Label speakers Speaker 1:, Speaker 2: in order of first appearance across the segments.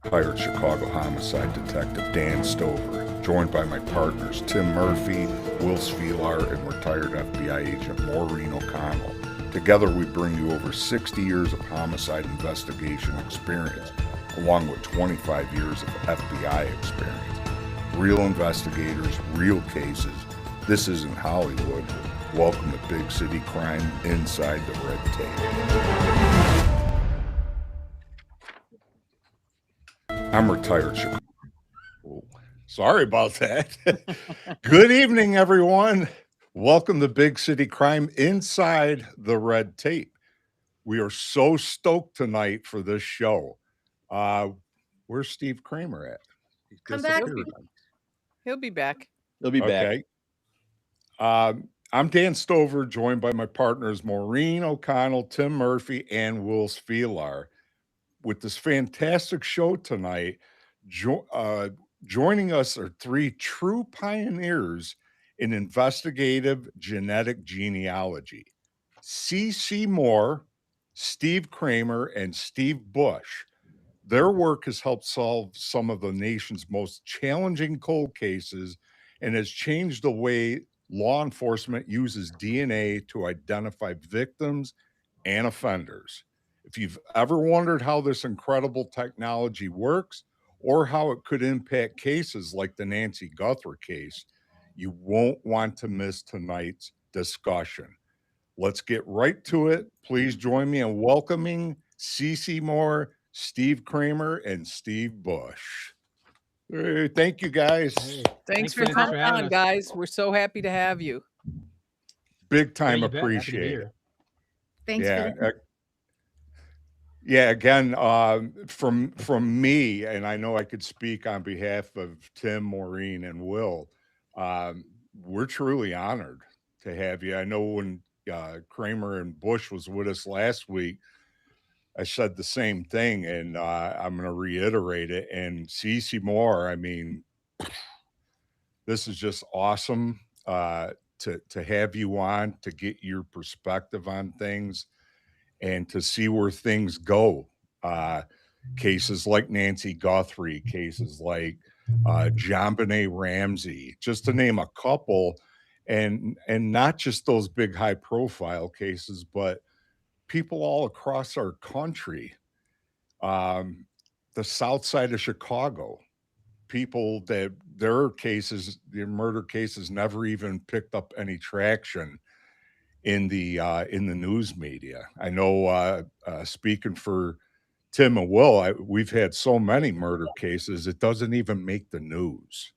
Speaker 1: Retired Chicago homicide detective Dan Stover, joined by my partners Tim Murphy, Will Svilar, and retired FBI agent Maureen O'Connell. Together we bring you over 60 years of homicide investigation experience, along with 25 years of FBI experience. Real investigators, real cases. This isn't Hollywood. Welcome to Big City Crime Inside the Red Tape. I'm retired Chicago. Sorry about that. Good evening, everyone. Welcome to Big City Crime Inside the Red Tape. We are so stoked tonight for this show. Where's Steve Kramer at? He
Speaker 2: Come back.
Speaker 3: He'll be back.
Speaker 4: He'll be back.
Speaker 1: Okay. I'm Dan Stover, joined by my partners Maureen O'Connell, Tim Murphy, and Will Svilar. With this fantastic show tonight, joining us are three true pioneers in investigative genetic genealogy: C.C. Moore, Steve Kramer, and Steve Bush. Their work has helped solve some of the nation's most challenging cold cases and has changed the way law enforcement uses DNA to identify victims and offenders. If you've ever wondered how this incredible technology works or how it could impact cases like the Nancy Guthrie case, you won't want to miss tonight's discussion. Let's get right to it. Please join me in welcoming C.C. Moore, Steve Kramer, and Steve Bush. Hey, thank you, guys.
Speaker 3: Hey, thanks for coming on, guys. We're so happy to have you.
Speaker 1: Big time appreciate it.
Speaker 2: Thanks for that.
Speaker 1: Yeah, again, from me, and I know I could speak on behalf of Tim, Maureen, and Will. We're truly honored to have you. I know when Kramer and Bush was with us last week, I said the same thing, and I'm going to reiterate it. And C.C. Moore, I mean, this is just awesome to have you on, to get your perspective on things and to see where things go. Cases like Nancy Guthrie, cases like John Benet Ramsey, just to name a couple, and not just those big high profile cases, but people all across our country, the south side of Chicago, people that their cases, their murder cases, never even picked up any traction in the news media. I know, speaking for Tim and Will, we've had so many murder cases it doesn't even make the news,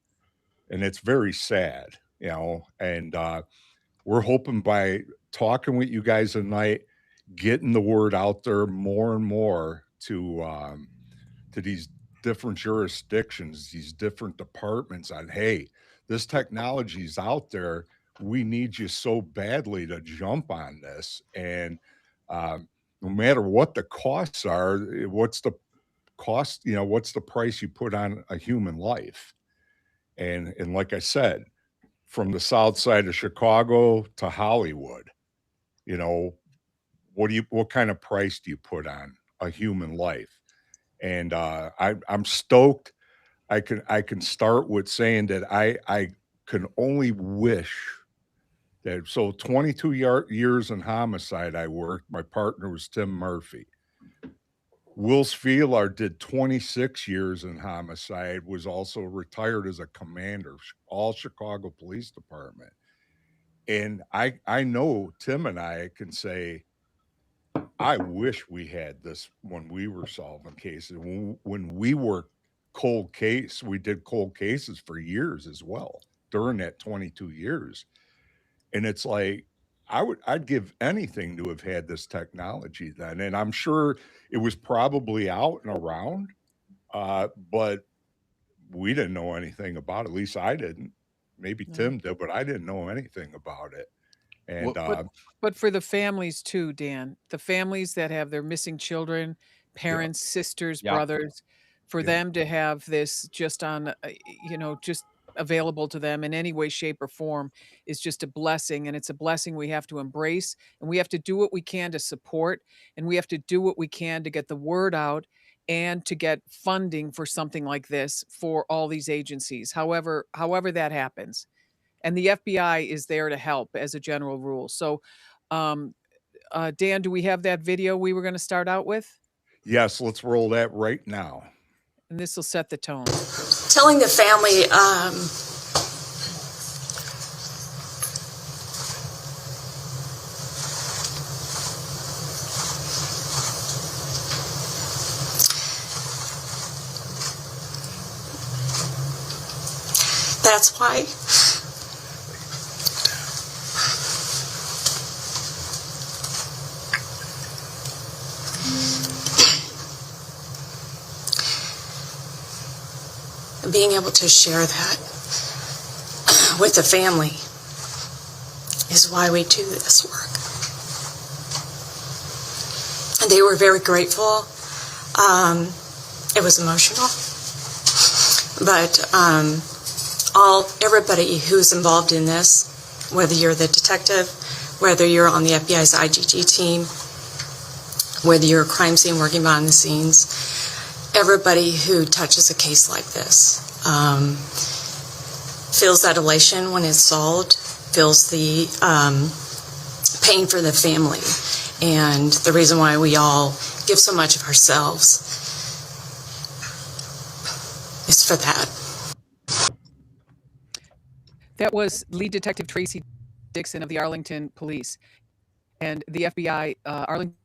Speaker 1: and it's very sad, you know. And we're hoping by talking with you guys tonight, getting the word out there more and more to these different jurisdictions, these different departments on, hey, this technology is out there. We need you so badly to jump on this. And no matter what the costs are, what's the cost, you know, what's the price you put on a human life? And like I said, from the south side of Chicago to Hollywood, you know, what kind of price do you put on a human life? And I'm stoked. I can start with saying that I can only wish that. So 22 years in homicide I worked. My partner was Tim Murphy. Will Svilar did 26 years in homicide, was also retired as a commander, all Chicago Police Department. And I know Tim and I can say, I wish we had this when we were solving cases. When we worked cold case, we did cold cases for years as well during that 22 years. And it's like, I'd give anything to have had this technology then. And I'm sure it was probably out and around, but we didn't know anything about it. At least I didn't. Maybe Tim did, but I didn't know anything about it. And
Speaker 3: but for the families too, Dan, the families that have their missing children, parents, sisters, brothers, for them to have this just on, just available to them in any way, shape, or form is just a blessing. And it's a blessing we have to embrace, and we have to do what we can to support, and we have to do what we can to get the word out and to get funding for something like this for all these agencies, however that happens. And the FBI is there to help as a general rule. So, Dan, do we have that video we were going to start out with?
Speaker 1: Yes, let's roll that right now.
Speaker 3: And this will set the tone.
Speaker 4: Telling the family, that's why. Being able to share that with the family is why we do this work. And they were very grateful. It was emotional, but everybody who's involved in this, whether you're the detective, whether you're on the FBI's IGG team, whether you're a crime scene working behind the scenes, everybody who touches a case like this feels that elation when it's solved, feels the pain for the family, and the reason why we all give so much of ourselves is for that.
Speaker 3: That was lead detective Tracy Dixon of the Arlington Police. And the FBI, Arlington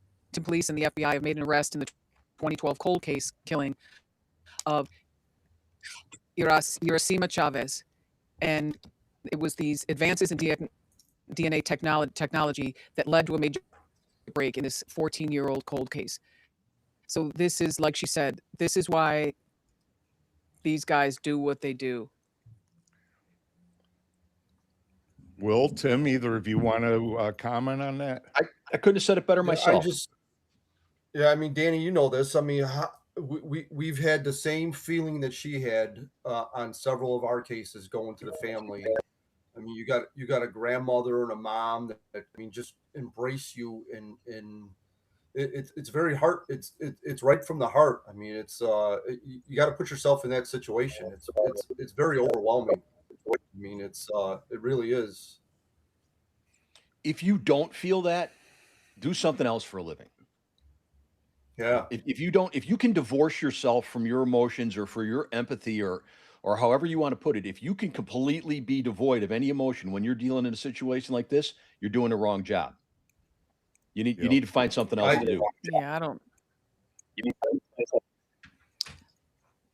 Speaker 3: Police and the FBI have made an arrest in the 2012 cold case killing of Iracema Chavez. And it was these advances in DNA technology that led to a major break in this 14-year-old cold case. So this is, like she said, this is why these guys do what they do.
Speaker 1: Will, Tim, either of you want to comment on that?
Speaker 5: I couldn't have said it better myself.
Speaker 6: I mean, Danny, you know this. I mean, we've had the same feeling that she had on several of our cases going to the family. I mean, you got a grandmother and a mom that I mean, just embrace you, and it's very hard. It's right from the heart. I mean, it's you got to put yourself in that situation. It's very overwhelming. I mean, it really is.
Speaker 5: If you don't feel that, do something else for a living.
Speaker 6: Yeah.
Speaker 5: If you can divorce yourself from your emotions or for your empathy or however you want to put it, if you can completely be devoid of any emotion when you're dealing in a situation like this, you're doing the wrong job. You need to find something else to do.
Speaker 3: Yeah, I don't.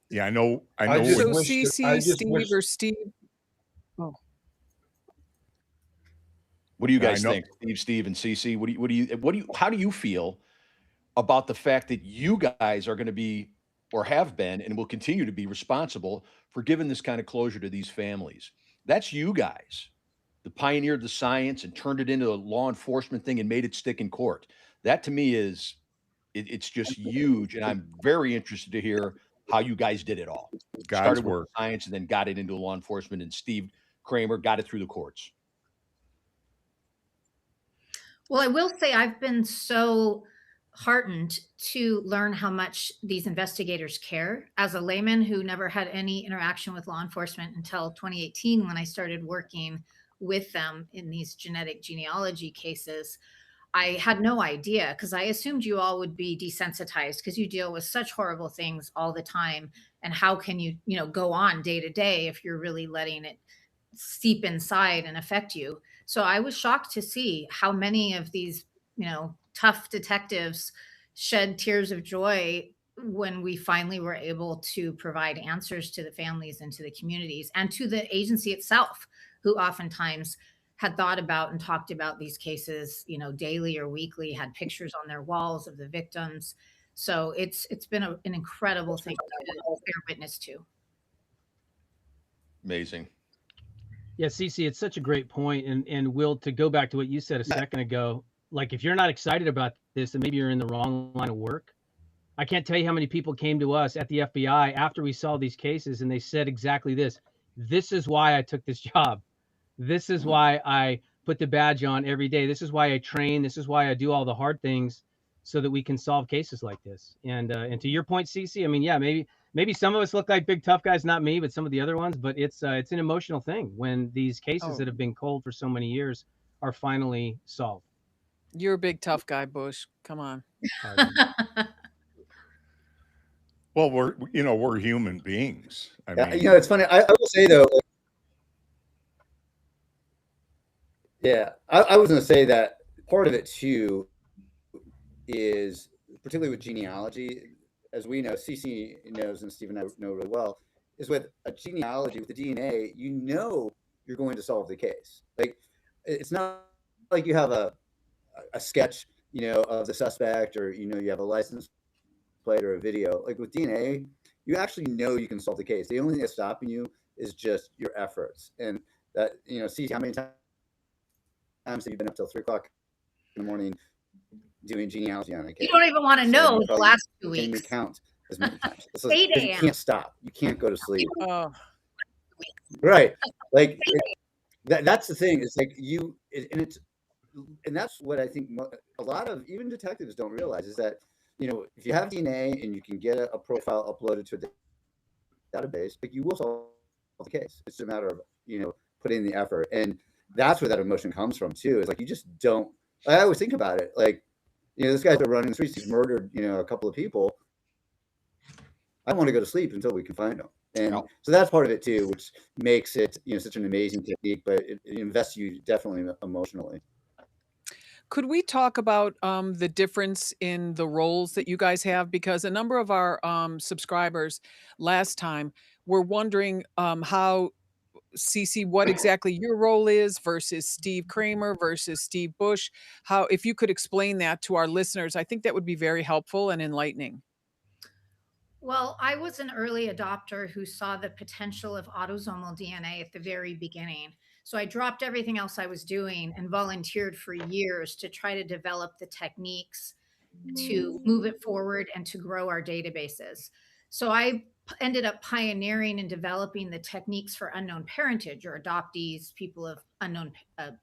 Speaker 1: Yeah, I know.
Speaker 3: So CC, Steve, or Steve. Oh.
Speaker 5: What do you guys think, Steve, and CC? How do you feel about the fact that you guys are going to be, or have been, and will continue to be responsible for giving this kind of closure to these families? That's you guys that pioneered the science and turned it into a law enforcement thing and made it stick in court. That to me is, it's just huge, and I'm very interested to hear how you guys did it all. Started with science and then got it into law enforcement, and Steve Kramer got it through the courts.
Speaker 2: Well, I will say I've been so heartened to learn how much these investigators care. As a layman who never had any interaction with law enforcement until 2018, when I started working with them in these genetic genealogy cases, I had no idea, because I assumed you all would be desensitized because you deal with such horrible things all the time. And how can you go on day to day if you're really letting it seep inside and affect you? So I was shocked to see how many of these, tough detectives shed tears of joy when we finally were able to provide answers to the families and to the communities and to the agency itself, who oftentimes had thought about and talked about these cases, daily or weekly, had pictures on their walls of the victims. So it's been an incredible thing to bear witness to.
Speaker 5: Amazing.
Speaker 7: Yeah, Cece, it's such a great point. And Will, to go back to what you said a second ago, like if you're not excited about this, then maybe you're in the wrong line of work. I can't tell you how many people came to us at the FBI after we saw these cases, and they said exactly this. This is why I took this job. This is why I put the badge on every day. This is why I train. This is why I do all the hard things, so that we can solve cases like this. And to your point, Cece, I mean, yeah, maybe some of us look like big tough guys, not me, but some of the other ones. But it's an emotional thing when these cases
Speaker 3: Oh,
Speaker 7: that have been cold for so many years are finally solved.
Speaker 3: you're a big tough guy, Bush. Come on.
Speaker 7: Pardon.
Speaker 1: Well, we're human beings. I
Speaker 8: Yeah,
Speaker 1: mean,
Speaker 8: it's funny. I will say though, yeah, I was going to say that part of it too is, particularly with genealogy, as we know, CC knows and Steve and I know really well, is with a genealogy, with the DNA, you're going to solve the case. Like, it's not like you have a sketch, of the suspect, or, you have a license plate or a video. Like with DNA, you actually know you can solve the case. The only thing that's stopping you is just your efforts. And that, CC, how many times have you been up till 3:00 in the morning doing genealogy on a case?
Speaker 2: You don't even want to know the last 2
Speaker 8: Can
Speaker 2: weeks.
Speaker 8: count as many times.
Speaker 2: 8
Speaker 8: You
Speaker 2: a.m.
Speaker 8: can't stop. You can't go to sleep.
Speaker 3: Oh,
Speaker 8: Right. Like that's the thing. It's like and that's what I think a lot of even detectives don't realize is that, if you have DNA and you can get a profile uploaded to a database, like, you will solve the case. It's a matter of, putting in the effort. And that's where that emotion comes from too. Is like, you just don't. I always think about it. Like, this guy's been running the streets. He's murdered, a couple of people. I don't want to go to sleep until we can find him. And so that's part of it too, which makes it, such an amazing technique, but it invests you definitely emotionally.
Speaker 3: could we talk about the difference in the roles that you guys have? Because a number of our subscribers last time were wondering how Cece, what exactly your role is versus Steve Kramer versus Steve Bush. How, if you could explain that to our listeners, I think that would be very helpful and enlightening.
Speaker 2: Well, I was an early adopter who saw the potential of autosomal DNA at the very beginning. So I dropped everything else I was doing and volunteered for years to try to develop the techniques to move it forward and to grow our databases. So I ended up pioneering and developing the techniques for unknown parentage or adoptees, people of unknown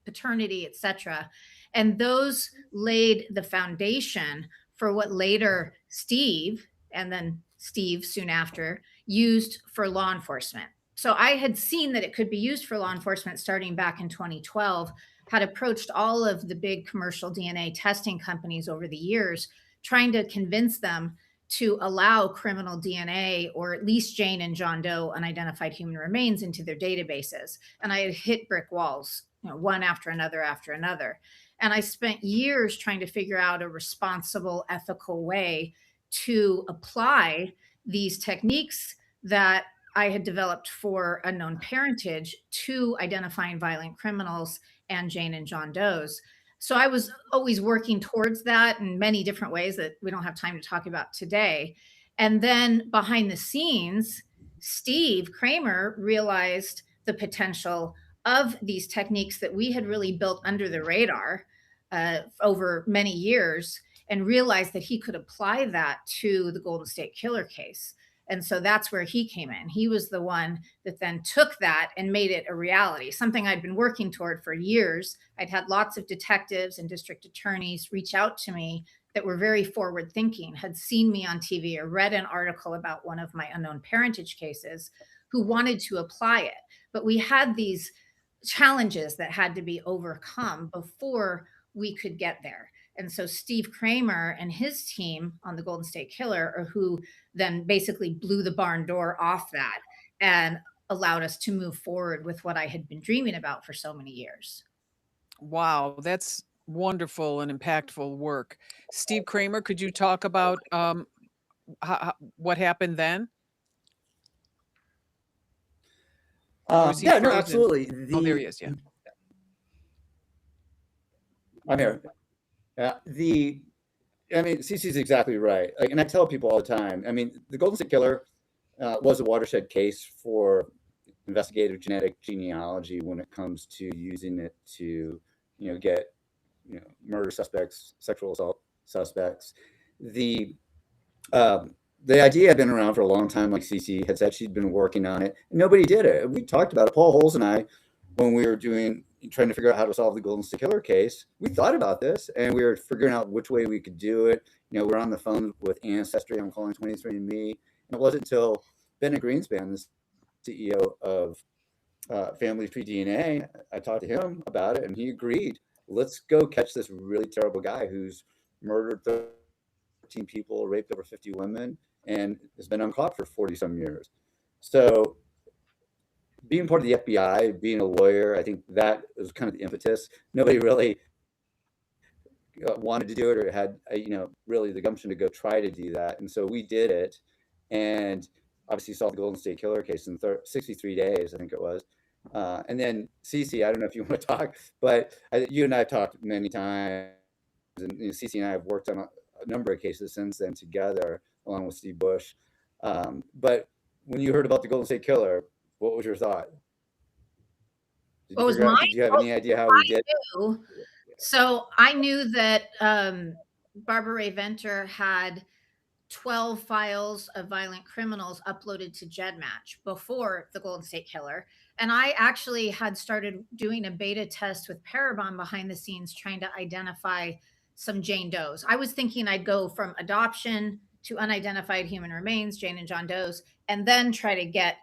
Speaker 2: paternity, etc. And those laid the foundation for what later Steve, and then Steve soon after, used for law enforcement. So I had seen that it could be used for law enforcement starting back in 2012, had approached all of the big commercial DNA testing companies over the years, trying to convince them to allow criminal DNA, or at least Jane and John Doe unidentified human remains, into their databases. And I had hit brick walls, one after another after another. And I spent years trying to figure out a responsible, ethical way to apply these techniques that I had developed for unknown parentage to identifying violent criminals and Jane and John Doe's. So I was always working towards that in many different ways that we don't have time to talk about today. And then behind the scenes, Steve Kramer realized the potential of these techniques that we had really built under the radar over many years, and realized that he could apply that to the Golden State Killer case. And so that's where he came in. He was the one that then took that and made it a reality, something I'd been working toward for years. I'd had lots of detectives and district attorneys reach out to me that were very forward thinking, had seen me on TV or read an article about one of my unknown parentage cases, who wanted to apply it. But we had these challenges that had to be overcome before we could get there. And so Steve Kramer and his team on the Golden State Killer are who then basically blew the barn door off that and allowed us to move forward with what I had been dreaming about for so many years.
Speaker 3: Wow, that's wonderful and impactful work. Steve Kramer, could you talk about what happened then?
Speaker 8: Yeah, no, absolutely.
Speaker 3: Oh, there he is. Yeah.
Speaker 8: I'm here. I mean, Cece's exactly right. Like, and I tell people all the time, I mean, the Golden State Killer was a watershed case for investigative genetic genealogy when it comes to using it to, get, murder suspects, sexual assault suspects. The idea had been around for a long time. Like Cece had said, she'd been working on it, and nobody did it. We talked about it, Paul Holes and I, when we were doing, trying to figure out how to solve the Golden State Killer case, we thought about this and we were figuring out which way we could do it. We're on the phone with Ancestry. I'm calling 23andMe. And it wasn't until Bennett Greenspan, the CEO of Family Tree DNA, I talked to him about it and he agreed. Let's go catch this really terrible guy who's murdered 13 people, raped over 50 women, and has been uncaught for 40 some years. So being part of the FBI, being a lawyer, I think that was kind of the impetus. Nobody really wanted to do it or had, really the gumption to go try to do that. And so we did it and obviously solved the Golden State Killer case in 63 days, I think it was. And then Cece, I don't know if you want to talk, but you and I have talked many times, and Cece and I have worked on a number of cases since then together, along with Steve Bush. But when you heard about the Golden State Killer, what was your thought? Did you have any idea how we did?
Speaker 2: So I knew that Barbara Ray Venter had 12 files of violent criminals uploaded to GEDmatch before the Golden State Killer. And I actually had started doing a beta test with Parabon behind the scenes, trying to identify some Jane Does. I was thinking I'd go from adoption to unidentified human remains, Jane and John Does, and then try to get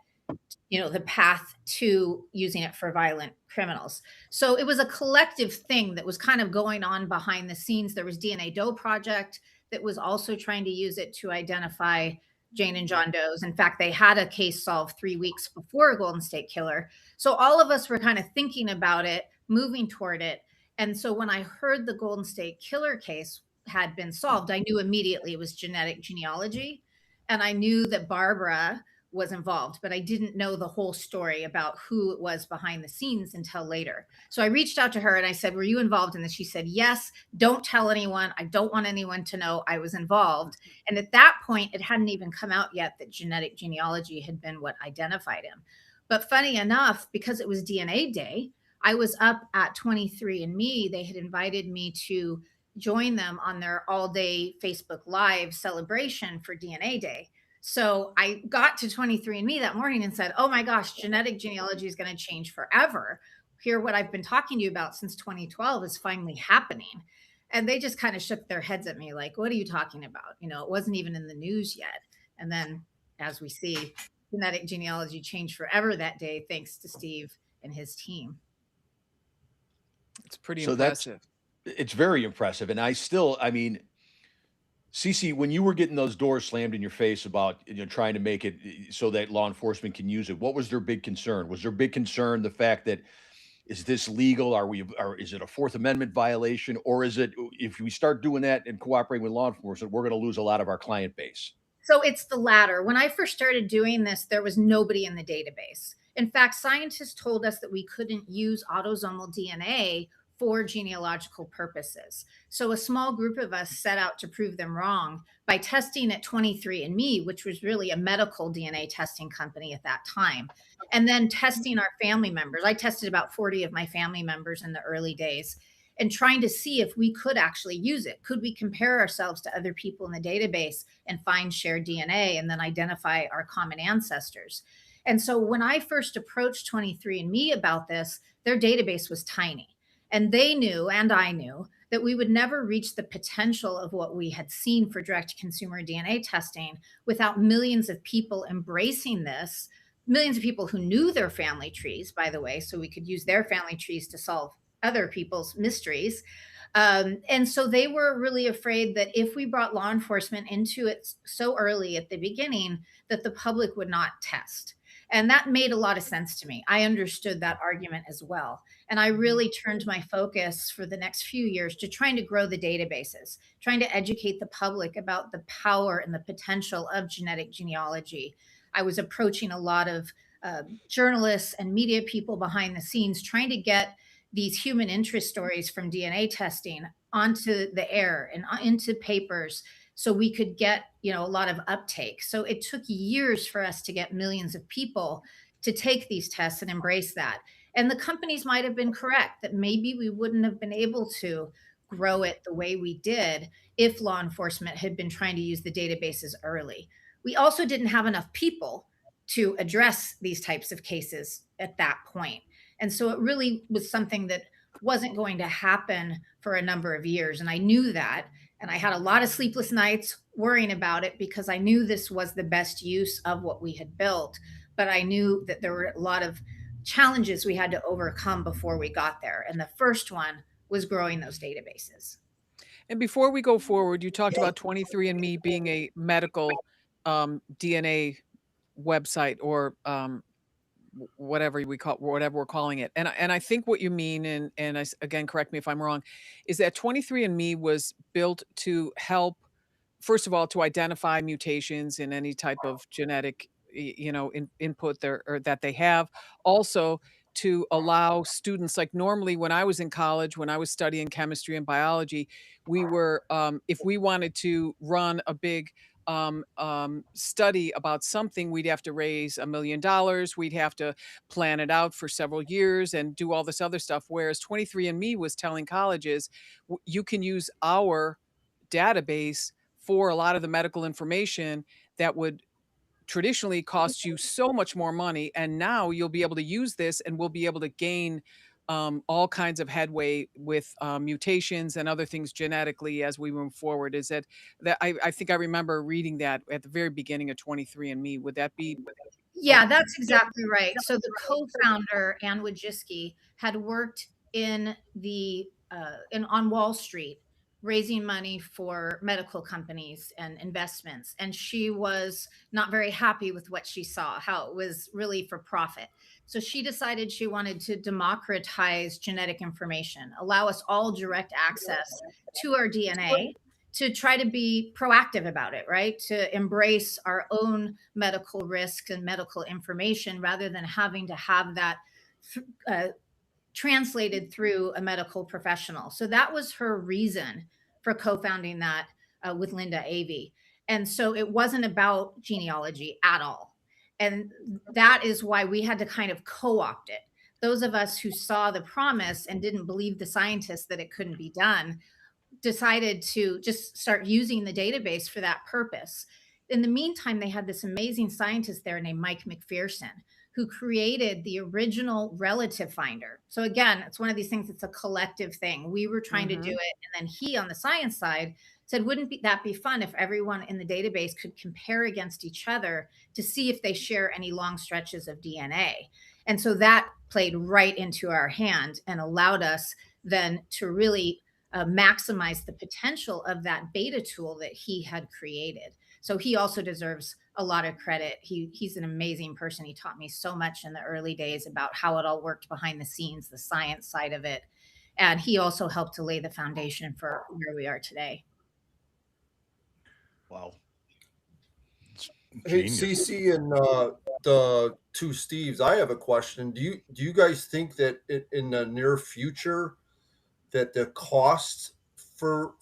Speaker 2: the path to using it for violent criminals. So it was a collective thing that was kind of going on behind the scenes. There was DNA Doe Project that was also trying to use it to identify Jane and John Does. In fact, they had a case solved 3 weeks before Golden State Killer. So all of us were kind of thinking about it, moving toward it. And so when I heard the Golden State Killer case had been solved, I knew immediately it was genetic genealogy. And I knew that Barbara was involved, but I didn't know the whole story about who it was behind the scenes until later. So I reached out to her and I said, were you involved in this? She said, yes, don't tell anyone. I don't want anyone to know I was involved. And at that point, it hadn't even come out yet that genetic genealogy had been what identified him. But funny enough, because it was DNA Day, I was up at 23andMe. They had invited me to join them on their all-day Facebook Live celebration for DNA Day. So I got to 23andMe that morning and said, oh my gosh, genetic genealogy is going to change forever. Here, what I've been talking to you about since 2012 is finally happening. And they just kind of shook their heads at me like, what are you talking about? It wasn't even in the news yet. And then, as we see, genetic genealogy changed forever that day, thanks to Steve and his team.
Speaker 3: It's pretty impressive.
Speaker 5: It's very impressive. And Cece, when you were getting those doors slammed in your face about trying to make it so that law enforcement can use it, what was their big concern? Was their big concern the fact that is this legal? Is it a Fourth Amendment violation, or is it if we start doing that and cooperating with law enforcement, we're going to lose a lot of our client base?
Speaker 2: So it's the latter. When I first started doing this, there was nobody in the database. In fact, scientists told us that we couldn't use autosomal DNA for genealogical purposes. So a small group of us set out to prove them wrong by testing at 23andMe, which was really a medical DNA testing company at that time, and then testing our family members. I tested about 40 of my family members in the early days and trying to see if we could actually use it. Could we compare ourselves to other people in the database and find shared DNA and then identify our common ancestors? And so when I first approached 23andMe about this, their database was tiny. And they knew, and I knew, that we would never reach the potential of what we had seen for direct consumer DNA testing without millions of people embracing this, millions of people who knew their family trees, by the way, so we could use their family trees to solve other people's mysteries. And so they were really afraid that if we brought law enforcement into it so early at the beginning, that the public would not test. And that made a lot of sense to me. I understood that argument as well. And I really turned my focus for the next few years to trying to grow the databases, trying to educate the public about the power and the potential of genetic genealogy. I was approaching a lot of journalists and media people behind the scenes, trying to get these human interest stories from DNA testing onto the air and into papers, so we could get, a lot of uptake. So it took years for us to get millions of people to take these tests and embrace that. And the companies might have been correct that maybe we wouldn't have been able to grow it the way we did if law enforcement had been trying to use the databases early. We also didn't have enough people to address these types of cases at that point. And so it really was something that wasn't going to happen for a number of years. And I knew that. And I had a lot of sleepless nights worrying about it because I knew this was the best use of what we had built. But I knew that there were a lot of challenges we had to overcome before we got there. And the first one was growing those databases.
Speaker 3: And before we go forward, you talked about 23andMe being a medical DNA website or whatever whatever we're calling it. And I think what you mean, and again, correct me if I'm wrong, is that 23andMe was built to help, first of all, to identify mutations in any type of genetic, input there or that they have. Also, to allow students, like normally when I was in college, when I was studying chemistry and biology, we were, if we wanted to run a big study about something, we'd have to raise $1 million. We'd have to plan it out for several years and do all this other stuff. Whereas 23andMe was telling colleges, you can use our database for a lot of the medical information that would traditionally cost you so much more money. And now you'll be able to use this and we'll be able to gain all kinds of headway with mutations and other things genetically as we move forward. Is that I think I remember reading that at the very beginning of 23andMe. Would that be?
Speaker 2: Yeah, that's exactly right. So the co-founder, Ann Wojcicki, had worked in on Wall Street raising money for medical companies and investments. And she was not very happy with what she saw, how it was really for profit. So she decided she wanted to democratize genetic information, allow us all direct access to our DNA, to try to be proactive about it, right? To embrace our own medical risks and medical information rather than having to have that translated through a medical professional. So that was her reason for co-founding that with Linda Avey. And so it wasn't about genealogy at all. And that is why we had to kind of co-opt it. Those of us who saw the promise and didn't believe the scientists that it couldn't be done decided to just start using the database for that purpose. In the meantime, they had this amazing scientist there named Mike McPherson, who created the original relative finder. So again, it's one of these things, it's a collective thing. We were trying to do it. And then he, on the science side, said, wouldn't that be fun if everyone in the database could compare against each other to see if they share any long stretches of DNA? And so that played right into our hand and allowed us then to really maximize the potential of that beta tool that he had created. So he also deserves a lot of credit. He's an amazing person. He taught me so much in the early days about how it all worked behind the scenes, the science side of it. And he also helped to lay the foundation for where we are today.
Speaker 5: Wow.
Speaker 6: Hey, Cece and the two Steves, I have a question. Do you guys think that in the near future that the costs for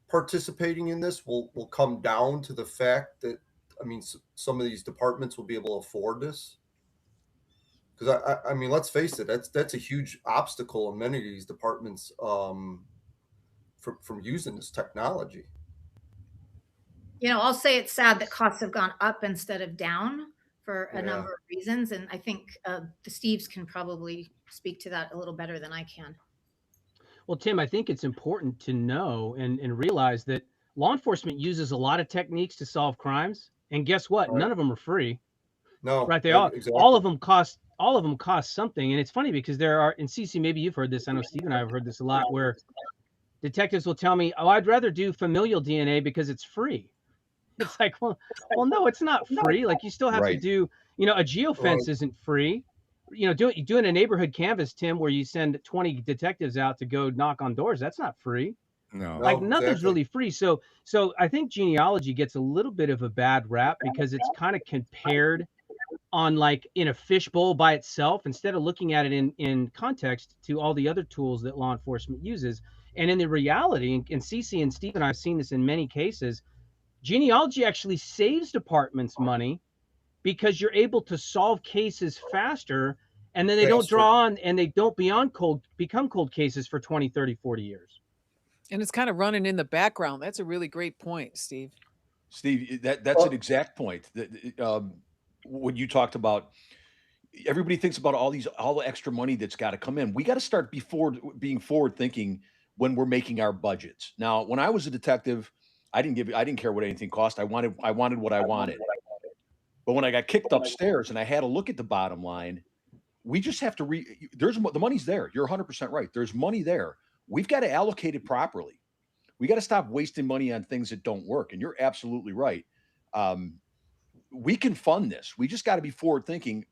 Speaker 6: participating in this will come down to the fact that, I mean, some of these departments will be able to afford this? Because I mean, let's face it, that's a huge obstacle in many of these departments from using this technology.
Speaker 2: I'll say it's sad that costs have gone up instead of down for a number of reasons. And I think the Steves can probably speak to that a little better than I can.
Speaker 7: Well, Tim, I think it's important to know and realize that law enforcement uses a lot of techniques to solve crimes. And guess what?
Speaker 6: Right.
Speaker 7: None of them are free.
Speaker 6: No,
Speaker 7: Right.
Speaker 6: exactly.
Speaker 7: All of them cost something. And it's funny because there are, and Cece, maybe you've heard this. I know Steve and I have heard this a lot, where detectives will tell me, oh, I'd rather do familial DNA because it's free. It's like, well, no, it's not free. Like, you still have to do, a geofence isn't free. Doing a neighborhood canvas, Tim, where you send 20 detectives out to go knock on doors, that's not free.
Speaker 1: No.
Speaker 7: Like, nothing's
Speaker 6: exactly.
Speaker 7: really free. So I think genealogy gets a little bit of a bad rap because it's kind of compared on, like, in a fishbowl by itself, instead of looking at it in context to all the other tools that law enforcement uses. And in the reality, and Cece and Steve and I have seen this in many cases, genealogy actually saves departments money because you're able to solve cases faster, and then they don't draw on and they don't become cold cases for 20, 30, 40 years.
Speaker 3: And it's kind of running in the background. That's a really great point, Steve.
Speaker 5: Steve, that's an exact point. That when you talked about, everybody thinks about all the extra money that's got to come in. We got to start being forward thinking when we're making our budgets. Now, when I was a detective, I didn't care what anything cost. I wanted what I wanted. But when I got kicked upstairs and I had to look at the bottom line, we just have to the money's there. You're 100% right. There's money there. We've got to allocate it properly. We got to stop wasting money on things that don't work. And you're absolutely right. We can fund this. We just got to be forward thinking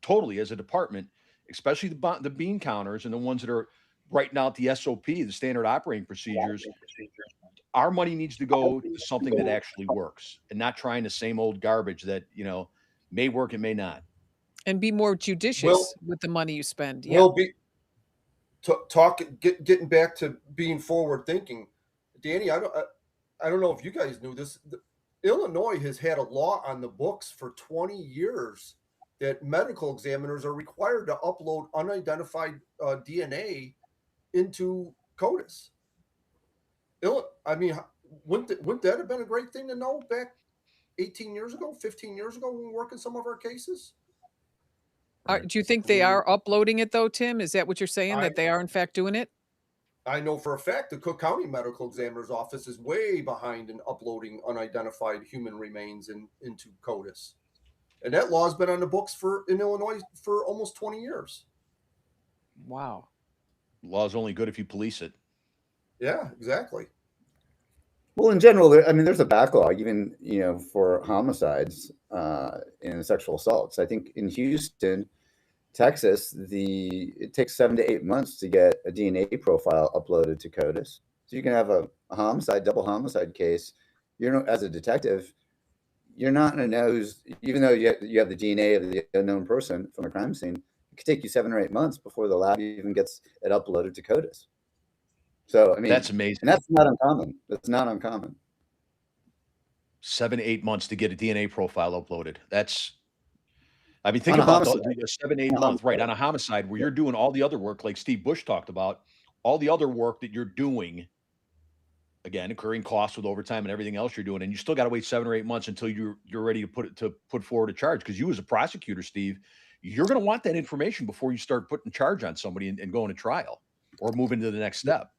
Speaker 5: totally as a department, especially the bean counters and the ones that are writing out the SOP, the standard operating procedures. Our money needs to go to something that actually works and not trying the same old garbage that, may work and may not.
Speaker 3: And be more judicious with the money you spend. Yeah.
Speaker 6: Will be getting back to being forward thinking. Danny, I don't know if you guys knew this. Illinois has had a law on the books for 20 years that medical examiners are required to upload unidentified DNA into CODIS. I mean, wouldn't that have been a great thing to know back 18 years ago, 15 years ago when we were working some of our cases?
Speaker 3: Do you think they are uploading it though, Tim? Is that what you're saying, that they are in fact doing it?
Speaker 6: I know for a fact the Cook County Medical Examiner's Office is way behind in uploading unidentified human remains into CODIS. And that law has been on the books in Illinois for almost 20 years.
Speaker 3: Wow.
Speaker 5: Law's only good if you police it.
Speaker 6: Yeah, exactly.
Speaker 8: Well, in general, I mean, there's a backlog, even, for homicides and sexual assaults. I think in Houston, Texas, it takes 7 to 8 months to get a DNA profile uploaded to CODIS. So you can have a double homicide case. As a detective, you're not going to know even though you have the DNA of the unknown person from a crime scene, it could take you 7 or 8 months before the lab even gets it uploaded to CODIS. So, I mean,
Speaker 5: that's amazing.
Speaker 8: And that's not uncommon. That's not uncommon.
Speaker 5: 7 to 8 months to get a DNA profile uploaded. Think about the 7 to 8 months, right, on a homicide where you're doing all the other work, like Steve Bush talked about, all the other work that you're doing, again, incurring costs with overtime and everything else you're doing, and you still got to wait 7 or 8 months until you're ready to put forward a charge. Because you, as a prosecutor, Steve, you're going to want that information before you start putting charge on somebody and going to trial or moving to the next step.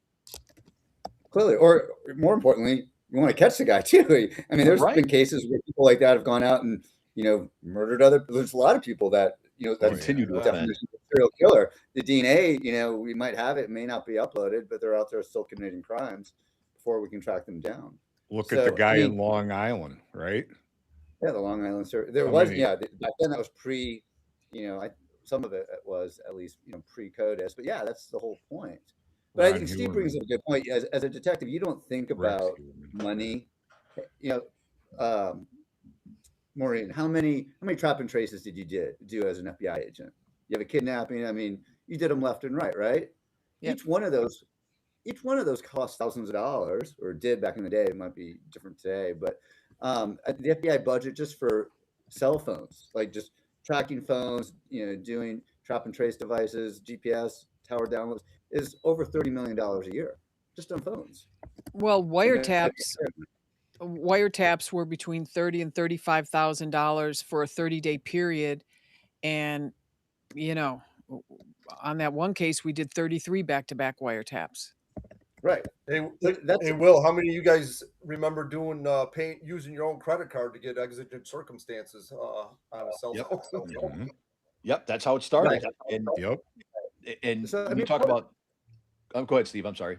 Speaker 8: Clearly, or more importantly, you want to catch the guy too. I mean, there's been cases where people like that have gone out and murdered other. There's a lot of people that that
Speaker 5: continue to
Speaker 8: definition of serial killer. The DNA, we might have it may not be uploaded, but they're out there still committing crimes before we can track them down.
Speaker 1: Look at the guy in Long Island, right?
Speaker 8: Yeah, the Long Island. Back then that was pre. Some of it was at least pre-CODIS, but yeah, that's the whole point. But I think Steve brings up a good point. As a detective, you don't think about money. Maureen, how many trap and traces did you do as an FBI agent? You have a kidnapping. I mean, you did them left and right? Yep. Each one of those cost thousands of dollars, or did back in the day. It might be different today, but the FBI budget just for cell phones, like just tracking phones, doing trap and trace devices, GPS, tower downloads, is over $30 million a year just on phones.
Speaker 3: Well, wiretaps were between $30,000 and $35,000 for a 30-day period, and on that one case we did 33 back-to-back wiretaps.
Speaker 6: Right. Hey, Will, how many of you guys remember doing using your own credit card to get exigent circumstances on a cell phone?
Speaker 5: Mm-hmm. Yep, that's how it started. Right. And so, you talk about. Go ahead, Steve. I'm sorry.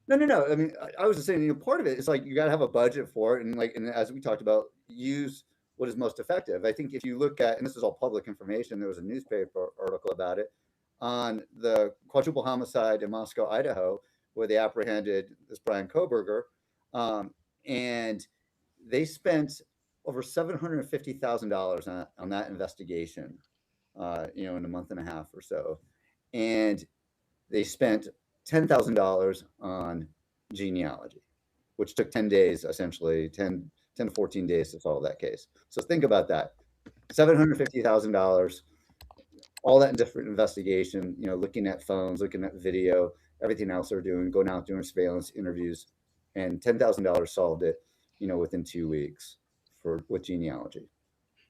Speaker 8: No. I mean, I was just saying, part of it is like you got to have a budget for it, and as we talked about, use what is most effective. I think if you look at, and this is all public information, there was a newspaper article about it on the quadruple homicide in Moscow, Idaho, where they apprehended this Brian Koberger, and they spent over $750,000 on that investigation, in a month and a half or so, and they spent $10,000 on genealogy, which took 10 days, essentially 10 to 14 days to solve that case. So think about that, $750,000, all that in different investigation, looking at phones, looking at video, everything else they're doing, going out doing surveillance interviews, and $10,000 solved it, within 2 weeks with genealogy.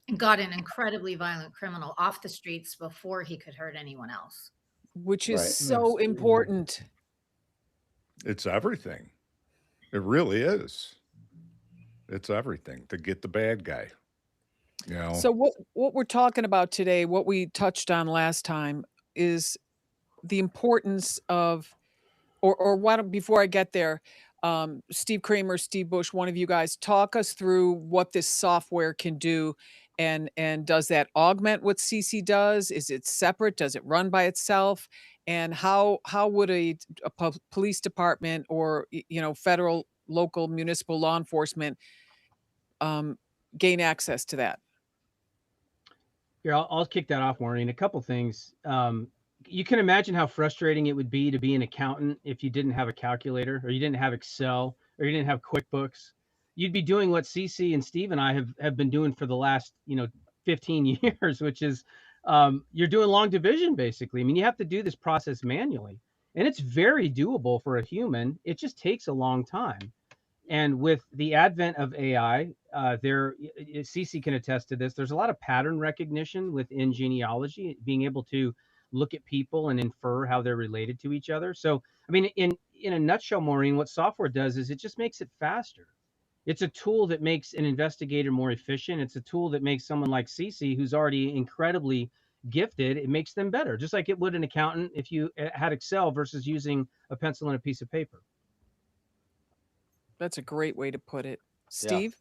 Speaker 2: and got an incredibly violent criminal off the streets before he could hurt anyone else.
Speaker 3: Which is
Speaker 8: Right.
Speaker 3: so important.
Speaker 1: It's everything. It really is. It's everything to get the bad guy. You know,
Speaker 3: So what we're talking about today, what we touched on last time, is the importance of, or why don't, before I get there, Steve Kramer, Steve Bush, one of you guys, talk us through what this software can do, and does that augment what CC does? Is it separate? Does it run by itself? And how would a police department or federal, local, municipal law enforcement gain access to that?
Speaker 7: Here, I'll kick that off, Maureen. A couple things. You can imagine how frustrating it would be to be an accountant if you didn't have a calculator, or you didn't have Excel, or you didn't have QuickBooks. You'd be doing what CC and Steve and I have been doing for the last 15 years, which is you're doing long division basically. I mean, you have to do this process manually, and it's very doable for a human. It just takes a long time. And with the advent of AI, CC can attest to this. There's a lot of pattern recognition within genealogy, being able to look at people and infer how they're related to each other. So, I mean, in a nutshell, Maureen, what software does is it just makes it faster. It's a tool that makes an investigator more efficient. It's a tool that makes someone like CC, who's already incredibly gifted, it makes them better, just like it would an accountant if you had Excel versus using a pencil and a piece of paper.
Speaker 3: That's a great way to put it.
Speaker 5: Yeah.
Speaker 3: Steve?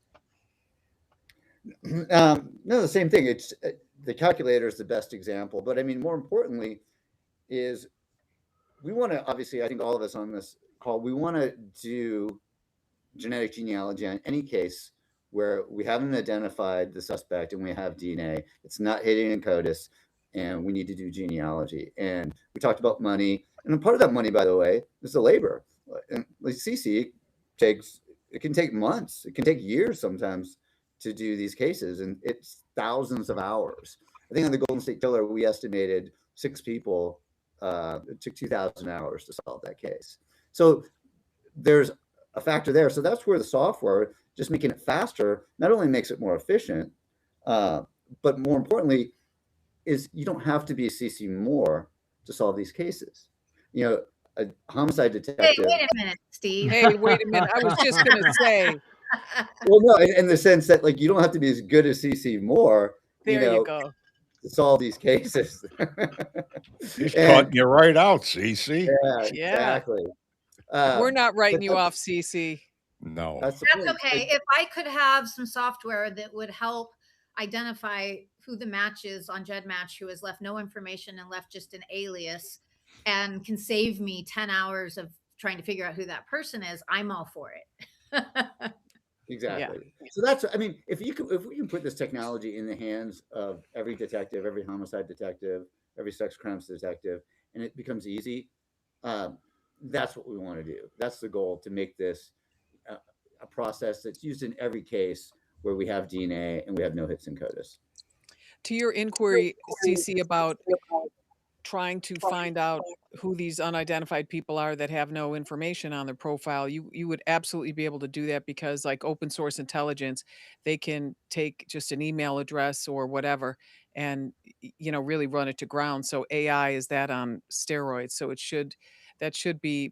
Speaker 8: No, the same thing. It's the calculator is the best example, but I mean, more importantly, is we want to, obviously, I think all of us on this call, we want to do genetic genealogy on any case where we haven't identified the suspect and we have DNA. It's not hitting in CODIS, and we need to do genealogy. And we talked about money, and a part of that money, by the way, is the labor. And like CC it can take months, it can take years sometimes to do these cases, and it's thousands of hours. I think on the Golden State Killer, we estimated 6 people. It took 2,000 hours to solve that case. So there's a factor there. So that's where the software, just making it faster, not only makes it more efficient, but more importantly, is you don't have to be a CC Moore to solve these cases. A homicide detective.
Speaker 2: Hey, wait a minute, Steve.
Speaker 3: Hey, wait a minute. I was just going to say.
Speaker 8: Well, no, in the sense that, like, you don't have to be as good as CC Moore.
Speaker 3: There you go.
Speaker 8: To solve these cases.
Speaker 1: He's cutting you right out, CC.
Speaker 8: Yeah, exactly.
Speaker 3: We're not writing you off, CC.
Speaker 1: No.
Speaker 2: That's okay. If I could have some software that would help identify who the match is on GEDmatch, who has left no information and left just an alias, and can save me 10 hours of trying to figure out who that person is, I'm all for it.
Speaker 8: Exactly. Yeah. So that's, I mean, if we can put this technology in the hands of every detective, every homicide detective, every sex crimes detective, and it becomes easy, that's what we want to do. That's the goal, to make this a process that's used in every case where we have DNA and we have no hits in CODIS.
Speaker 3: To your inquiry, CC, about trying to find out who these unidentified people are that have no information on their profile, you would absolutely be able to do that, because like open source intelligence, they can take just an email address or whatever and really run it to ground. So AI is that on steroids. So that should be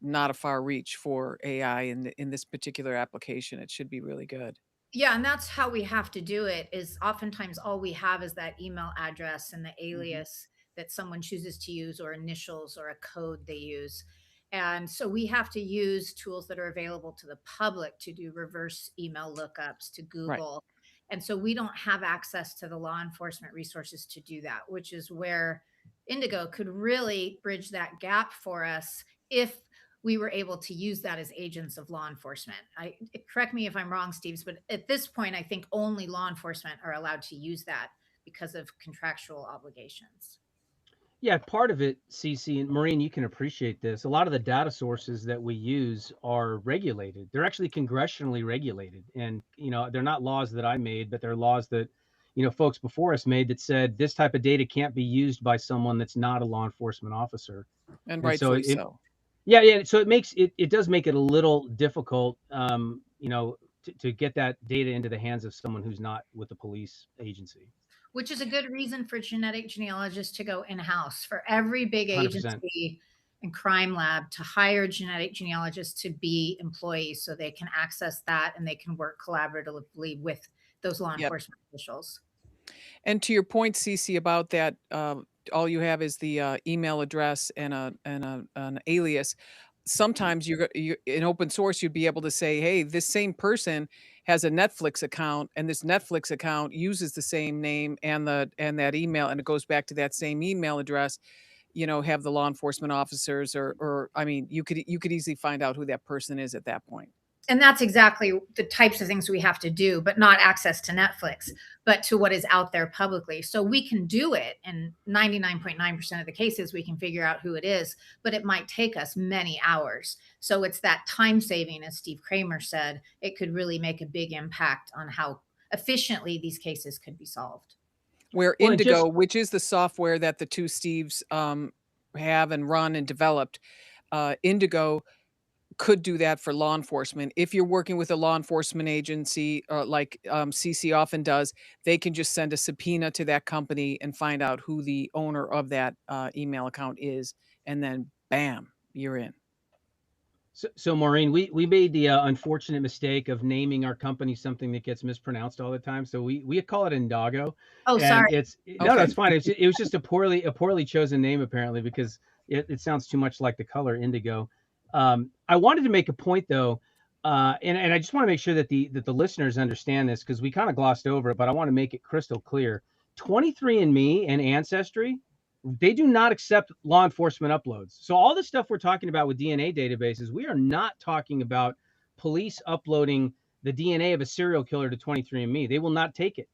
Speaker 3: not a far reach for AI in this particular application. It should be really good.
Speaker 2: Yeah, and that's how we have to do it, is oftentimes all we have is that email address and the alias that someone chooses to use, or initials, or a code they use. And so we have to use tools that are available to the public to do reverse email lookups to Google. Right. And so we don't have access to the law enforcement resources to do that, which is where Indigo could really bridge that gap for us if we were able to use that as agents of law enforcement. Correct me if I'm wrong, Steve, but at this point, I think only law enforcement are allowed to use that because of contractual obligations.
Speaker 7: Yeah, part of it, CC, and Maureen, you can appreciate this. A lot of the data sources that we use are regulated. They're actually congressionally regulated. And, they're not laws that I made, but they're laws that, folks before us made, that said this type of data can't be used by someone that's not a law enforcement officer.
Speaker 3: And rightfully so.
Speaker 7: Yeah. So it does make it a little difficult, to to get that data into the hands of someone who's not with the police agency.
Speaker 2: Which is a good reason for genetic genealogists to go in-house, for every big
Speaker 7: 100%.
Speaker 2: agency and crime lab to hire genetic genealogists to be employees so they can access that and they can work collaboratively with those law enforcement officials.
Speaker 3: And to your point, Cece, about that, all you have is the email address and an alias. Sometimes you in open source, you'd be able to say, hey, this same person has a Netflix account, and this Netflix account uses the same name and that email, and it goes back to that same email address. Have the law enforcement officers, or I mean, you could easily find out who that person is at that point.
Speaker 2: And that's exactly the types of things we have to do, but not access to Netflix, but to what is out there publicly. So we can do it in 99.9% of the cases, we can figure out who it is, but it might take us many hours. So it's that time saving, as Steve Kramer said, it could really make a big impact on how efficiently these cases could be solved.
Speaker 3: Where Indigo, which is the software that the two Steves have and run and developed, Indigo could do that for law enforcement. If you're working with a law enforcement agency, like CC often does, they can just send a subpoena to that company and find out who the owner of that email account is, and then bam, you're in.
Speaker 7: So Maureen, we made the unfortunate mistake of naming our company something that gets mispronounced all the time. So we call it Indago.
Speaker 2: Oh,
Speaker 7: and
Speaker 2: sorry.
Speaker 7: No, that's fine. It was just a poorly chosen name apparently, because it sounds too much like the color indigo. I wanted to make a point though, and I just want to make sure that the listeners understand this, because we kind of glossed over it, but I want to make it crystal clear. 23andMe and Ancestry, they do not accept law enforcement uploads. So all the stuff we're talking about with DNA databases, we are not talking about police uploading the DNA of a serial killer to 23andMe. They will not take it.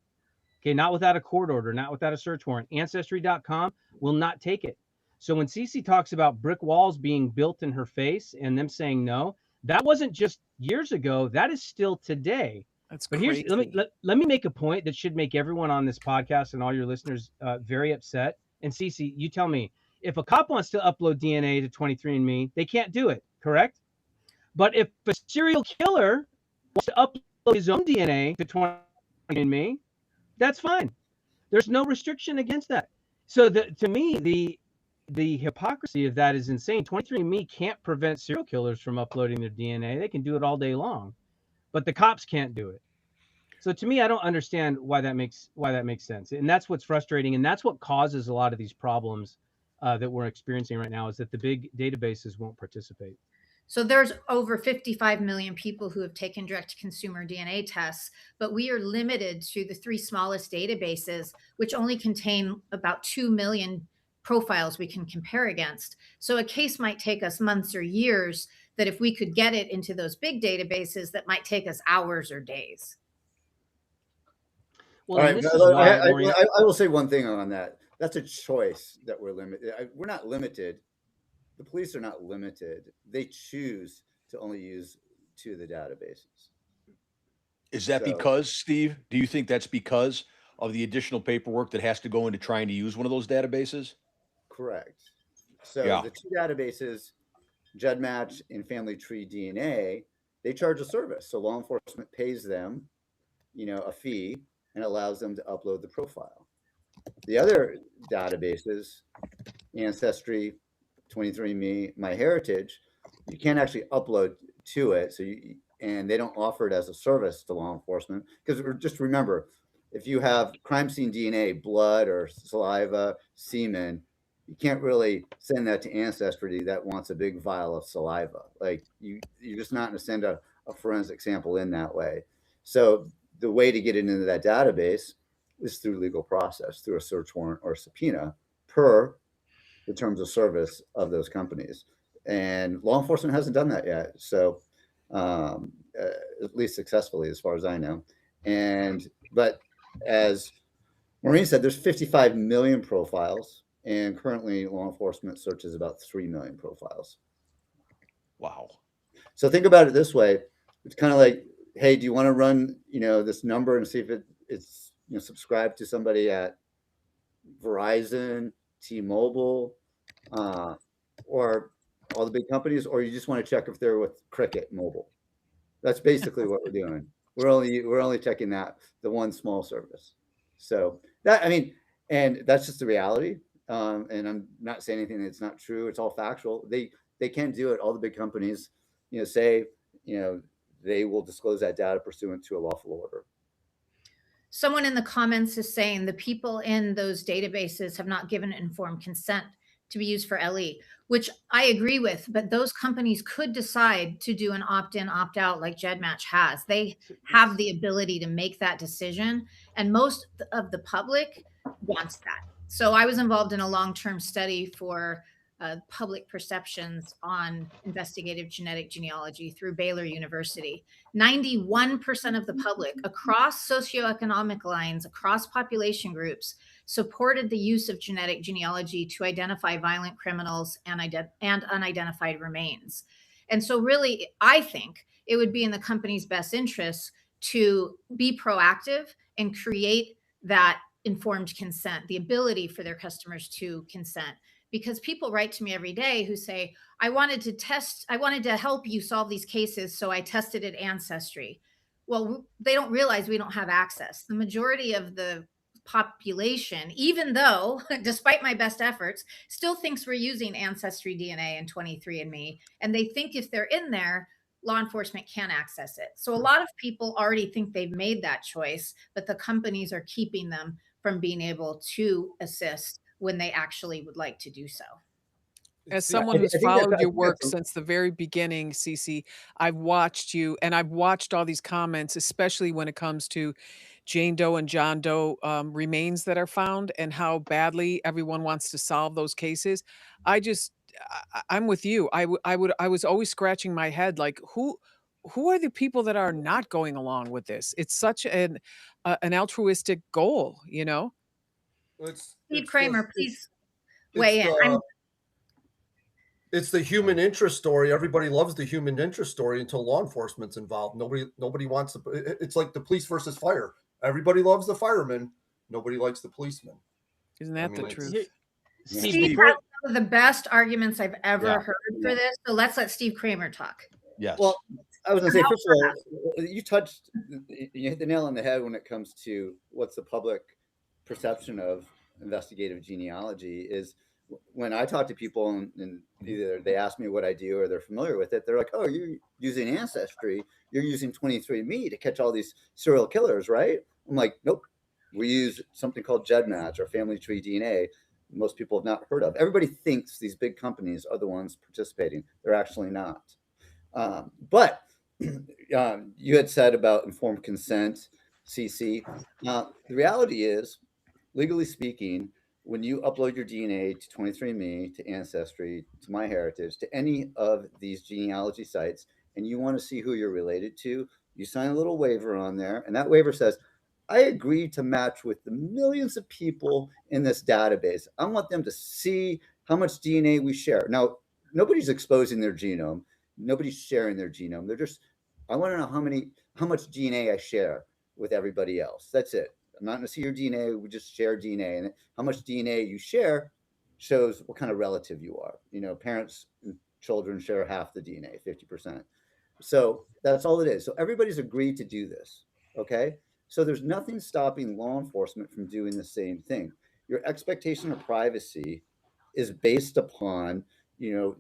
Speaker 7: Okay, not without a court order, not without a search warrant. Ancestry.com will not take it. So when Cece talks about brick walls being built in her face and them saying no, that wasn't just years ago. That is still today.
Speaker 3: That's
Speaker 7: but
Speaker 3: crazy.
Speaker 7: Let me make a point that should make everyone on this podcast and all your listeners very upset. And Cece, you tell me, if a cop wants to upload DNA to 23andMe, they can't do it, correct? But if a serial killer wants to upload his own DNA to 23andMe, that's fine. There's no restriction against that. So to me, the hypocrisy of that is insane. 23andMe can't prevent serial killers from uploading their DNA. They can do it all day long, but the cops can't do it. So to me, I don't understand why that makes sense. And that's what's frustrating. And that's what causes a lot of these problems that we're experiencing right now, is that the big databases won't participate.
Speaker 2: So there's over 55 million people who have taken direct consumer DNA tests, but we are limited to the 3 smallest databases, which only contain about 2 million profiles we can compare against. So a case might take us months or years, that if we could get it into those big databases, that might take us hours or days.
Speaker 8: Well, all right, I will say one thing on that. That's a choice that we're limited. We're not limited. The police are not limited. They choose to only use 2 of the databases.
Speaker 5: Is that because, Steve, do you think that's because of the additional paperwork that has to go into trying to use one of those databases?
Speaker 8: Correct. So the 2 databases, GEDmatch and Family Tree DNA, they charge a service. So law enforcement pays them, a fee, and allows them to upload the profile. The other databases, Ancestry, 23andMe, MyHeritage, you can't actually upload to it. And they don't offer it as a service to law enforcement, because just remember, if you have crime scene DNA, blood or saliva, semen, you can't really send that to Ancestry that wants a big vial of saliva. Like you're just not going to send a forensic sample in that way. So the way to get it into that database is through legal process, through a search warrant or a subpoena, per the terms of service of those companies. And law enforcement hasn't done that yet. So at least successfully, as far as I know. But as Maureen said, there's 55 million profiles, and currently law enforcement searches about 3 million profiles.
Speaker 5: Wow.
Speaker 8: So think about it this way. It's kind of like, hey, do you want to run, this number and see if it's subscribed to somebody at Verizon, T-Mobile, or all the big companies, or you just want to check if they're with Cricket Mobile? That's basically what we're doing. we're only checking that the one small service. So that, I mean, and that's just the reality. And I'm not saying anything that's not true. It's all factual. They can do it. All the big companies, say, they will disclose that data pursuant to a lawful order.
Speaker 2: Someone in the comments is saying the people in those databases have not given informed consent to be used for LE, which I agree with, but those companies could decide to do an opt-in, opt-out like GEDmatch has. They have the ability to make that decision, and most of the public wants that. So I was involved in a long-term study for public perceptions on investigative genetic genealogy through Baylor University. 91% of the public across socioeconomic lines, across population groups, supported the use of genetic genealogy to identify violent criminals and unidentified remains. And so really, I think it would be in the company's best interest to be proactive and create that informed consent, the ability for their customers to consent. Because people write to me every day who say, I wanted to help you solve these cases, so I tested at Ancestry. Well, they don't realize we don't have access. The majority of the population, even though, despite my best efforts, still thinks we're using Ancestry DNA and 23andMe. And they think if they're in there, law enforcement can access it. So a lot of people already think they've made that choice, but the companies are keeping them from being able to assist when they actually would like to do so.
Speaker 3: As someone who's followed your work since the very beginning, Cece, I've watched you, and I've watched all these comments, especially when it comes to Jane Doe and John Doe remains that are found and how badly everyone wants to solve those cases. I'm with you. I was always scratching my head, like who are the people that are not going along with this? It's such an altruistic goal,
Speaker 2: Steve Kramer, please weigh in.
Speaker 6: It's the human interest story. Everybody loves the human interest story until law enforcement's involved. Nobody wants to. It's like the police versus fire. Everybody loves the fireman. Nobody likes the policeman.
Speaker 3: Isn't that the truth?
Speaker 2: Steve has some of the best arguments I've ever heard for this. So let's let Steve Kramer talk.
Speaker 5: Yes.
Speaker 8: Well, I was going to say, first of all, you hit the nail on the head when it comes to what's the public perception of investigative genealogy is. When I talk to people and either they ask me what I do or they're familiar with it, they're like, oh, you're using Ancestry, you're using 23andMe to catch all these serial killers, right? I'm like, nope. We use something called GEDmatch or family tree DNA. Most people have not heard of. Everybody thinks these big companies are the ones participating. They're actually not. But you had said about informed consent, CC. The reality is, legally speaking, when you upload your DNA to 23andMe, to Ancestry, to MyHeritage, to any of these genealogy sites, and you want to see who you're related to, you sign a little waiver on there, and that waiver says, I agree to match with the millions of people in this database. I want them to see how much DNA we share. Now, nobody's exposing their genome. Nobody's sharing their genome. They're just, I want to know how much DNA I share with everybody else. That's it. I'm not going to see your DNA. We just share DNA, and how much DNA you share shows what kind of relative you are. Parents and children share half the DNA, 50%. So that's all it is. So everybody's agreed to do this. Okay. So there's nothing stopping law enforcement from doing the same thing. Your expectation of privacy is based upon,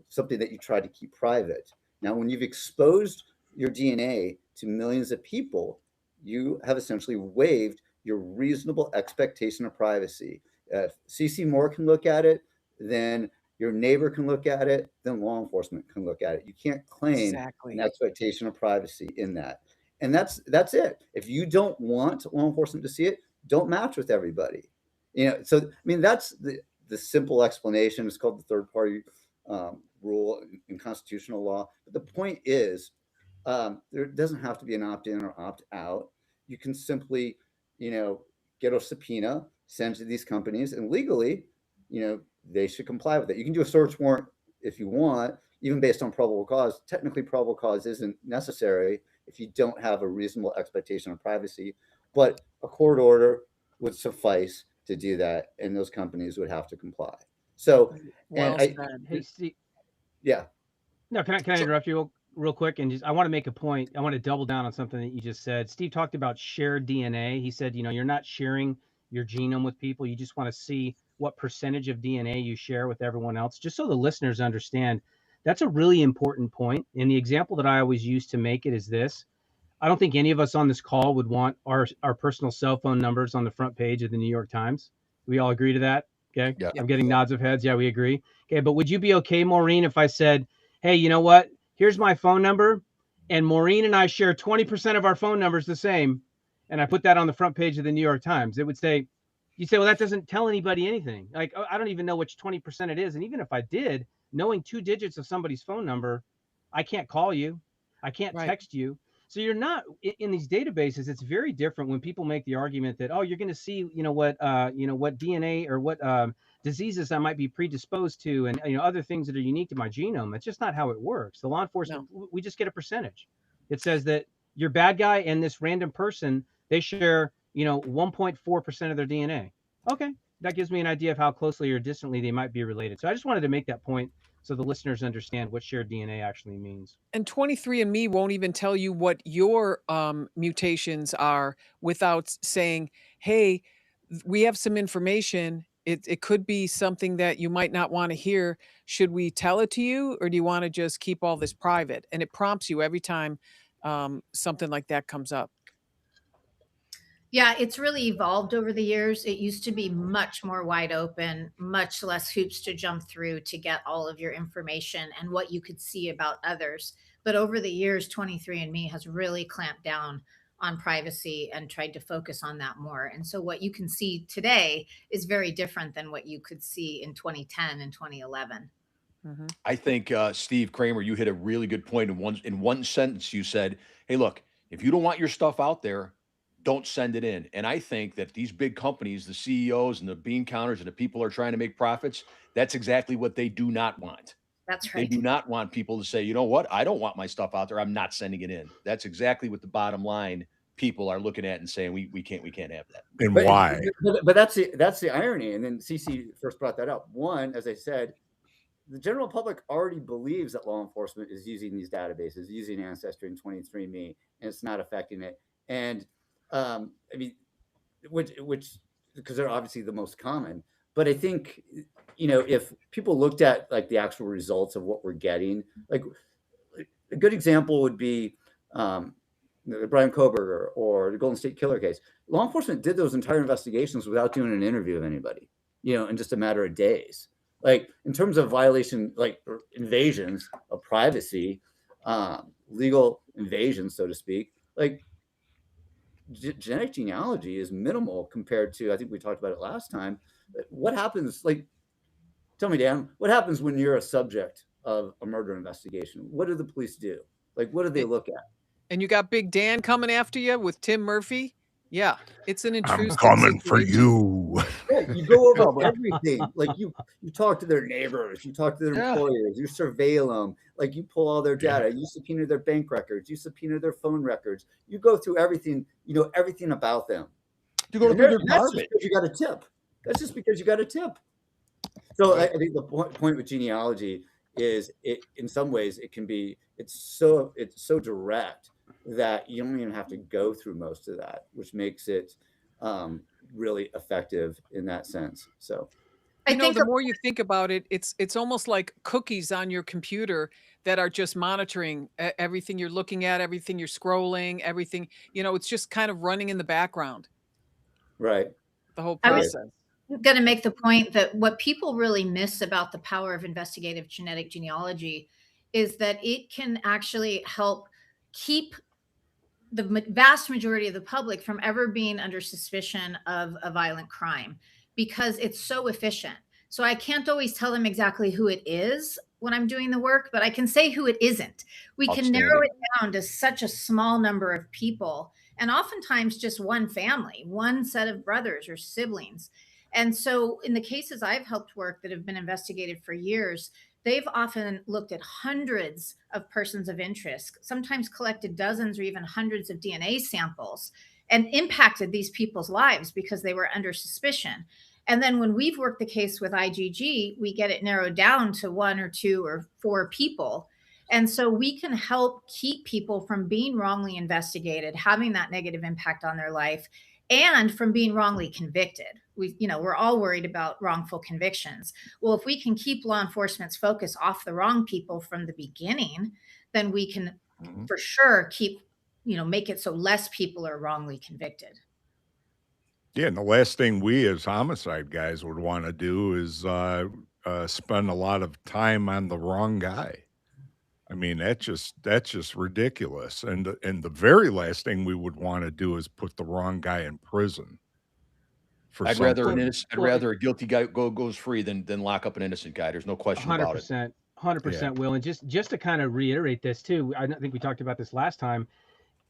Speaker 8: something that you try to keep private. Now, when you've exposed your DNA to millions of people, you have essentially waived your reasonable expectation of privacy. If CC Moore can look at it, then your neighbor can look at it, then law enforcement can look at it. You can't claim an expectation of privacy in that. And that's it. If you don't want law enforcement to see it, don't match with everybody. So I mean, that's the simple explanation. It's called the third party rule in constitutional law. But the point is, there doesn't have to be an opt-in or opt-out. You can simply get a subpoena, send to these companies, and legally, they should comply with it. You can do a search warrant if you want, even based on probable cause. Technically, probable cause isn't necessary if you don't have a reasonable expectation of privacy, but a court order would suffice to do that, and those companies would have to comply. So,
Speaker 3: well,
Speaker 7: hey, Steve.
Speaker 8: Yeah.
Speaker 7: No, can I interrupt you real quick, and I want to make a point. I want to double down on something that you just said. Steve talked about shared DNA. He said, you're not sharing your genome with people. You just want to see what percentage of DNA you share with everyone else, just so the listeners understand. That's a really important point. And the example that I always use to make it is this. I don't think any of us on this call would want our personal cell phone numbers on the front page of the New York Times. We all agree to that? Okay.
Speaker 5: Yeah.
Speaker 7: I'm getting nods of heads. Yeah, we agree. Okay. But would you be okay, Maureen, if I said, hey, you know what? Here's my phone number, and Maureen and I share 20% of our phone numbers the same, and I put that on the front page of the New York Times? It would say, you say, well, that doesn't tell anybody anything. Like, I don't even know which 20% it is. And even if I did, knowing 2 digits of somebody's phone number, I can't call you. I can't text you. So you're not in these databases. It's very different when people make the argument that, oh, you're going to see, what DNA or what diseases I might be predisposed to, and other things that are unique to my genome. It's just not how it works. The law enforcement, we just get a percentage. It says that your bad guy and this random person, they share 1.4% of their DNA. Okay, that gives me an idea of how closely or distantly they might be related. So I just wanted to make that point so the listeners understand what shared DNA actually means.
Speaker 3: And 23andMe won't even tell you what your mutations are without saying, hey, we have some information. It could be something that you might not want to hear. Should we tell it to you, or do you want to just keep all this private? And it prompts you every time something like that comes up.
Speaker 2: Yeah, it's really evolved over the years. It used to be much more wide open, much less hoops to jump through to get all of your information and what you could see about others. But over the years, 23andMe has really clamped down on privacy and tried to focus on that more. And so what you can see today is very different than what you could see in 2010 and 2011.
Speaker 5: I think Steve Kramer, you hit a really good point in one sentence. You said, "Hey, look, if you don't want your stuff out there, don't send it in." And I think that these big companies, the CEOs and the bean counters and the people who are trying to make profits, that's exactly what they do not want.
Speaker 2: That's
Speaker 5: They
Speaker 2: right.
Speaker 5: do not want people to say, you know what, I don't want my stuff out there. I'm not sending it in. That's exactly what the bottom line people are looking at and saying we can't have that.
Speaker 1: And why?
Speaker 8: But that's the irony. And then CC first brought that up. One, as I said, the general public already believes that law enforcement is using these databases, using Ancestry and 23andMe, and it's not affecting it. And I mean, which because they're obviously the most common. But I think, if people looked at like the actual results of what we're getting, like a good example would be the Brian Koberger or the Golden State Killer case. Law enforcement did those entire investigations without doing an interview of anybody, in just a matter of days. Like in terms of violation, like invasions of privacy, legal invasions, so to speak, like genetic genealogy is minimal compared to, I think we talked about it last time. What happens, like, tell me, Dan, what happens when you're a subject of a murder investigation? What do the police do? Like, what do they look at?
Speaker 3: And you got Big Dan coming after you with Tim Murphy. Yeah, it's an intrusive
Speaker 1: I'm coming for
Speaker 3: situation.
Speaker 1: you.
Speaker 8: Yeah, you go over everything. Like you talk to their neighbors, you talk to their employers, you surveil them. Like you pull all their data, you subpoena their bank records, you subpoena their phone records. You go through everything. You know everything about them.
Speaker 5: You go through their
Speaker 8: that's just because you got a tip. That's just because you got a tip. So I think the point with genealogy is, it in some ways it can be it's so direct that you don't even have to go through most of that, which makes it really effective in that sense. So
Speaker 3: I think the more you think about it, it's almost like cookies on your computer that are just monitoring everything you're looking at, everything you're scrolling, everything, it's just kind of running in the background.
Speaker 8: Right.
Speaker 3: The whole process.
Speaker 2: I'm going to make the point that what people really miss about the power of investigative genetic genealogy is that it can actually help keep the vast majority of the public from ever being under suspicion of a violent crime, because it's so efficient. So I can't always tell them exactly who it is when I'm doing the work, but I can say who it isn't. We can narrow it down to such a small number of people, and oftentimes just one family, one set of brothers or siblings. And so in the cases I've helped work that have been investigated for years, they've often looked at hundreds of persons of interest, sometimes collected dozens or even hundreds of DNA samples, and impacted these people's lives because they were under suspicion. And then when we've worked the case with IGG, we get it narrowed down to 1 or 2 or 4 people. And so we can help keep people from being wrongly investigated, having that negative impact on their life, and from being wrongly convicted. We're all worried about wrongful convictions. Well, if we can keep law enforcement's focus off the wrong people from the beginning, then we can for sure make it so less people are wrongly convicted.
Speaker 1: Yeah, and the last thing we as homicide guys would want to do is spend a lot of time on the wrong guy. I mean, that's just ridiculous. And the very last thing we would want to do is put the wrong guy in prison for
Speaker 5: I'd rather
Speaker 1: something.
Speaker 5: I'd rather a guilty guy goes free than lock up an innocent guy. There's no question about it.
Speaker 7: 100%,
Speaker 1: Yeah.
Speaker 7: 100% Will. And just to kind of reiterate this too, I think we talked about this last time.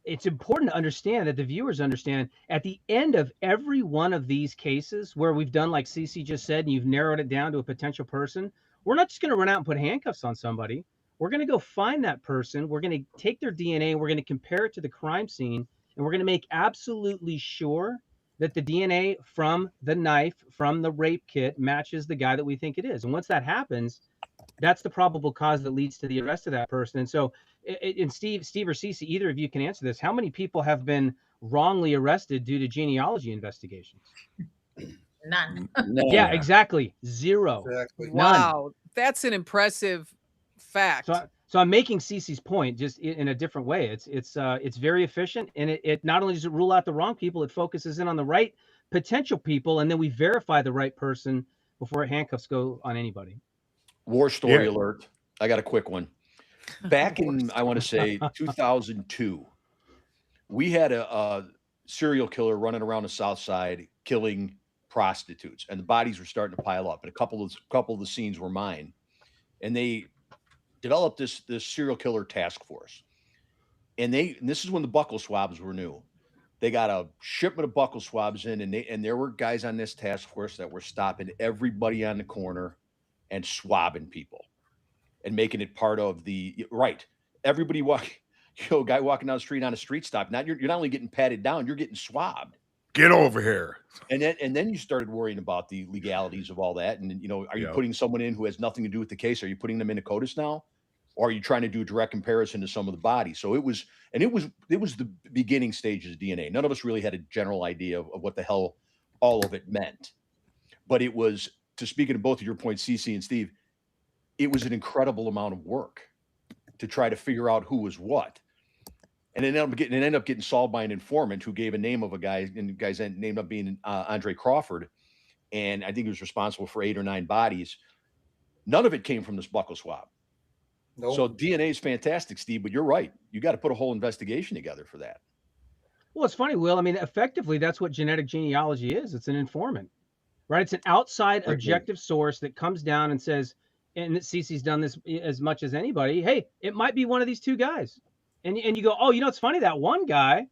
Speaker 7: It's important to understand that the viewers understand at the end of every one of these cases where we've done like CC just said, and you've narrowed it down to a potential person, we're not just going to run out and put handcuffs on somebody. We're going to go find that person. We're going to take their DNA and we're going to compare it to the crime scene. And we're going to make absolutely sure that the DNA from the knife, from the rape kit matches the guy that we think it is. And once that happens, that's the probable cause that leads to the arrest of that person. And so, and Steve or Cece, either of you can answer this. How many people have been wrongly arrested due to genealogy investigations?
Speaker 2: None.
Speaker 7: Yeah, exactly. Zero.
Speaker 6: Exactly.
Speaker 3: Wow, that's an impressive fact.
Speaker 7: So I'm making Cece's point just in a different way. It's very efficient, and it not only does it rule out the wrong people, it focuses in on the right potential people, and then we verify the right person before handcuffs go on anybody.
Speaker 5: War story alert. I got a quick one. Back in, I want to say 2002, we had a serial killer running around the South Side killing prostitutes, and the bodies were starting to pile up. And a couple of the scenes were mine, and they developed this serial killer task force. And this is when the buccal swabs were new. They got a shipment of buccal swabs in, and there were guys on this task force that were stopping everybody on the corner and swabbing people and making it part of the right. Everybody guy walking down the street on a street stop. Now you're not only getting patted down, you're getting swabbed.
Speaker 1: Get over here.
Speaker 5: And then you started worrying about the legalities of all that. And are you putting someone in who has nothing to do with the case? Are you putting them in a CODIS now? Or are you trying to do a direct comparison to some of the bodies? So it was the beginning stages of DNA. None of us really had a general idea of what the hell all of it meant. But it was, to speak to both of your points, CC and Steve, it was an incredible amount of work to try to figure out who was what. And it ended up getting solved by an informant who gave a name of a guy, and the guy's ended up being Andre Crawford. And I think he was responsible for 8 or 9 bodies. None of it came from this buccal swab.
Speaker 6: Nope.
Speaker 5: So DNA is fantastic, Steve, but you're right. You got to put a whole investigation together for that.
Speaker 7: Well, it's funny, Will. I mean, effectively, that's what genetic genealogy is. It's an informant, right? It's an outside objective source that comes down and says, and Cece's done this as much as anybody, hey, it might be one of these 2 guys. And you go, oh, it's funny, that one guy,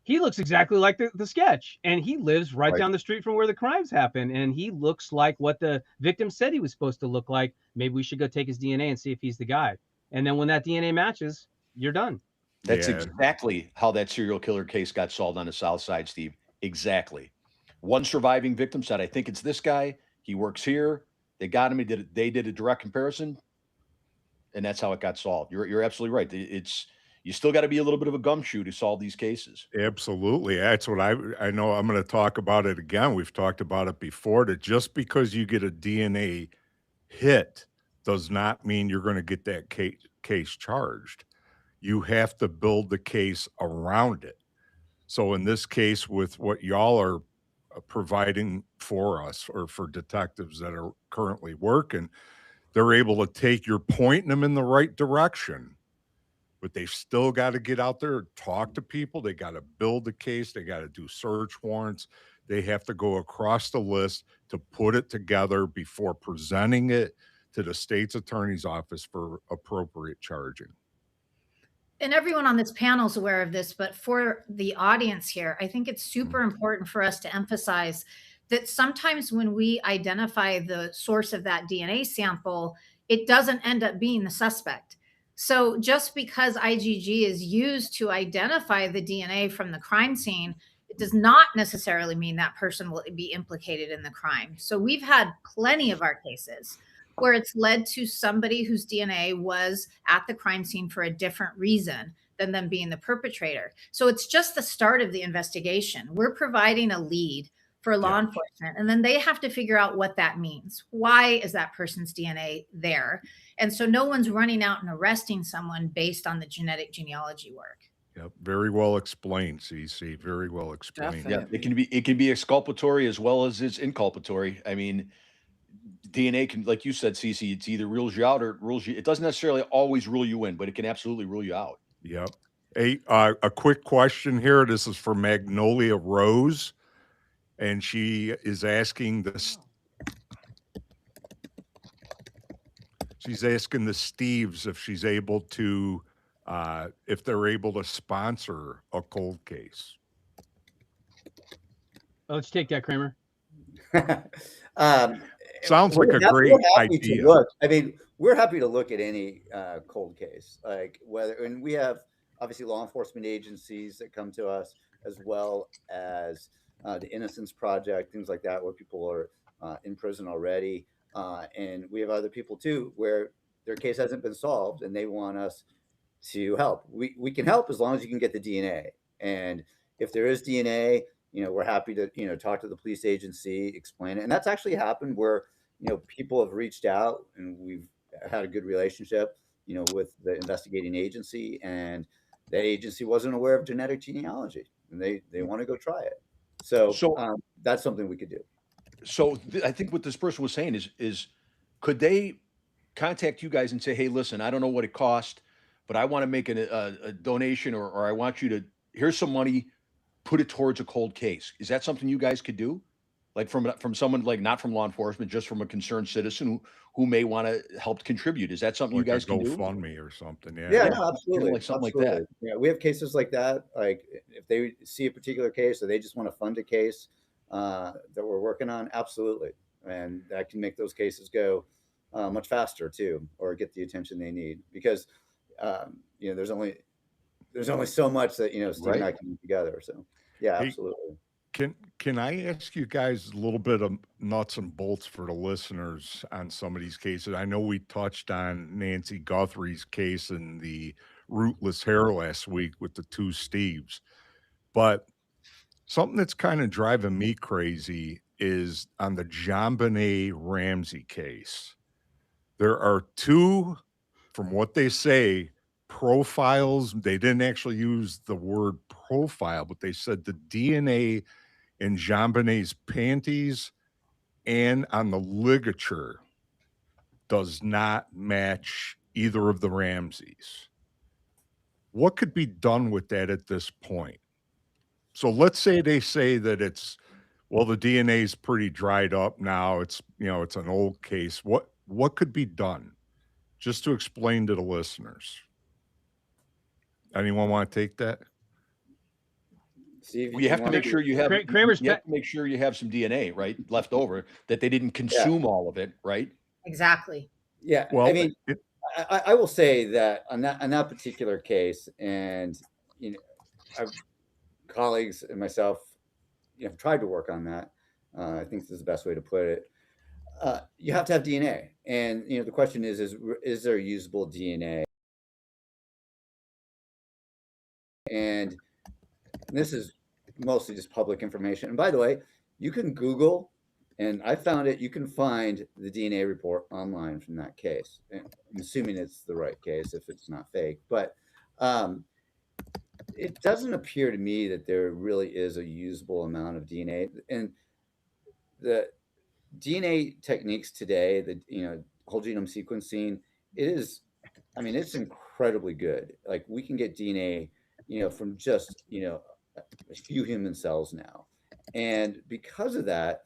Speaker 7: he looks exactly like the sketch, and he lives right down the street from where the crimes happen, and he looks like what the victim said he was supposed to look like. Maybe we should go take his DNA and see if he's the guy. And then when that DNA matches, you're done.
Speaker 5: That's exactly how that serial killer case got solved on the South Side, Steve. Exactly. One surviving victim said, I think it's this guy. He works here. They got him. They did a direct comparison, and that's how it got solved. You're absolutely right. You still got to be a little bit of a gumshoe to solve these cases.
Speaker 1: Absolutely. That's what I know. I'm going to talk about it again. We've talked about it before, that just because you get a DNA hit does not mean you're going to get that case charged. You have to build the case around it. So in this case, with what y'all are providing for us, or for detectives that are currently working, they're able to take your pointing them in the right direction. But they've still got to get out there and talk to people. They got to build the case. They got to do search warrants. They have to go across the list to put it together before presenting it to the state's attorney's office for appropriate charging.
Speaker 2: And everyone on this panel is aware of this, but for the audience here, I think it's super important for us to emphasize that sometimes when we identify the source of that DNA sample, it doesn't end up being the suspect. So just because IgG is used to identify the DNA from the crime scene, it does not necessarily mean that person will be implicated in the crime. So we've had plenty of our cases where it's led to somebody whose DNA was at the crime scene for a different reason than them being the perpetrator. So it's just the start of the investigation. We're providing a lead for law enforcement, and then they have to figure out what that means. Why is that person's DNA there? And so no one's running out and arresting someone based on the genetic genealogy work.
Speaker 1: Yep, very well explained, CC. Very well explained.
Speaker 5: Yeah,
Speaker 3: Definitely.
Speaker 5: it can be exculpatory as well as it's inculpatory. I mean, DNA can, like you said, CC, it's either rules you out or it rules you. It doesn't necessarily always rule you in, but it can absolutely rule you out.
Speaker 1: Yep. A quick question here. This is for Magnolia Rose, and she is asking this. She's asking the Steves if she's able to, if they're able to sponsor a cold case.
Speaker 7: Let's take that, Kramer.
Speaker 1: Sounds like a great idea.
Speaker 8: Look, I mean, we're happy to look at any cold case, like whether, and we have obviously law enforcement agencies that come to us, as well as the Innocence Project, things like that, where people are in prison already. And we have other people too, where their case hasn't been solved and they want us to help. We can help as long as you can get the DNA. And if there is DNA, we're happy to, talk to the police agency, explain it. And that's actually happened where, people have reached out and we've had a good relationship, with the investigating agency, and that agency wasn't aware of genetic genealogy and they want to go try it. So that's something we could do.
Speaker 5: So I think what this person was saying is could they contact you guys and say, hey, listen, I don't know what it cost, but I want to make a donation, or I want you to, here's some money, put it towards a cold case. Is that something you guys could do? Like from someone, like not from law enforcement, just from a concerned citizen who may want to help contribute. Is that something
Speaker 1: Like
Speaker 5: you guys
Speaker 1: a
Speaker 5: can do?
Speaker 1: GoFundMe or something.
Speaker 8: Yeah, no, absolutely.
Speaker 5: Like something like that.
Speaker 8: Yeah, we have cases like that. Like if they see a particular case or they just want to fund a case that we're working on, absolutely. And that can make those cases go much faster too, or get the attention they need, because there's only so much that Steve and I can do together. So yeah, absolutely.
Speaker 1: Can I ask you guys a little bit of nuts and bolts for the listeners on some of these cases? I know we touched on Nancy Guthrie's case and the rootless hair last week with the two Steves, but something that's kind of driving me crazy is on the JonBenet Ramsey case. There are two, from what they say, profiles. They didn't actually use the word profile, but they said the DNA in JonBenet's panties and on the ligature does not match either of the Ramseys. What could be done with that at this point? So let's say they say that it's, well, the DNA is pretty dried up now. It's, it's an old case. What could be done? Just to explain to the listeners. Anyone want to take that?
Speaker 8: Steve,
Speaker 5: well, you have to make sure you have,
Speaker 7: Kramer's
Speaker 5: you have to make sure you have some DNA, right, left over, that they didn't consume all of it, right?
Speaker 2: Exactly.
Speaker 8: Yeah.
Speaker 1: Well,
Speaker 8: I mean, I will say that on that particular case, and I've colleagues and myself, have tried to work on that. I think this is the best way to put it. You have to have DNA, and the question is there usable DNA? And this is mostly just public information. And by the way, you can Google, and I found it. You can find the DNA report online from that case. And I'm assuming it's the right case if it's not fake, but it doesn't appear to me that there really is a usable amount of DNA. And the DNA techniques today, the whole genome sequencing, it's incredibly good. Like we can get DNA, from just a few human cells now, and because of that,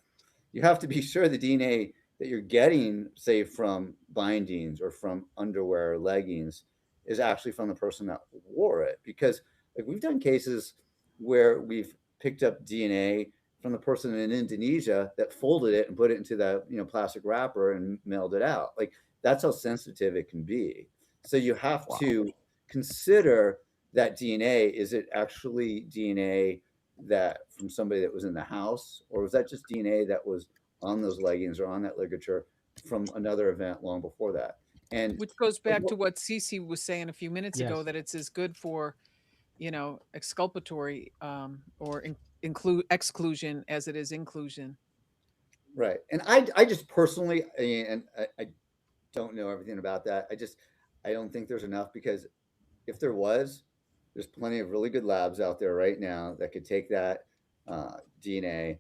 Speaker 8: you have to be sure the DNA that you're getting, say from bindings or from underwear or leggings, is actually from the person that wore it. Because like we've done cases where we've picked up DNA from the person in Indonesia that folded it and put it into the plastic wrapper and mailed it out. Like that's how sensitive it can be. So you have to consider that DNA. Is it actually DNA that from somebody that was in the house, or was that just DNA that was on those leggings or on that ligature from another event long before that. And
Speaker 3: Which goes back to what Cece was saying a few minutes ago,
Speaker 7: Yes.
Speaker 3: that it's as good for, exculpatory or include exclusion as it is inclusion.
Speaker 8: right. And I just personally, and I don't know everything about that. I don't think there's enough, because if there was, there's plenty of really good labs out there right now that could take that DNA,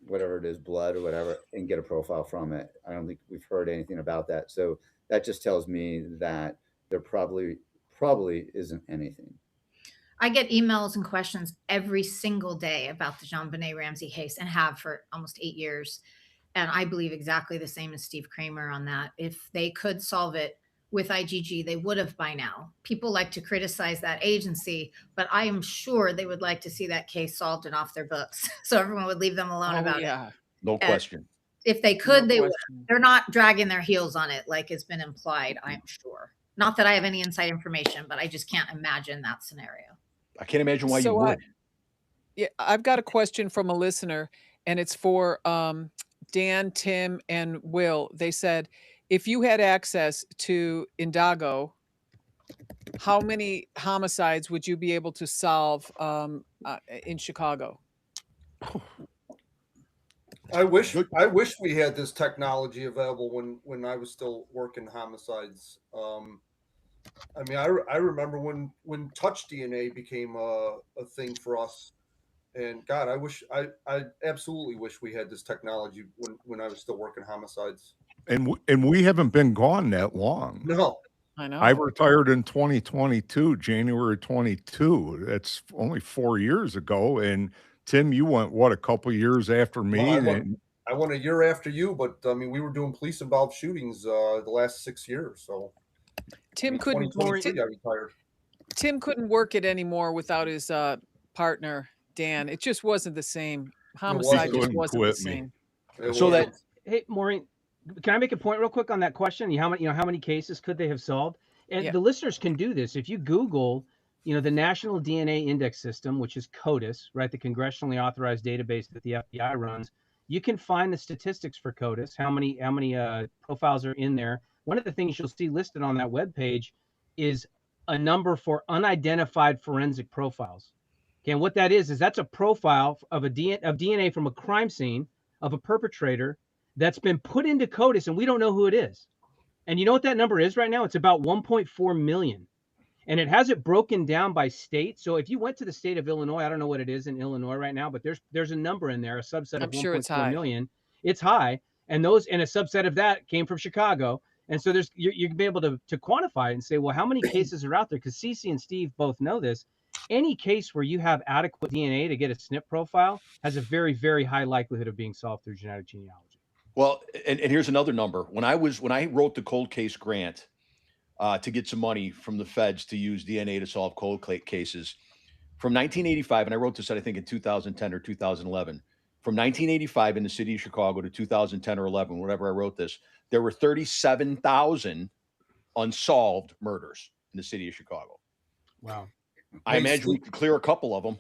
Speaker 8: whatever it is, blood or whatever, and get a profile from it. I don't think we've heard anything about that. So that just tells me that there probably isn't anything.
Speaker 2: I get emails and questions every single day about the JonBenet Ramsey case, and have for almost 8 years. And I believe exactly the same as Steve Kramer on that. If they could solve it with IgG, they would have by now. People like to criticize that agency, but I am sure they would like to see that case solved and off their books, so everyone would leave them alone
Speaker 3: Oh,
Speaker 2: about it.
Speaker 3: yeah.
Speaker 5: No
Speaker 2: And
Speaker 5: question.
Speaker 2: if they
Speaker 3: No
Speaker 2: could, they would.
Speaker 3: question.
Speaker 2: They're not dragging their heels on it like has been implied, I'm sure. Not that I have any inside information, but I just can't imagine that scenario.
Speaker 5: I can't imagine why you
Speaker 3: So
Speaker 5: would.
Speaker 3: yeah, I've got a question from a listener, and it's for Dan, Tim, and Will. They said, if you had access to Indago, how many homicides would you be able to solve in Chicago?
Speaker 6: I wish we had this technology available when I was still working homicides. I mean, I remember when touch DNA became a thing for us, and God, I absolutely wish we had this technology when I was still working homicides.
Speaker 1: And we haven't been gone that long.
Speaker 6: No,
Speaker 3: I know.
Speaker 1: I retired in 2022, January 22. That's only 4 years ago. And Tim, you went what, a couple years after me?
Speaker 6: well, I went a year after you, but I mean, we were doing police involved shootings the last 6 years. So
Speaker 3: Tim
Speaker 6: I mean,
Speaker 3: couldn't
Speaker 6: 2023, I retired.
Speaker 3: Tim couldn't work it anymore without his partner Dan. It just wasn't the same. Homicide just
Speaker 1: couldn't
Speaker 3: wasn't the
Speaker 1: quit me.
Speaker 3: same.
Speaker 5: So that
Speaker 7: Hey, Maureen, can I make a point real quick on that question? How many cases could they have solved? And
Speaker 3: Yeah.
Speaker 7: the listeners can do this. If you Google, the National DNA Index System, which is CODIS, right, the congressionally authorized database that the FBI runs, you can find the statistics for CODIS, how many profiles are in there. One of the things you'll see listed on that webpage is a number for unidentified forensic profiles. Okay, and what that is that's a profile of DNA from a crime scene of a perpetrator that's been put into CODIS, and we don't know who it is. And you know what that number is right now? It's about 1.4 million. And it has it broken down by state. So if you went to the state of Illinois, I don't know what it is in Illinois right now, but there's a number in there, a subset of
Speaker 3: I'm sure it's
Speaker 7: 1.4
Speaker 3: high.
Speaker 7: million. It's high. And a subset of that came from Chicago. And so you can be able to quantify it and say, well, how many cases are out there? Because Cece and Steve both know this. Any case where you have adequate DNA to get a SNP profile has a very, very high likelihood of being solved through genetic genealogy.
Speaker 5: Well, and here's another number. When I wrote the cold case grant to get some money from the feds to use DNA to solve cold cases, from 1985, and I wrote this, I think, in 2010 or 2011. From 1985 in the city of Chicago to 2010 or 11, whatever I wrote this, there were 37,000 unsolved murders in the city of Chicago.
Speaker 7: Wow.
Speaker 5: I imagine we could clear a couple of them.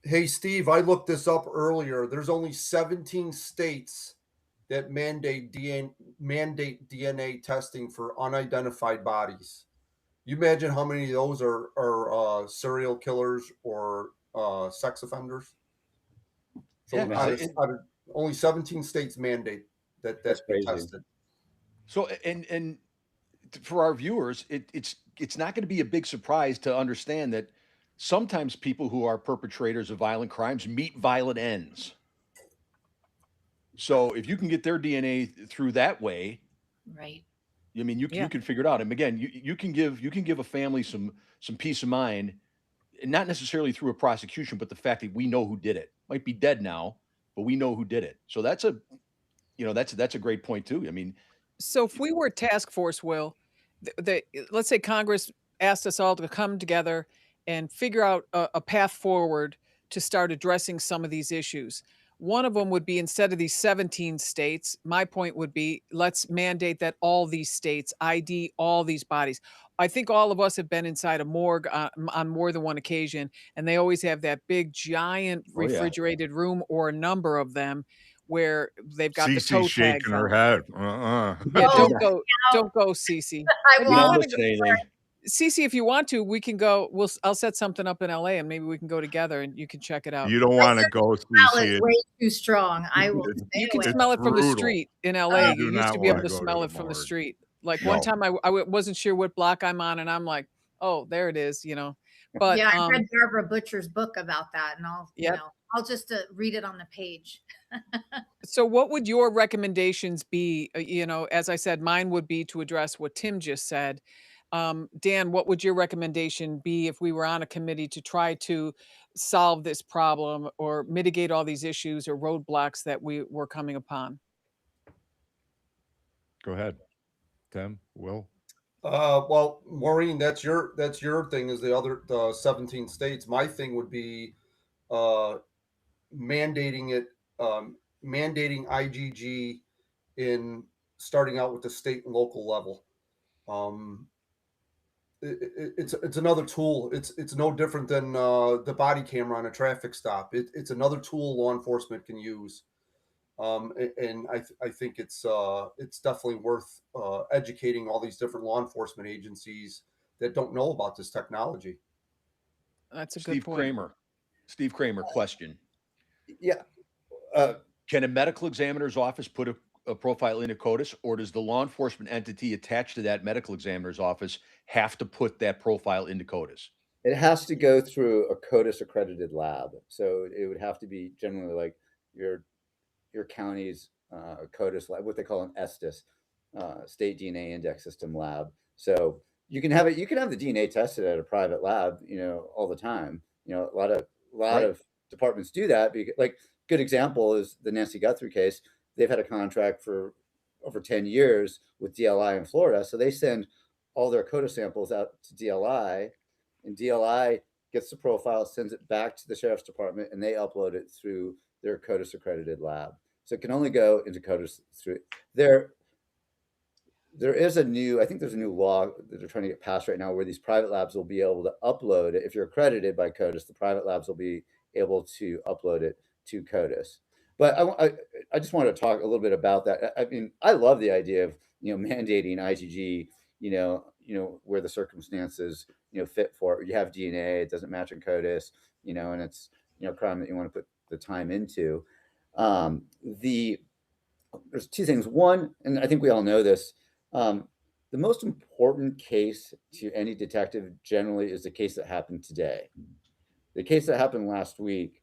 Speaker 6: Hey, Steve, I looked this up earlier. There's only 17 states that mandate DNA testing for unidentified bodies. You imagine how many of those are serial killers or sex offenders? So
Speaker 5: Yeah,
Speaker 6: only 17 states mandate that be
Speaker 8: crazy.
Speaker 6: tested.
Speaker 5: So and for our viewers, it's not going to be a big surprise to understand that sometimes people who are perpetrators of violent crimes meet violent ends. So if you can get their DNA through that way,
Speaker 2: Right.
Speaker 5: I mean, you can figure it out. And again, you can give a family some peace of mind, and not necessarily through a prosecution, but the fact that we know who did it. Might be dead now, but we know who did it. So that's a great point too. I mean,
Speaker 3: So if we were a task force, Will, let's say Congress asked us all to come together and figure out a path forward to start addressing some of these issues. One of them would be, instead of these 17 states, my point would be, let's mandate that all these states ID all these bodies. I think all of us have been inside a morgue on more than one occasion, and they always have that big, giant
Speaker 5: Oh, yeah.
Speaker 3: refrigerated room, or a number of them, where they've got the
Speaker 1: Cece
Speaker 3: toe
Speaker 1: shaking
Speaker 3: tags
Speaker 1: her
Speaker 3: on.
Speaker 1: head.
Speaker 3: Yeah,
Speaker 2: Oh,
Speaker 3: don't go, Cece.
Speaker 2: I
Speaker 3: If
Speaker 5: We
Speaker 3: you
Speaker 5: don't
Speaker 2: won't.
Speaker 3: want to
Speaker 5: listen to anything.
Speaker 3: Cece, if you want to, we can go. I'll set something up in LA and maybe we can go together and you can check it out.
Speaker 1: You don't want to go,
Speaker 2: Smell is
Speaker 1: Cece.
Speaker 2: way too strong. I will
Speaker 1: It-
Speaker 2: stay
Speaker 3: You can
Speaker 2: away.
Speaker 1: it's
Speaker 3: smell it from the
Speaker 1: brutal.
Speaker 3: street in LA.
Speaker 1: You
Speaker 3: You
Speaker 1: do
Speaker 3: used
Speaker 1: not
Speaker 3: to be
Speaker 1: want
Speaker 3: able
Speaker 1: to
Speaker 3: to
Speaker 1: go to
Speaker 3: smell
Speaker 1: the
Speaker 3: it from the
Speaker 1: morgue.
Speaker 3: street. Like one
Speaker 1: No.
Speaker 3: time I wasn't sure what block I'm on and I'm like, oh, there it is, you know. But
Speaker 2: Yeah, I read Barbara Butcher's book about that, and
Speaker 3: Yep.
Speaker 2: I'll just read it on the page.
Speaker 3: So what would your recommendations be? You know, as I said, mine would be to address what Tim just said. Dan, what would your recommendation be if we were on a committee to try to solve this problem or mitigate all these issues or roadblocks that we were coming upon?
Speaker 1: Go ahead, Tim. Will.
Speaker 6: Well, Maureen, that's your thing. Is the 17 states? My thing would be uh, mandating it, mandating IgG in starting out with the state and local level. Um, it's another tool. It's no different than the body camera on a traffic stop. It's another tool law enforcement can use. And I think it's definitely worth educating all these different law enforcement agencies that don't know about this technology.
Speaker 3: That's a good
Speaker 5: Steve
Speaker 3: point.
Speaker 5: Kramer. Steve Kramer, question.
Speaker 8: Yeah. Uh,
Speaker 5: Can a medical examiner's office put a profile into CODIS, or does the law enforcement entity attached to that medical examiner's office have to put that profile into CODIS?
Speaker 8: It has to go through a CODIS accredited lab. So it would have to be generally like your county's CODIS lab, what they call an ESTIS, State DNA Index System lab. So you can have it. You can have the DNA tested at a private lab, all the time. A lot
Speaker 5: Right.
Speaker 8: of departments do that. Because, like, good example is the Nancy Guthrie case. They've had a contract for over 10 years with DLI in Florida, so they send all their CODIS samples out to DLI, and DLI gets the profile, sends it back to the sheriff's department, and they upload it through their CODIS accredited lab. So it can only go into CODIS through there. There is I think there's a new law that they're trying to get passed right now where these private labs will be able to upload it. If you're accredited by CODIS, the private labs will be able to upload it to CODIS. But I just want to talk a little bit about that. I mean, I love the idea of, mandating IgG, where the circumstances, fit for it. You have DNA, it doesn't match in CODIS, and it's, a crime that you want to put the time into. There's two things. One, and I think we all know this, the most important case to any detective generally is the case that happened today. The case that happened last week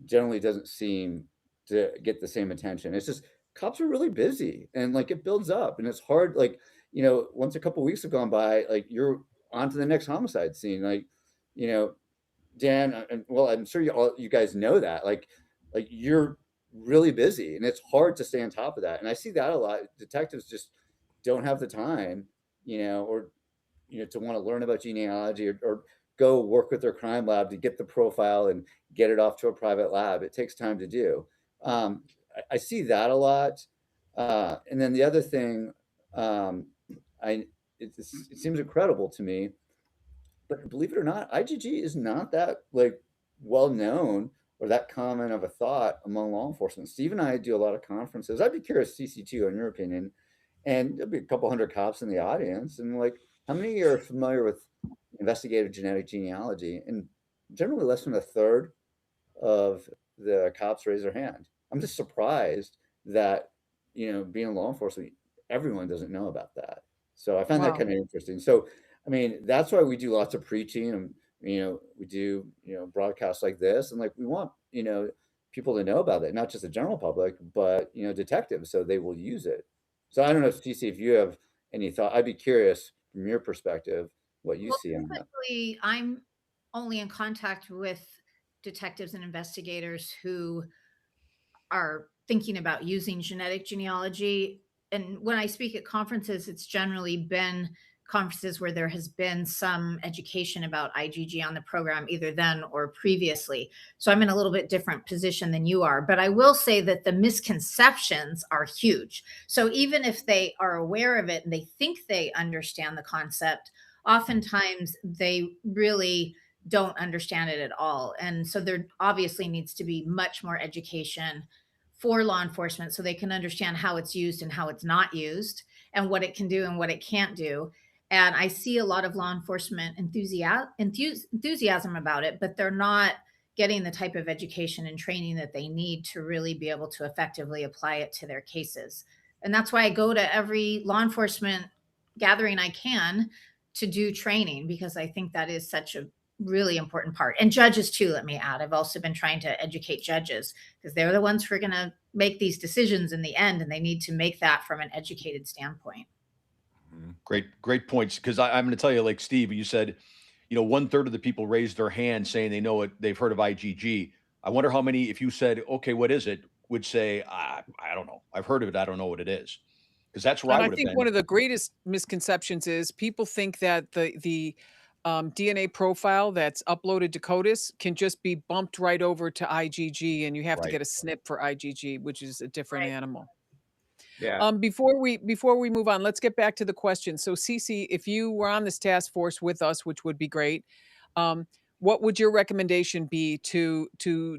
Speaker 8: generally doesn't seem to get the same attention. It's just cops are really busy, and like it builds up, and it's hard. Like, once a couple weeks have gone by, like you're on to the next homicide scene. Like, Dan, and well, I'm sure you guys know that. Like you're really busy, and it's hard to stay on top of that. And I see that a lot. Detectives just don't have the time, or to want to learn about genealogy or go work with their crime lab to get the profile and get it off to a private lab. It takes time to do. I see that a lot. And then the other thing, it seems incredible to me, but believe it or not, IgG is not that like well known or that common of a thought among law enforcement. Steve and I do a lot of conferences. I'd be curious, CC2, on your opinion, and there'll be a couple hundred cops in the audience, and like, how many are familiar with investigative genetic genealogy? And generally, less than a third of the cops raise their hand. I'm just surprised that, being in law enforcement, everyone doesn't know about that. So I find that
Speaker 3: Wow.
Speaker 8: kind of interesting. So, I mean, that's why we do lots of preaching, and, we do, broadcasts like this, and like, we want, people to know about it, not just the general public, but, detectives, so they will use it. So I don't know, CC, if you have any thought. I'd be curious from your perspective what you
Speaker 2: Well,
Speaker 8: see on that.
Speaker 2: typically, I'm only in contact with detectives and investigators who are thinking about using genetic genealogy. And when I speak at conferences, it's generally been conferences where there has been some education about IgG on the program, either then or previously. So I'm in a little bit different position than you are. But I will say that the misconceptions are huge. So even if they are aware of it and they think they understand the concept, oftentimes they really don't understand it at all. And so there obviously needs to be much more education for law enforcement so they can understand how it's used and how it's not used and what it can do and what it can't do. And I see a lot of law enforcement enthusiasm about it, but they're not getting the type of education and training that they need to really be able to effectively apply it to their cases. And that's why I go to every law enforcement gathering I can to do training, because I think that is such a really important part. And judges too, let me add. I've also been trying to educate judges because they're the ones who are going to make these decisions in the end, and they need to make that from an educated standpoint.
Speaker 5: Great points. Because I'm going to tell you, like Steve, you said, 1/3 of the people raised their hand saying they know it, they've heard of IgG. I wonder how many, if you said, okay, what is it, would say, I don't know. I've heard of it. I don't know what it is. Because that's where
Speaker 3: And
Speaker 5: I
Speaker 3: I
Speaker 5: would have
Speaker 3: think
Speaker 5: been.
Speaker 3: one of the greatest misconceptions is people think that the DNA profile that's uploaded to CODIS can just be bumped right over to IgG, and you have to
Speaker 5: Right.
Speaker 3: get a SNP for IgG, which is a different
Speaker 2: Right.
Speaker 3: animal.
Speaker 8: Yeah.
Speaker 3: Before we move on, let's get back to the question. So, Cece, if you were on this task force with us, which would be great, what would your recommendation be to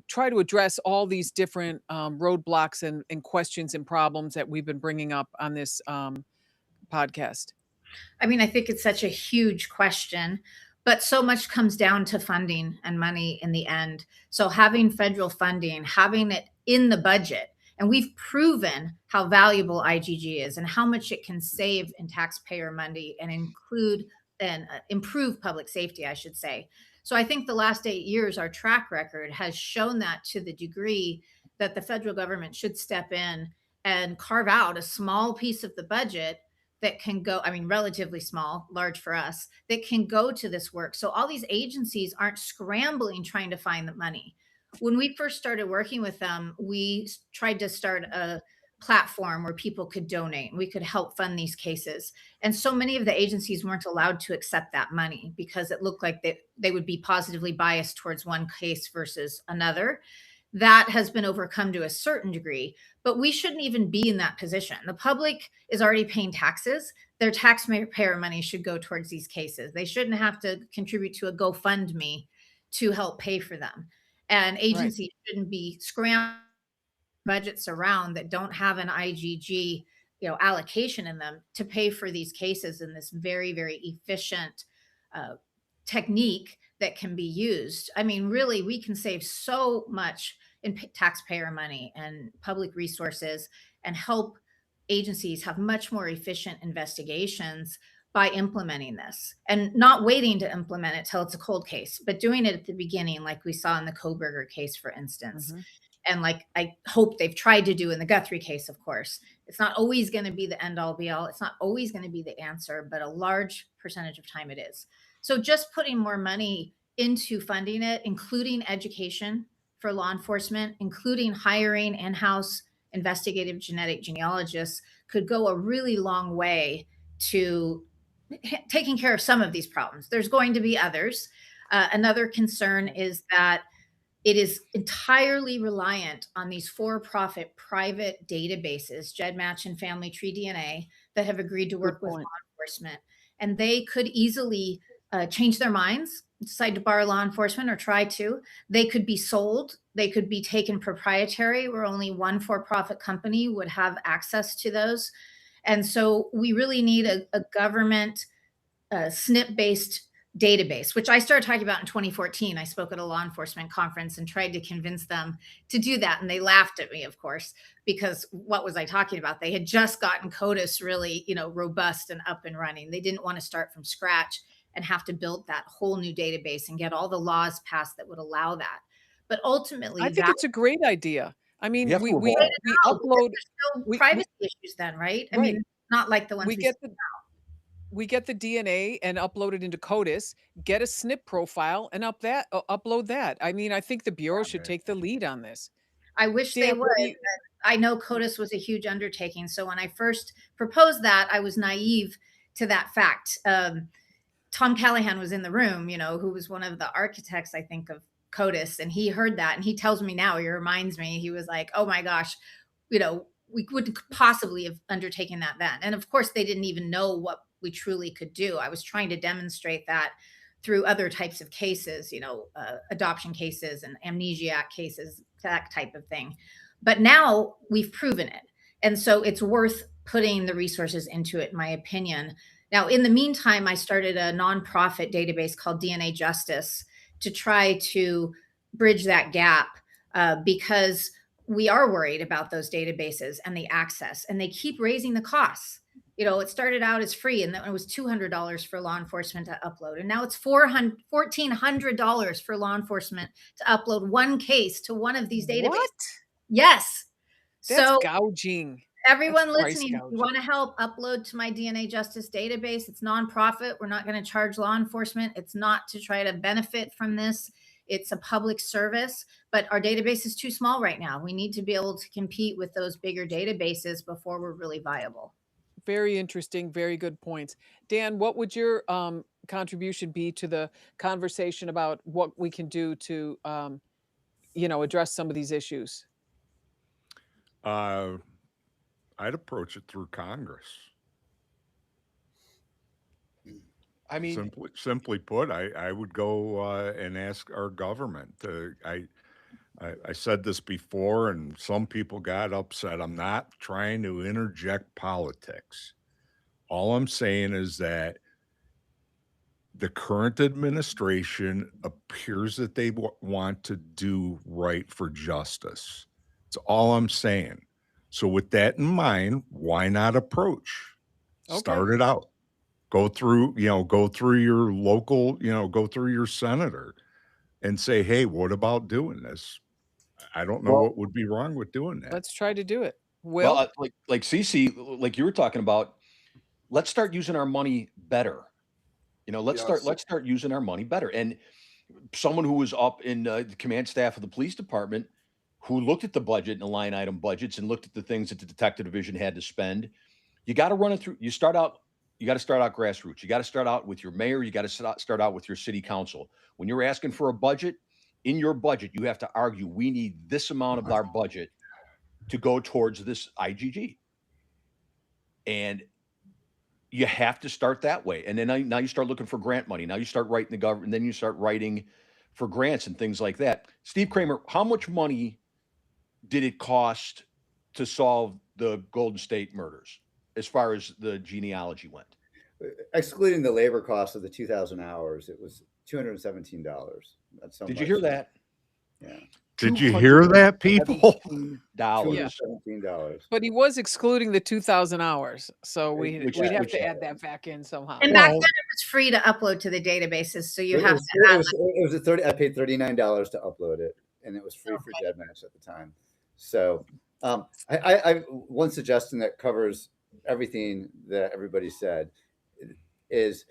Speaker 3: try to address all these different roadblocks and questions and problems that we've been bringing up on this podcast?
Speaker 2: I mean, I think it's such a huge question, but so much comes down to funding and money in the end. So having federal funding, having it in the budget, and we've proven how valuable IgG is and how much it can save in taxpayer money and include and improve public safety, I should say. So I think the last 8 years, our track record has shown that to the degree that the federal government should step in and carve out a small piece of the budget that can go, I mean, relatively small, large for us, that can go to this work. So all these agencies aren't scrambling trying to find the money. When we first started working with them, we tried to start a platform where people could donate. We could help fund these cases. And so many of the agencies weren't allowed to accept that money because it looked like they would be positively biased towards one case versus another. That has been overcome to a certain degree, but we shouldn't even be in that position. The public is already paying taxes. Their taxpayer money should go towards these cases. They shouldn't have to contribute to a GoFundMe to help pay for them. And
Speaker 3: Right.
Speaker 2: agencies shouldn't be scrambling budgets around that don't have an IgG, allocation in them to pay for these cases in this very, very efficient uh, technique that can be used. I mean, really, we can save so much in taxpayer money and public resources and help agencies have much more efficient investigations by implementing this and not waiting to implement it till it's a cold case, but doing it at the beginning, like we saw in the Koberger case, for instance.
Speaker 3: Mm-hmm.
Speaker 2: And like I hope they've tried to do in the Guthrie case, of course. It's not always going to be the end all be all. It's not always going to be the answer, but a large percentage of time it is. So just putting more money into funding it, including education for law enforcement, including hiring in-house investigative genetic genealogists, could go a really long way to taking care of some of these problems. There's going to be others. Another concern is that it is entirely reliant on these for-profit private databases, GEDmatch and Family Tree DNA, that have agreed to work with law enforcement. And they could easily change their minds, decide to bar law enforcement or try to. They could be sold. They could be taken proprietary, where only one for-profit company would have access to those. And so we really need a government SNP-based database, which I started talking about in 2014. I spoke at a law enforcement conference and tried to convince them to do that. And they laughed at me, of course, because what was I talking about? They had just gotten CODIS really, robust and up and running. They didn't want to start from scratch and have to build that whole new database and get all the laws passed that would allow that. But ultimately,
Speaker 3: I think it's a great idea. I mean,
Speaker 5: have to
Speaker 3: we
Speaker 5: evolve.
Speaker 3: upload
Speaker 2: still privacy issues then, right? I
Speaker 3: right.
Speaker 2: mean, not like the ones
Speaker 3: we get the DNA and upload it into CODIS, get a SNP profile and upload that. I mean, I think the Bureau should take the lead on this.
Speaker 2: I wish they
Speaker 3: Dan, what do
Speaker 2: would.
Speaker 3: you-
Speaker 2: I know CODIS was a huge undertaking. So when I first proposed that, I was naive to that fact. Tom Callahan was in the room, who was one of the architects, I think, of CODIS, and he heard that, and he tells me now, he reminds me, he was like, oh my gosh, we wouldn't possibly have undertaken that then. And of course, they didn't even know what we truly could do. I was trying to demonstrate that through other types of cases, adoption cases and amnesiac cases, that type of thing. But now we've proven it. And so it's worth putting the resources into it, in my opinion. Now, in the meantime, I started a nonprofit database called DNA Justice to try to bridge that gap because we are worried about those databases and the access, and they keep raising the costs. You know, it started out as free, and then it was $200 for law enforcement to upload, and now it's $1,400 for law enforcement to upload one case to one of these databases.
Speaker 3: What?
Speaker 2: Yes.
Speaker 3: That's
Speaker 2: So
Speaker 3: gouging.
Speaker 2: everyone
Speaker 3: That's price
Speaker 2: listening, if you
Speaker 3: gouging.
Speaker 2: want to help upload to my DNA Justice database, it's nonprofit. We're not going to charge law enforcement. It's not to try to benefit from this. It's a public service, but our database is too small right now. We need to be able to compete with those bigger databases before we're really viable.
Speaker 3: Very interesting. Very good points. Dan, what would your contribution be to the conversation about what we can do to, address some of these issues?
Speaker 1: I'd approach it through Congress.
Speaker 5: I mean,
Speaker 1: Simply put, I would go and ask our government. I said this before, and some people got upset. I'm not trying to interject politics. All I'm saying is that the current administration appears that they want to do right for justice. That's all I'm saying. So with that in mind, why not approach?
Speaker 3: Okay.
Speaker 1: Start it out. Go through your local, go through your senator and say, hey, what about doing this? I don't know what would be wrong with doing that.
Speaker 3: Let's try to do it.
Speaker 5: well,
Speaker 3: Will?
Speaker 5: like Cece, like you were talking about, let's start using our money better. Let's
Speaker 6: Yes.
Speaker 5: start using our money better. And someone who was up in the command staff of the police department, who looked at the budget and the line item budgets and looked at the things that the detective division had to spend, you got to run it through. You got to start out grassroots. You got to start out with your mayor. You got to start out with your city council. When you're asking for a budget, in your budget, you have to argue, we need this amount of our budget to go towards this IGG. And you have to start that way. And then now you start looking for grant money. Now you start writing the government, and then you start writing for grants and things like that. Steve Kramer, how much money did it cost to solve the Golden State murders as far as the genealogy went?
Speaker 8: Excluding the labor cost of the 2,000 hours, it was $217. That's
Speaker 5: Did you hear that?
Speaker 8: Yeah.
Speaker 1: Did you hear that, people?
Speaker 8: $217.
Speaker 3: But he was excluding the 2,000 hours. So we'd have
Speaker 5: which-
Speaker 3: to add that back in somehow.
Speaker 2: And back then it was free to upload to the databases. So you have to have
Speaker 8: It was I paid $39 to upload it, and it was free for GEDmatch at the time. So I one suggestion that covers everything that everybody said is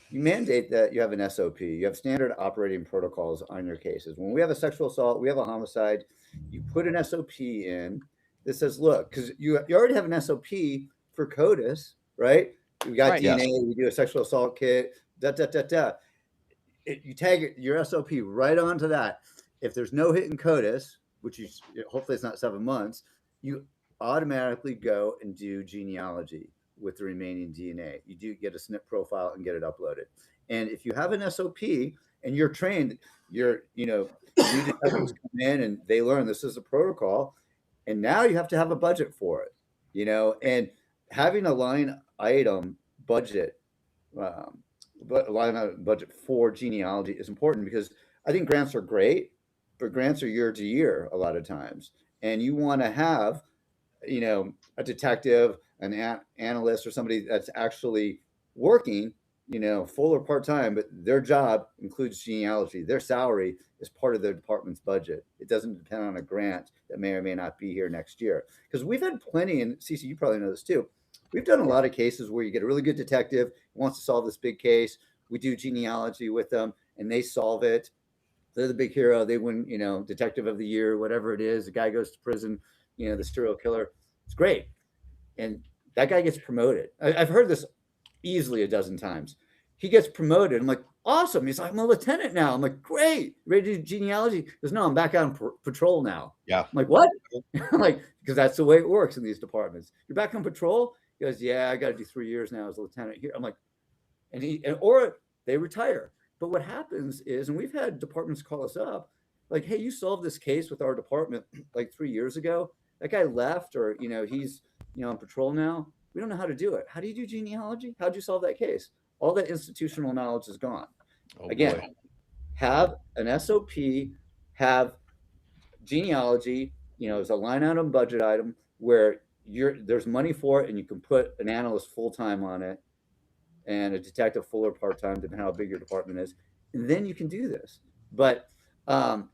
Speaker 8: you mandate that you have an SOP. You have standard operating protocols on your cases. When we have a sexual assault, we have a homicide, you put an SOP in that says, look, because you already have an SOP for CODIS, right? We got
Speaker 3: Right.
Speaker 8: DNA,
Speaker 5: Yes.
Speaker 8: we do a sexual assault kit, you tag your SOP right onto that. If there's no hit in CODIS, which hopefully it's not 7 months, you automatically go and do genealogy with the remaining DNA. You do get a SNP profile and get it uploaded. And if you have an SOP and you're trained, new detectives come in and they learn this is a protocol, and now you have to have a budget for it, and having a line item budget, budget for genealogy is important, because I think grants are great, but grants are year to year a lot of times. And you want to have, a detective, an analyst, or somebody that's actually working, full or part-time, but their job includes genealogy. Their salary is part of their department's budget. It doesn't depend on a grant that may or may not be here next year. Because we've had plenty, and Cece, you probably know this too. We've done a lot of cases where you get a really good detective who wants to solve this big case. We do genealogy with them and they solve it. They're the big hero. They win, detective of the year, whatever it is. The guy goes to prison, the serial killer. It's great. And that guy gets promoted. I've heard this easily a dozen times. He gets promoted. I'm like, awesome. He's like, I'm a lieutenant now. I'm like, great. Ready to do genealogy? He goes, no, I'm back on patrol now.
Speaker 5: Yeah.
Speaker 8: I'm like, what? Like, because that's the way it works in these departments. You're back on patrol? He goes, yeah, I got to do 3 years now as a lieutenant here. I'm like, or they retire. But what happens is, and we've had departments call us up, like, hey, you solved this case with our department like 3 years ago. That guy left, or he's on patrol now. We don't know how to do it. How do you do genealogy? How'd you solve that case? All that institutional knowledge is gone.
Speaker 5: Oh
Speaker 8: Again,
Speaker 5: boy.
Speaker 8: have an SOP, have genealogy, as a line item budget item where there's money for it, and you can put an analyst full-time on it and a detective fuller part-time, depending on how big your department is. And then you can do this. But,
Speaker 2: And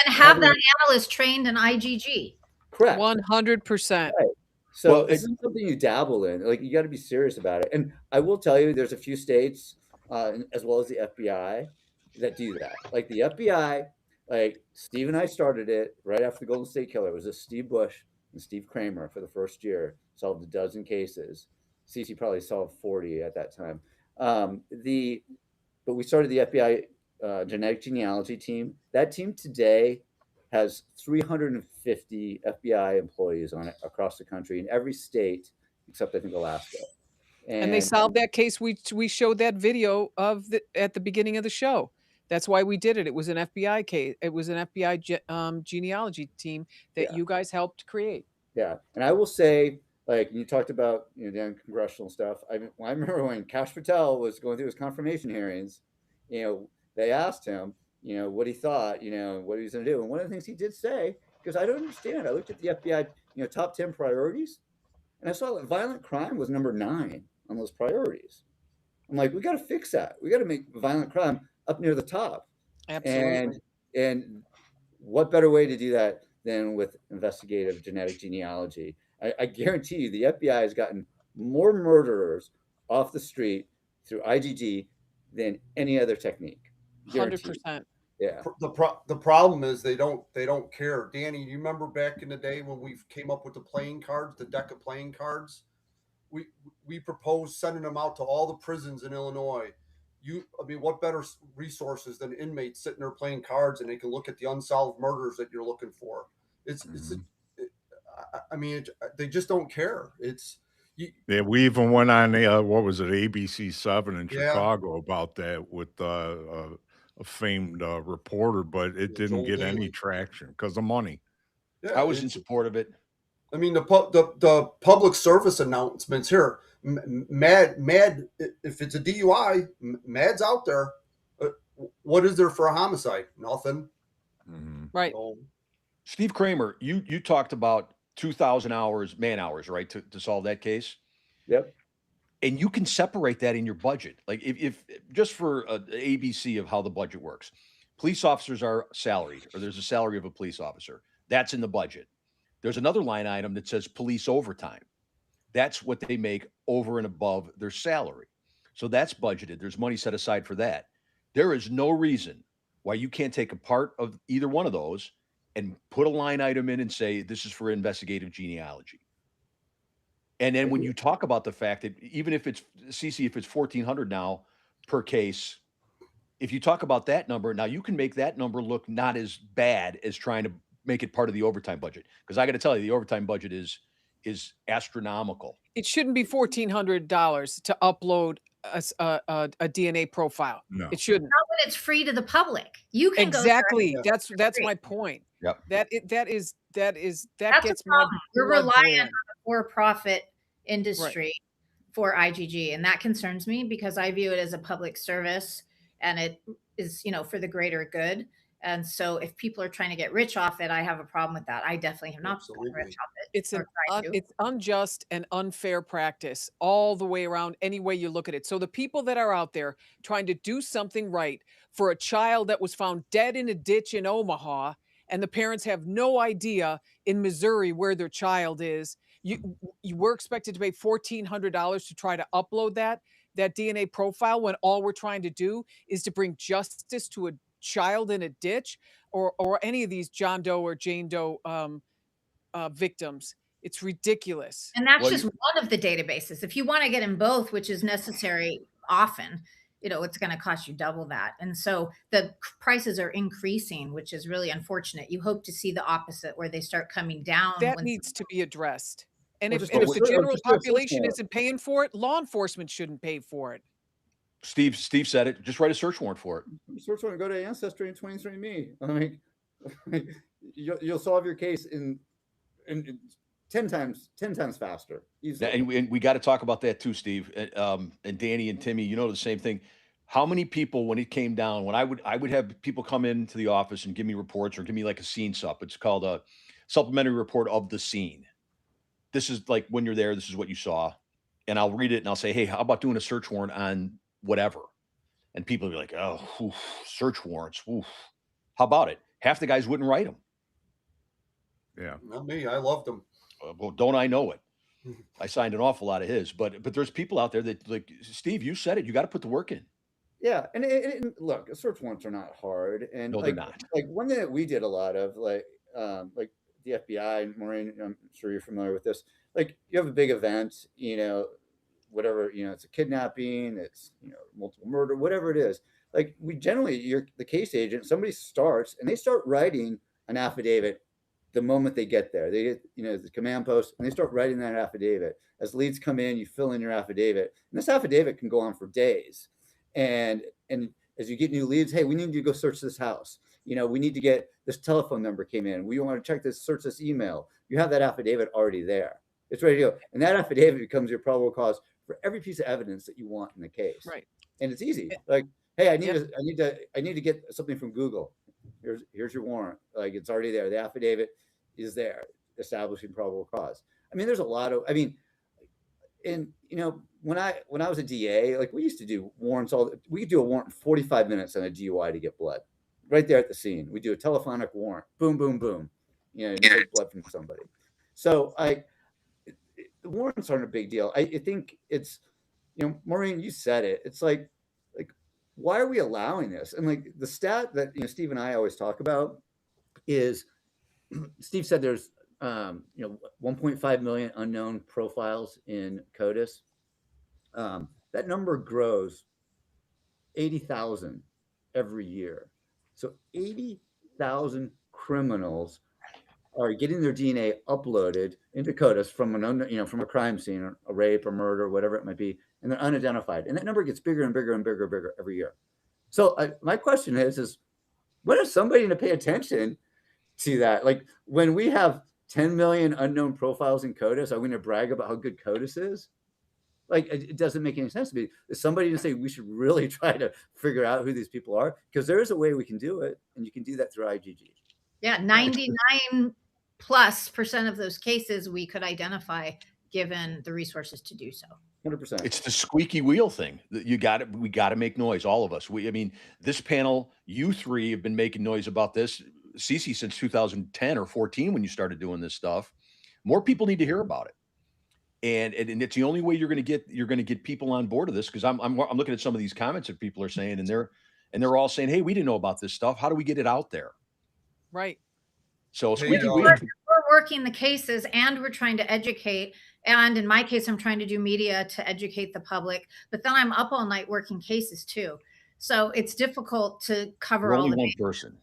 Speaker 2: have that analyst trained in IgG.
Speaker 8: Correct.
Speaker 3: 100%.
Speaker 8: Right. So this isn't something you dabble in. Like, you got to be serious about it. And I will tell you, there's a few states, as well as the FBI, that do that. Like the FBI, like Steve and I started it right after the Golden State Killer. It was Steve Bush and Steve Kramer for the first year, solved a dozen cases. CC probably solved 40 at that time. But we started the FBI genetic genealogy team. That team today has 350 FBI employees on it across the country in every state except I think Alaska.
Speaker 3: And they solved that case. We showed that video of at the beginning of the show. That's why we did it. It was an FBI case. It was an FBI genealogy team that you guys helped create.
Speaker 8: Yeah, and I will say, like you talked about, down congressional stuff. I remember when Kash Patel was going through his confirmation hearings. They asked him, what he thought, what he was going to do, and one of the things he did say, because I don't understand. I looked at the FBI, top 10 priorities, and I saw that violent crime was number 9 on those priorities. I'm like, we got to fix that. We got to make violent crime up near the top.
Speaker 3: Absolutely.
Speaker 8: And what better way to do that than with investigative genetic genealogy? I guarantee you, the FBI has gotten more murderers off the street through IgG than any other technique.
Speaker 3: 100%.
Speaker 8: Yeah.
Speaker 6: The problem is they don't care. Danny, you remember back in the day when we came up with the playing cards, the deck of playing cards? We proposed sending them out to all the prisons in Illinois. What better resources than inmates sitting there playing cards, and they can look at the unsolved murders that you're looking for. They just don't care.
Speaker 1: We even went on what was it, ABC7 in Chicago about that with a famed reporter, but it didn't get any traction because of money.
Speaker 6: Yeah,
Speaker 5: I was in support of it.
Speaker 6: I mean, the public service announcements here, Mad, if it's a DUI, Mad's out there. What is there for a homicide? Nothing.
Speaker 3: Right.
Speaker 6: So,
Speaker 5: Steve Kramer, you talked about 2,000 hours, man hours, right, to solve that case.
Speaker 8: Yep.
Speaker 5: And you can separate that in your budget. Like if just for an ABC of how the budget works, police officers are salaried, or there's a salary of a police officer. That's in the budget. There's another line item that says police overtime. That's what they make over and above their salary. So that's budgeted. There's money set aside for that. There is no reason why you can't take a part of either one of those and put a line item in and say, this is for investigative genealogy. And then when you talk about the fact that even if it's CC, if it's 1,400 now per case, if you talk about that number, now you can make that number look not as bad as trying to make it part of the overtime budget. Because I got to tell you, the overtime budget is astronomical.
Speaker 3: It shouldn't be $1,400 to upload a DNA profile.
Speaker 1: No.
Speaker 3: It shouldn't.
Speaker 2: Not when it's free to the public. You can
Speaker 3: exactly.
Speaker 2: go
Speaker 3: That's my point.
Speaker 5: Yep.
Speaker 3: That
Speaker 2: That's
Speaker 3: gets
Speaker 2: a problem. We're
Speaker 3: blood
Speaker 2: relying
Speaker 3: boiling.
Speaker 2: on the for-profit industry for IgG, and that concerns me because I view it as a public service, and it is, for the greater good. And so if people are trying to get rich off it, I have a problem with that. I definitely have not gotten rich off it.
Speaker 3: It's unjust and unfair practice all the way around, any way you look at it. So the people that are out there trying to do something right for a child that was found dead in a ditch in Omaha, and the parents have no idea in Missouri where their child is, you were expected to pay $1,400 to try to upload that DNA profile when all we're trying to do is to bring justice to a child in a ditch or any of these John Doe or Jane Doe victims. It's ridiculous.
Speaker 2: And that's just one of the databases. If you want to get in both, which is necessary often, it's going to cost you double that. And so the prices are increasing, which is really unfortunate. You hope to see the opposite, where they start coming down.
Speaker 3: That needs to be addressed. And if
Speaker 8: just
Speaker 3: the general population isn't paying for it, law enforcement shouldn't pay for it.
Speaker 5: Steve said it. Just write a search warrant for it.
Speaker 8: Search warrant, go to Ancestry and 23andMe. I mean, you'll solve your case in 10 times faster. Easily.
Speaker 5: And we got to talk about that too, Steve. And Danny and Timmy, you know the same thing. How many people, when it came down, when I would have people come into the office and give me reports or give me like a scene sup. It's called a supplementary report of the scene. This is like when you're there, this is what you saw. And I'll read it and I'll say, hey, how about doing a search warrant on whatever? And people will be like, oh, oof, search warrants. Oof. How about it? Half the guys wouldn't write them.
Speaker 1: Yeah.
Speaker 6: Not me. I loved them.
Speaker 5: Well, don't I know it? I signed an awful lot of his, but there's people out there that, like Steve, you said it. You got to put the work in.
Speaker 8: Yeah, and look, search warrants are not hard, and
Speaker 5: No,
Speaker 8: like,
Speaker 5: they're not.
Speaker 8: Like one thing that we did a lot of, like the FBI, and Maureen, I'm sure you're familiar with this. Like you have a big event, whatever, it's a kidnapping, it's multiple murder, whatever it is. Like we generally, you're the case agent. Somebody starts and they start writing an affidavit the moment they get there. They get, the command post, and they start writing that affidavit. As leads come in, you fill in your affidavit, and this affidavit can go on for days. And as you get new leads, hey, we need to go search this house. We need to get this telephone number came in. We want to check this, search this email. You have that affidavit already there. It's ready to go. And that affidavit becomes your probable cause for every piece of evidence that you want in the case.
Speaker 3: Right.
Speaker 8: And it's easy. Like, hey, I need to get something from Google. Here's your warrant. Like it's already there. The affidavit is there, establishing probable cause. I mean, there's a lot of, and when I was a DA, like we used to do warrants we could do a warrant in 45 minutes on a DUI to get blood right there at the scene. We do a telephonic warrant, boom, boom, boom, you take blood from somebody. So the warrants aren't a big deal. I think it's, Maureen, you said it. It's like, why are we allowing this? And like the stat that, Steve and I always talk about is, Steve said there's 1.5 million unknown profiles in CODIS. That number grows 80,000 every year. So 80,000 criminals are getting their DNA uploaded into CODIS from from a crime scene, or a rape or murder, whatever it might be, and they're unidentified. And that number gets bigger and bigger and bigger and bigger every year. So my question is when is somebody going to pay attention to that? Like when we have 10 million unknown profiles in CODIS, are we going to brag about how good CODIS is? Like, it doesn't make any sense to me. Is somebody to say we should really try to figure out who these people are? Because there is a way we can do it, and you can do that through IGG.
Speaker 2: Yeah, 99+% of those cases we could identify given the resources to do so.
Speaker 8: 100%.
Speaker 5: It's the squeaky wheel thing. We got to make noise, all of us. This panel, you three have been making noise about this, Cece, since 2010 or 14 when you started doing this stuff. More people need to hear about it. And it's the only way you're going to get people on board of this, because I'm looking at some of these comments that people are saying, and they're all saying, hey, we didn't know about this stuff. How do we get it out there?
Speaker 3: Right.
Speaker 5: So
Speaker 2: we're working the cases, and we're trying to educate. And in my case, I'm trying to do media to educate the public, but then I'm up all night working cases too. So it's difficult to cover all
Speaker 5: only
Speaker 2: the
Speaker 5: one
Speaker 2: bases.
Speaker 5: person.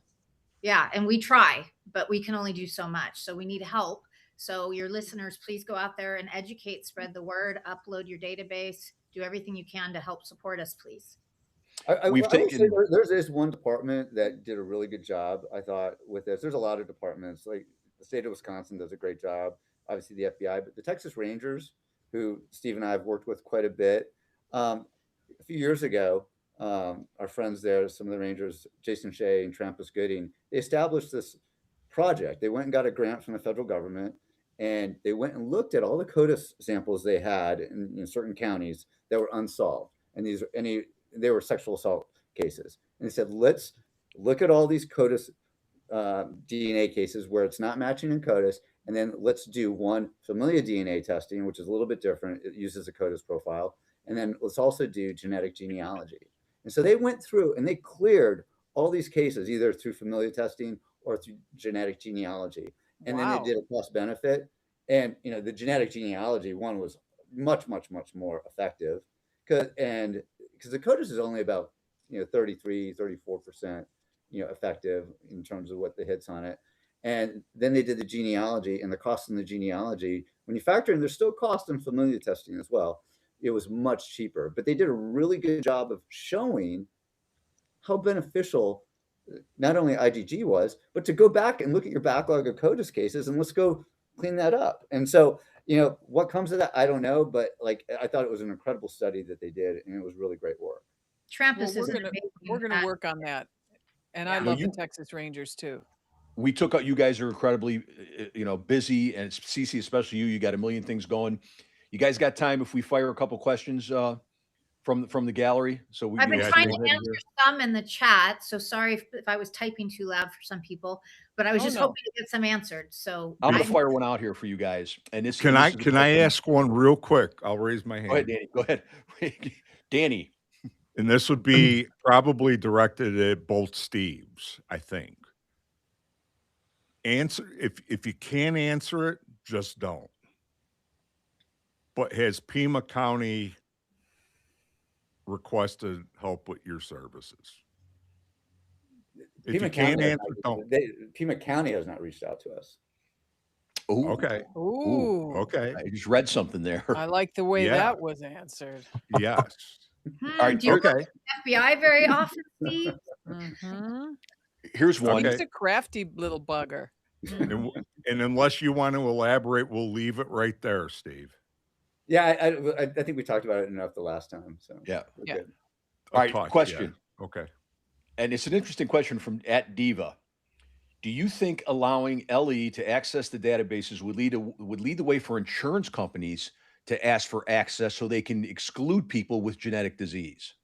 Speaker 2: Yeah, and we try, but we can only do so much. So we need help. So your listeners, please go out there and educate, spread the word, upload your database, do everything you can to help support us, please.
Speaker 8: I will say there's this one department that did a really good job, I thought, with this. There's a lot of departments, like the state of Wisconsin does a great job, obviously the FBI, but the Texas Rangers, who Steve and I have worked with quite a bit. A few years ago, our friends there, some of the Rangers, Jason Shea and Trampus Gooding, they established this project. They went and got a grant from the federal government, and they went and looked at all the CODIS samples they had in certain counties that were unsolved. And they were sexual assault cases. And they said, let's look at all these CODIS DNA cases where it's not matching in CODIS, and then let's do one familial DNA testing, which is a little bit different. It uses a CODIS profile. And then let's also do genetic genealogy. And so they went through and they cleared all these cases, either through familial testing or through genetic genealogy. And then they did a cost benefit. And, the genetic genealogy one was much, much, much more effective. Because the CODIS is only about, 33, 34%, effective in terms of what the hits on it. And then they did the genealogy, and the cost in the genealogy, when you factor in, there's still cost in familial testing as well. it was much cheaper. But they did a really good job of showing how beneficial not only IgG was, but to go back and look at your backlog of CODIS cases and let's go clean that up. And so, what comes of that, I don't know, but like I thought it was an incredible study that they did, and it was really great work.
Speaker 2: Trampus
Speaker 3: Well,
Speaker 2: is
Speaker 3: we're gonna work on that, and I
Speaker 2: Yeah.
Speaker 3: love the Texas Rangers too.
Speaker 5: We took out. You guys are incredibly, busy, and Cece, especially you. You got a million things going. You guys got time if we fire a couple questions from the gallery? So we.
Speaker 2: I've been
Speaker 5: can
Speaker 2: trying
Speaker 5: go
Speaker 2: to
Speaker 5: ahead
Speaker 2: answer
Speaker 5: here.
Speaker 2: some in the chat, so sorry if I was typing too loud for some people, but I was
Speaker 3: Oh,
Speaker 2: just
Speaker 3: no.
Speaker 2: hoping to get some answered. So
Speaker 5: I'm going to fire one out here for you guys. And this
Speaker 1: Can
Speaker 5: and
Speaker 1: I
Speaker 5: this is a
Speaker 1: can I
Speaker 5: question-
Speaker 1: ask one real quick? I'll raise my
Speaker 5: Go ahead,
Speaker 1: hand.
Speaker 5: Danny. Go ahead, Danny.
Speaker 1: And this would be probably directed at both Steves, I think. Answer if you can't answer it, just don't. But has Pima County requested help with your services? If
Speaker 8: Pima
Speaker 1: you can't
Speaker 8: County,
Speaker 1: answer, don't.
Speaker 8: Pima County has not reached out to us.
Speaker 5: Ooh,
Speaker 1: Okay.
Speaker 3: Ooh,
Speaker 1: Okay.
Speaker 5: I just read something there.
Speaker 3: I like the way
Speaker 1: Yeah.
Speaker 3: that was answered.
Speaker 1: Yes.
Speaker 5: All right,
Speaker 2: do you
Speaker 1: okay.
Speaker 2: work with the FBI very often, Steve?
Speaker 3: Mm-hmm.
Speaker 5: Here's one.
Speaker 1: Okay.
Speaker 3: He's a crafty little bugger.
Speaker 1: And unless you want to elaborate, we'll leave it right there, Steve.
Speaker 8: Yeah, I think we talked about it enough the last time. So
Speaker 5: Yeah.
Speaker 8: we're
Speaker 3: Yeah.
Speaker 8: good.
Speaker 5: All right,
Speaker 1: Talk,
Speaker 5: question.
Speaker 1: yeah. Okay.
Speaker 5: And it's an interesting question from @Diva. Do you think allowing LE to access the databases would lead the way for insurance companies to ask for access so they can exclude people with genetic disease?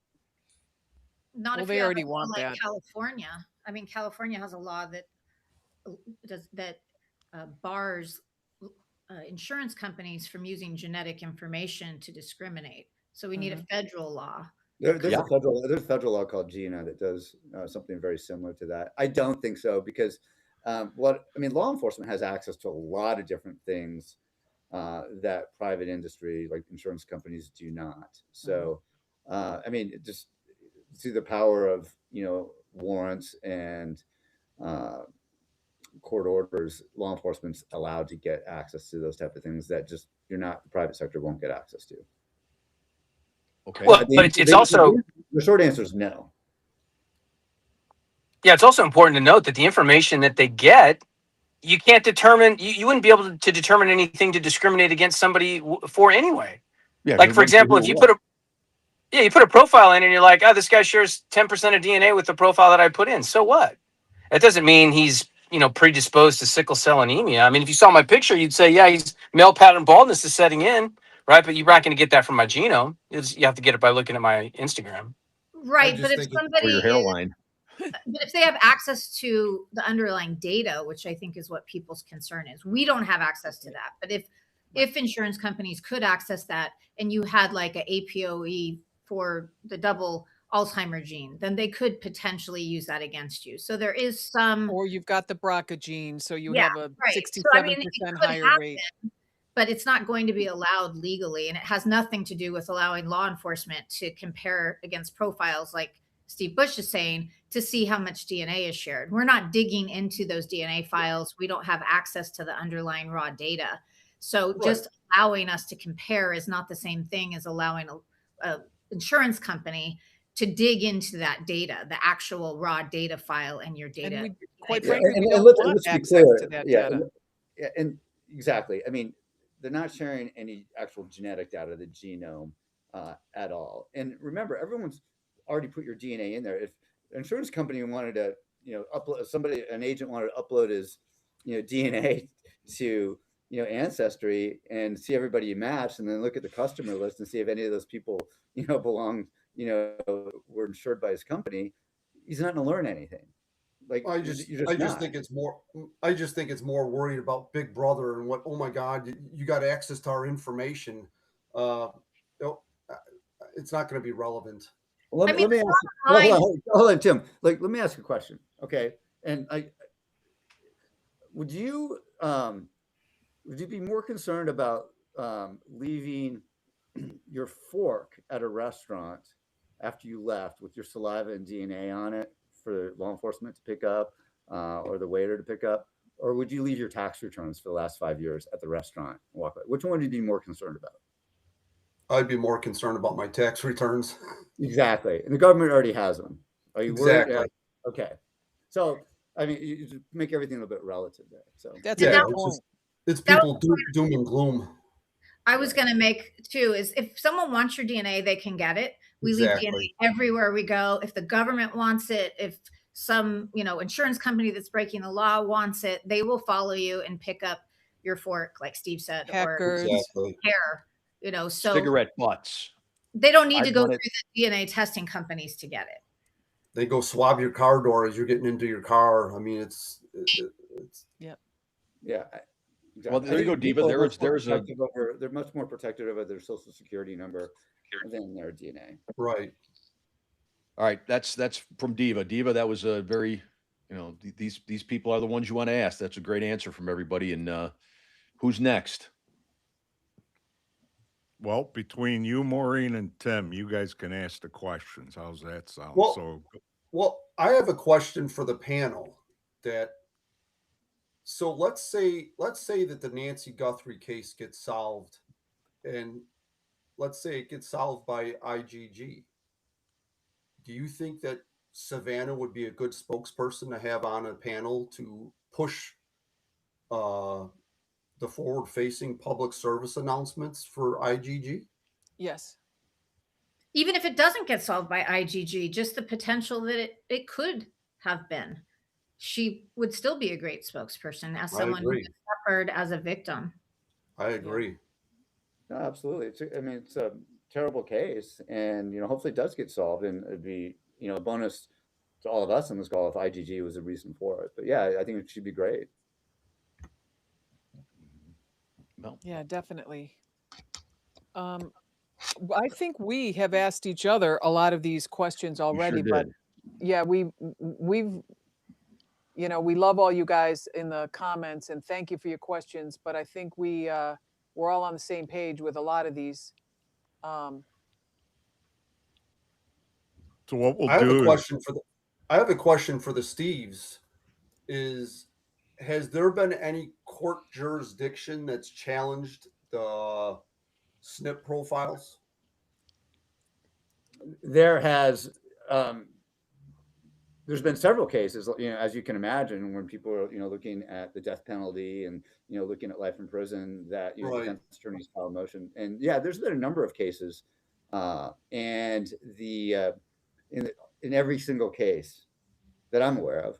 Speaker 2: Not
Speaker 3: Well,
Speaker 2: if
Speaker 3: they
Speaker 2: you have
Speaker 3: already
Speaker 2: a law
Speaker 3: want
Speaker 2: like
Speaker 3: that.
Speaker 2: California. I mean, California has a law that bars insurance companies from using genetic information to discriminate. So we need a federal law.
Speaker 8: There's
Speaker 5: Yeah.
Speaker 8: a federal law called GINA that does something very similar to that. I don't think so because law enforcement has access to a lot of different things that private industry like insurance companies do not. So, just through the power of warrants and court orders, law enforcement's allowed to get access to those type of things that just the private sector won't get access to.
Speaker 5: Okay.
Speaker 9: Well, but it's also
Speaker 8: the short answer is no.
Speaker 9: Yeah, it's also important to note that the information that they get, you can't determine. You wouldn't be able to determine anything to discriminate against somebody for anyway.
Speaker 5: Yeah.
Speaker 9: Like for example, if you put a profile in and you're like, oh, this guy shares 10% of DNA with the profile that I put in. So what? That doesn't mean he's predisposed to sickle cell anemia. I mean, if you saw my picture, you'd say, yeah, he's male pattern baldness is setting in, right? But you're not going to get that from my genome. You have to get it by looking at my Instagram.
Speaker 2: Right, but if
Speaker 5: Or
Speaker 2: somebody
Speaker 5: your hairline.
Speaker 2: but if they have access to the underlying data, which I think is what people's concern is, we don't have access to that. But if insurance companies could access that and you had like a APOE for the double Alzheimer gene, then they could potentially use that against you. So there is some,
Speaker 3: Or you've got the BRCA gene, so you
Speaker 2: Yeah,
Speaker 3: have a
Speaker 2: right.
Speaker 3: 67%
Speaker 2: So, I mean, it could
Speaker 3: higher rate.
Speaker 2: but it's not going to be allowed legally. And it has nothing to do with allowing law enforcement to compare against profiles like Steve Bush is saying to see how much DNA is shared. We're not digging into those DNA files. We don't have access to the underlying raw data. So just allowing us to compare is not the same thing as allowing a insurance company to dig into that data, the actual raw data file and your data.
Speaker 3: And we, quite
Speaker 2: Yeah,
Speaker 3: frankly, we
Speaker 8: and
Speaker 3: don't want
Speaker 8: let's be
Speaker 3: access
Speaker 8: clear.
Speaker 3: to that
Speaker 8: Yeah,
Speaker 3: data.
Speaker 8: and exactly. I mean, they're not sharing any actual genetic data, the genome, at all. And remember, everyone's already put your DNA in there. If an insurance company wanted to, upload an agent wanted to upload his, DNA to, Ancestry and see everybody you match, and then look at the customer list and see if any of those people, belong, were insured by his company, he's not going to learn anything. Like
Speaker 6: I just think it's more worried about Big Brother and what. Oh my God, you got access to our information. It's not going to be relevant.
Speaker 8: Let me ask. Hold on, Tim. Let me ask you a question. Okay, and would you be more concerned about leaving your fork at a restaurant after you left with your saliva and DNA on it for law enforcement to pick up, or the waiter to pick up, or would you leave your tax returns for the last 5 years at the restaurant and walk away? Which one would you be more concerned about?
Speaker 6: I'd be more concerned about my tax returns.
Speaker 8: Exactly. And the government already has them. Are you worried?
Speaker 6: Exactly.
Speaker 8: Okay. So, I mean, you just make everything a little bit relative there. So,
Speaker 3: That's a
Speaker 6: Yeah,
Speaker 3: good
Speaker 6: it's
Speaker 3: point.
Speaker 6: just it's
Speaker 2: That
Speaker 6: people doom and gloom.
Speaker 2: I was going to make too is if someone wants your DNA, they can get it. We leave
Speaker 6: Exactly.
Speaker 2: DNA everywhere we go. If the government wants it, if some, insurance company that's breaking the law wants it, they will follow you and pick up your fork, like Steve said, or
Speaker 3: Hackers.
Speaker 6: Exactly.
Speaker 2: hair, so
Speaker 5: Cigarette butts.
Speaker 2: they don't need to
Speaker 5: I've
Speaker 2: go
Speaker 5: done
Speaker 2: through
Speaker 5: it.
Speaker 2: the DNA testing companies to get it.
Speaker 6: They go swab your car door as you're getting into your car. I mean, it's
Speaker 8: yeah. Exactly.
Speaker 5: Well, there you go, Diva.
Speaker 8: They're much more protective of their social security number than their DNA.
Speaker 6: right.
Speaker 5: All right, that's from Diva. Diva, that was a very, these people are the ones you want to ask. That's a great answer from everybody. And who's next?
Speaker 1: Well, between you, Maureen, and Tim, you guys can ask the questions. How's that sound?
Speaker 6: Well, I have a question for the panel. So let's say that the Nancy Guthrie case gets solved, and let's say it gets solved by IGG. Do you think that Savannah would be a good spokesperson to have on a panel to push the forward-facing public service announcements for IGG?
Speaker 3: Yes.
Speaker 2: Even if it doesn't get solved by IGG, just the potential that it could have been. She would still be a great spokesperson as someone who suffered as a victim.
Speaker 6: I agree.
Speaker 8: No, absolutely. It's a terrible case, and hopefully it does get solved, and it'd be a bonus to all of us on this call if IGG was a reason for it. But yeah, I think it should be great.
Speaker 5: Well,
Speaker 3: yeah, definitely. I think we have asked each other a lot of these questions already,
Speaker 5: sure
Speaker 3: but
Speaker 5: did.
Speaker 3: yeah, we've we love all you guys in the comments and thank you for your questions, but I think we're all on the same page with a lot of these.
Speaker 1: So what we'll
Speaker 6: I have
Speaker 1: do
Speaker 6: a question for the Steves. Has there been any court jurisdiction that's challenged the SNP profiles?
Speaker 8: There has there's been several cases, as you can imagine, when people are, looking at the death penalty and, looking at life in prison, that,
Speaker 6: Right.
Speaker 8: defense attorneys file a motion. And yeah, there's been a number of cases. And in every single case that I'm aware of,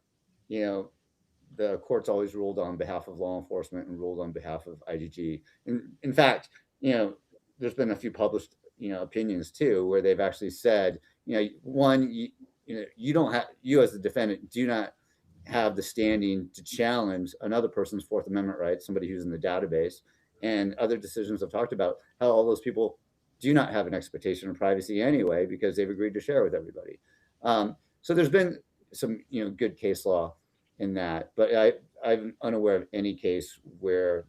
Speaker 8: the court's always ruled on behalf of law enforcement and ruled on behalf of IGG. And in fact, there's been a few published, opinions too, where they've actually said, one, you don't have, you as the defendant do not have the standing to challenge another person's Fourth Amendment rights, somebody who's in the database. And other decisions have talked about how all those people do not have an expectation of privacy anyway, because they've agreed to share with everybody. So there's been some, good case law in that, but I'm unaware of any case where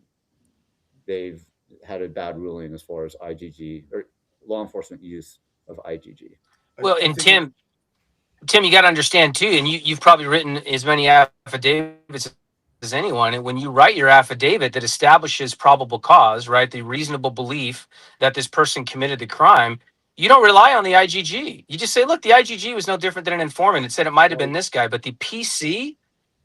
Speaker 8: they've had a bad ruling as far as IGG or law enforcement use of IGG.
Speaker 9: Well, and Tim, you got to understand too, and you've probably written as many affidavits as anyone. And when you write your affidavit that establishes probable cause, right, the reasonable belief that this person committed the crime, you don't rely on the IGG. You just say, look, the IGG was no different than an informant. It said it might have been this guy, but the PC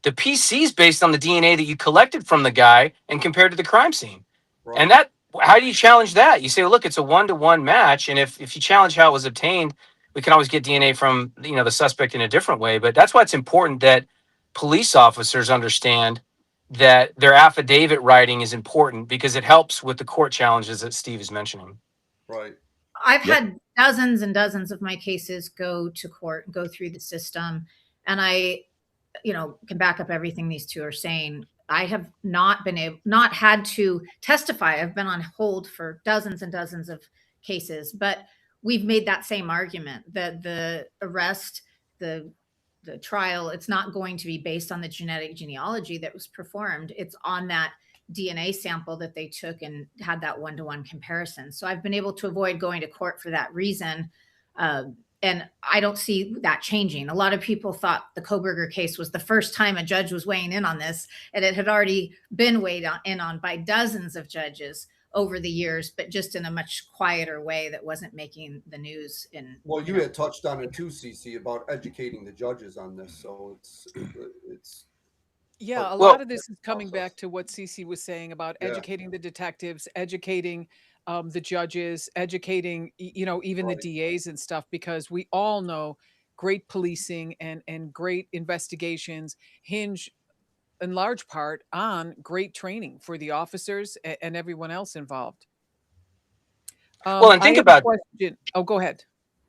Speaker 9: is based on the DNA that you collected from the guy and compared to the crime scene. Right. And how do you challenge that? You say, well, look, it's a 1-to-1 match, and if you challenge how it was obtained, we can always get DNA from the suspect in a different way. But that's why it's important that police officers understand that their affidavit writing is important, because it helps with the court challenges that Steve is mentioning.
Speaker 6: Right.
Speaker 2: I've had dozens and dozens of my cases go to court, go through the system, and I, can back up everything these two are saying. I have not had to testify. I've been on hold for dozens and dozens of cases, but we've made that same argument that the arrest, the trial, it's not going to be based on the genetic genealogy that was performed. It's on that DNA sample that they took and had that 1-to-1 comparison. So I've been able to avoid going to court for that reason. And I don't see that changing. A lot of people thought the Koberger case was the first time a judge was weighing in on this, and it had already been weighed in on by dozens of judges over the years, but just in a much quieter way that wasn't making the news.
Speaker 6: Well, you had touched on it too, CC, about educating the judges on this. So it's
Speaker 3: Yeah, a
Speaker 9: Well,
Speaker 3: lot of this is coming back to what Cece was saying about
Speaker 6: Yeah.
Speaker 3: educating the detectives, educating the judges, educating even the
Speaker 6: Right.
Speaker 3: DAs and stuff, because we all know great policing and great investigations hinge in large part on great training for the officers and everyone else involved.
Speaker 9: well, and
Speaker 3: I
Speaker 9: think
Speaker 3: have a
Speaker 9: about
Speaker 3: question. Oh, go ahead.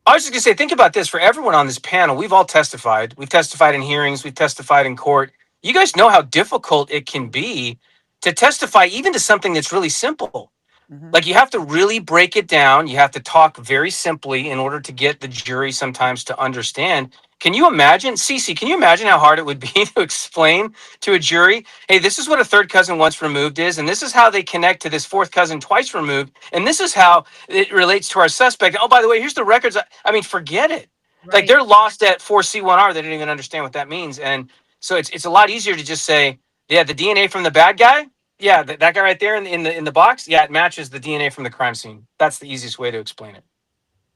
Speaker 9: I was just going to say, think about this for everyone on this panel. We've all testified. We've testified in hearings. We've testified in court. You guys know how difficult it can be to testify, even to something that's really simple.
Speaker 3: Mhm.
Speaker 9: Like, you have to really break it down. You have to talk very simply in order to get the jury sometimes to understand. Can you imagine, Cece, can you imagine how hard it would be to explain to a jury, hey, this is what a third cousin once removed is, and this is how they connect to this fourth cousin twice removed, and this is how it relates to our suspect. Oh, by the way, here's the records. I mean, forget it. Like,
Speaker 2: Right.
Speaker 9: they're lost at 4C1R. They don't even understand what that means. And so it's a lot easier to just say, yeah, the DNA from the bad guy, yeah, that guy right there in the box, yeah, it matches the DNA from the crime scene. That's the easiest way to explain it.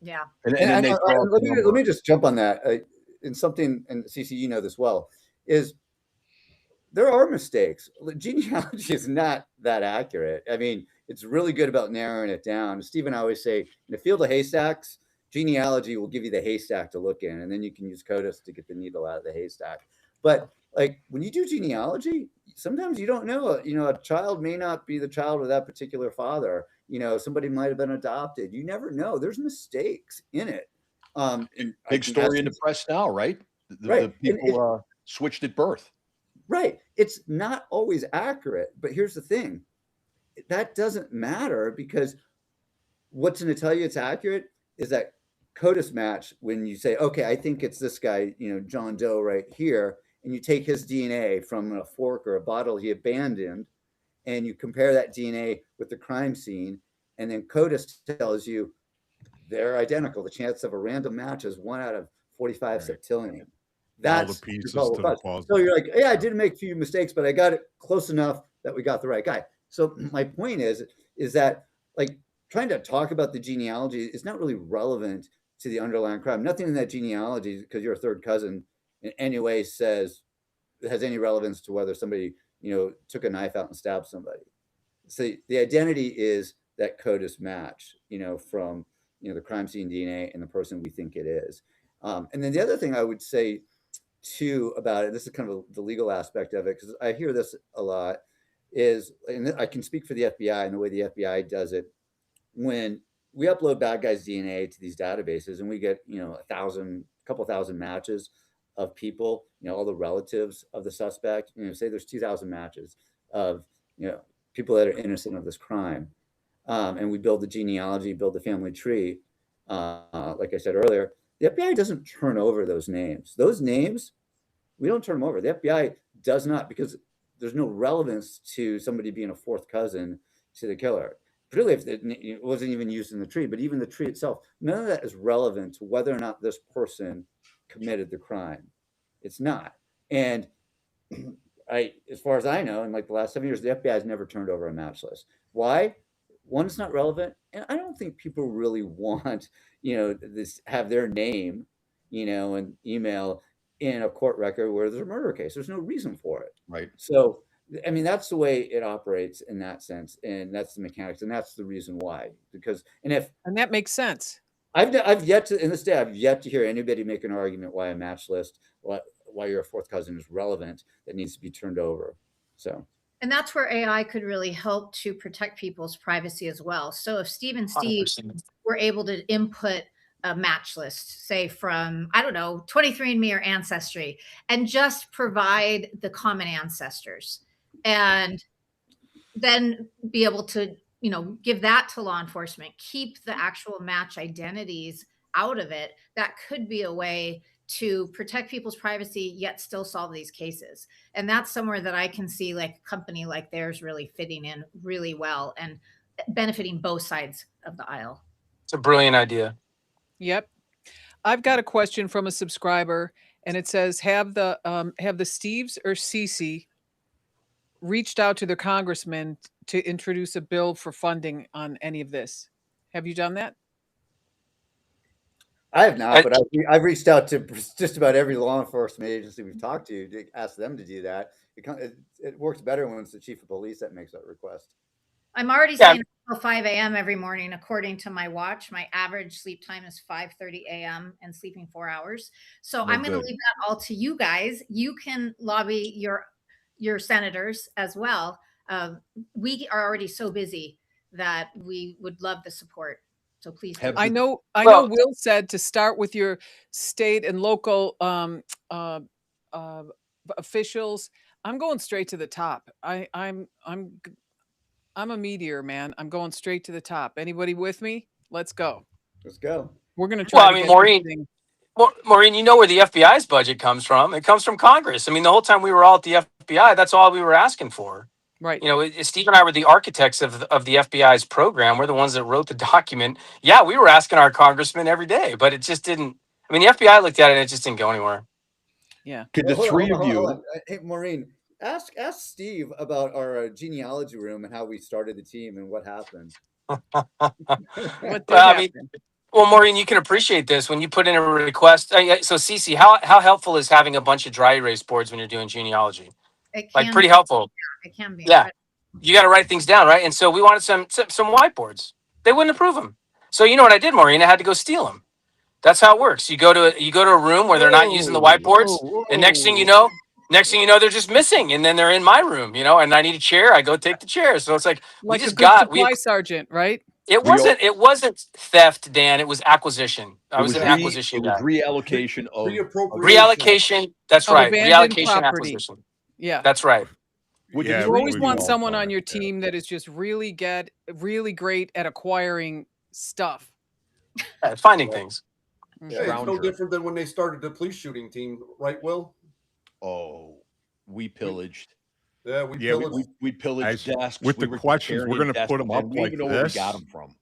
Speaker 2: Yeah.
Speaker 5: And
Speaker 8: And,
Speaker 5: then they throw out the
Speaker 8: let
Speaker 5: number.
Speaker 8: me just jump on that. In something, and CC, you know this well, is there are mistakes. Genealogy is not that accurate. I mean, it's really good about narrowing it down. Steve and I always say, in a field of haystacks, genealogy will give you the haystack to look in, and then you can use CODIS to get the needle out of the haystack. But like when you do genealogy, sometimes you don't know. You know, a child may not be the child of that particular father. You know, somebody might have been adopted. You never know. There's mistakes in it. And I
Speaker 5: Big
Speaker 8: can
Speaker 5: story in the
Speaker 8: ask-
Speaker 5: press now, right? The
Speaker 8: Right. And
Speaker 5: people switched at birth.
Speaker 8: right. It's not always accurate, but here's the thing. That doesn't matter because what's going to tell you it's accurate is that CODIS match when you say, okay, I think it's this guy, you know, John Doe right here, and you take his DNA from a fork or a bottle he abandoned, and you compare that DNA with the crime scene, and then CODIS tells you they're identical. The chance of a random match is 1 out of 45
Speaker 1: Right.
Speaker 8: septillion.
Speaker 1: All the
Speaker 8: That's your
Speaker 1: pieces
Speaker 8: probable
Speaker 1: to the
Speaker 8: cause.
Speaker 1: puzzle.
Speaker 8: So you're like, yeah, I did make a few mistakes, but I got it close enough that we got the right guy. So my point is that like trying to talk about the genealogy is not really relevant to the underlying crime. Nothing in that genealogy, because you're a third cousin, in any way says has any relevance to whether somebody, you know, took a knife out and stabbed somebody. So the identity is that CODIS match, you know, from, you know, the crime scene DNA and the person we think it is. And then the other thing I would say too about it, this is kind of the legal aspect of it, because I hear this a lot, is, and I can speak for the FBI and the way the FBI does it, when we upload bad guys' DNA to these databases and we get, you know, a couple thousand matches of people, you know, all the relatives of the suspect, you know, say there's 2,000 matches of, you know, people that are innocent of this crime. And we build the genealogy, build the family tree. Like I said earlier, the FBI doesn't turn over those names. Those names, we don't turn them over. The FBI does not, because there's no relevance to somebody being a fourth cousin to the killer. Particularly if it wasn't even used in the tree, but even the tree itself, none of that is relevant to whether or not this person committed the crime. It's not. And as far as I know, in like the last 7 years, the FBI has never turned over a match list. Why? One, it's not relevant, and I don't think people really want, you know, this have their name, you know, and email in a court record where there's a murder case. There's no reason for it.
Speaker 5: Right.
Speaker 8: So, I mean, that's the way it operates in that sense, and that's the mechanics, and that's the reason why. Because, and
Speaker 3: that makes sense.
Speaker 8: I've yet to, in this day, I've yet to hear anybody make an argument why a match list, why you're a fourth cousin is relevant, that needs to be turned over. So.
Speaker 2: And that's where AI could really help to protect people's privacy as well. So if Steve and Steve
Speaker 9: 100%.
Speaker 2: were able to input a match list, say from, I don't know, 23andMe or Ancestry, and just provide the common ancestors, and then be able to, you know, give that to law enforcement, keep the actual match identities out of it, that could be a way to protect people's privacy yet still solve these cases. And that's somewhere that I can see like a company like theirs really fitting in really well and benefiting both sides of the aisle.
Speaker 9: It's a brilliant idea.
Speaker 3: Yep. I've got a question from a subscriber, and it says, have the Steves or Cece reached out to the congressman to introduce a bill for funding on any of this. Have you done that?
Speaker 8: I have not, but I've reached out to just about every law enforcement agency we've talked to ask them to do that. It works better when it's the chief of police that makes that request.
Speaker 2: I'm already staying until 5 a.m. every morning, according to my watch. My average sleep time is 5:30 a.m. and sleeping 4 hours. So I'm going to leave that all to you guys. You can lobby your senators as well. We are already so busy that we would love the support. So please.
Speaker 3: I know Will said to start with your state and local officials. I'm going straight to the top. I'm a meteor, man. I'm going straight to the top. Anybody with me? Let's go.
Speaker 8: Let's go.
Speaker 3: We're going to try to get
Speaker 9: Maureen, Maureen, you know where the FBI's budget comes from. It comes from Congress. I mean, the whole time we were all at the FBI, that's all we were asking for.
Speaker 3: Right.
Speaker 9: You know, Steve and I were the architects of the FBI's program. We're the ones that wrote the document. Yeah, we were asking our congressman every day, but it just didn't. I mean, the FBI looked at it and it just didn't go anywhere.
Speaker 3: Yeah.
Speaker 5: Could the three of you?
Speaker 8: Hey, Maureen, ask Steve about our genealogy room and how we started the team and what happened.
Speaker 3: What did happen?
Speaker 9: Well, Maureen, you can appreciate this when you put in a request. So, Cece, how helpful is having a bunch of dry erase boards when you're doing genealogy? Like pretty helpful.
Speaker 2: Yeah, it can be.
Speaker 9: Yeah, you got to write things down, right? And so we wanted some whiteboards. They wouldn't approve them. So you know what I did, Maureen? I had to go steal them. That's how it works. You go to a room where they're not using the whiteboards, and next thing you know, they're just missing, and then they're in my room, you know. And I need a chair. I go take the chair. So it's like we just got
Speaker 3: sergeant, right?
Speaker 9: It wasn't theft, Dan. It was acquisition. I was an acquisition guy.
Speaker 5: Reallocation of
Speaker 9: reallocation. That's right. Reallocation acquisition.
Speaker 3: Yeah,
Speaker 9: that's right.
Speaker 3: You always want someone on your team that is just really great at acquiring stuff,
Speaker 9: finding things.
Speaker 6: Yeah, it's no different than when they started the police shooting team, right, Will?
Speaker 5: Oh, we pillaged.
Speaker 6: Yeah,
Speaker 5: we pillaged desks.
Speaker 1: With the questions, we're going to put them up like this. We
Speaker 5: even know where we got them from.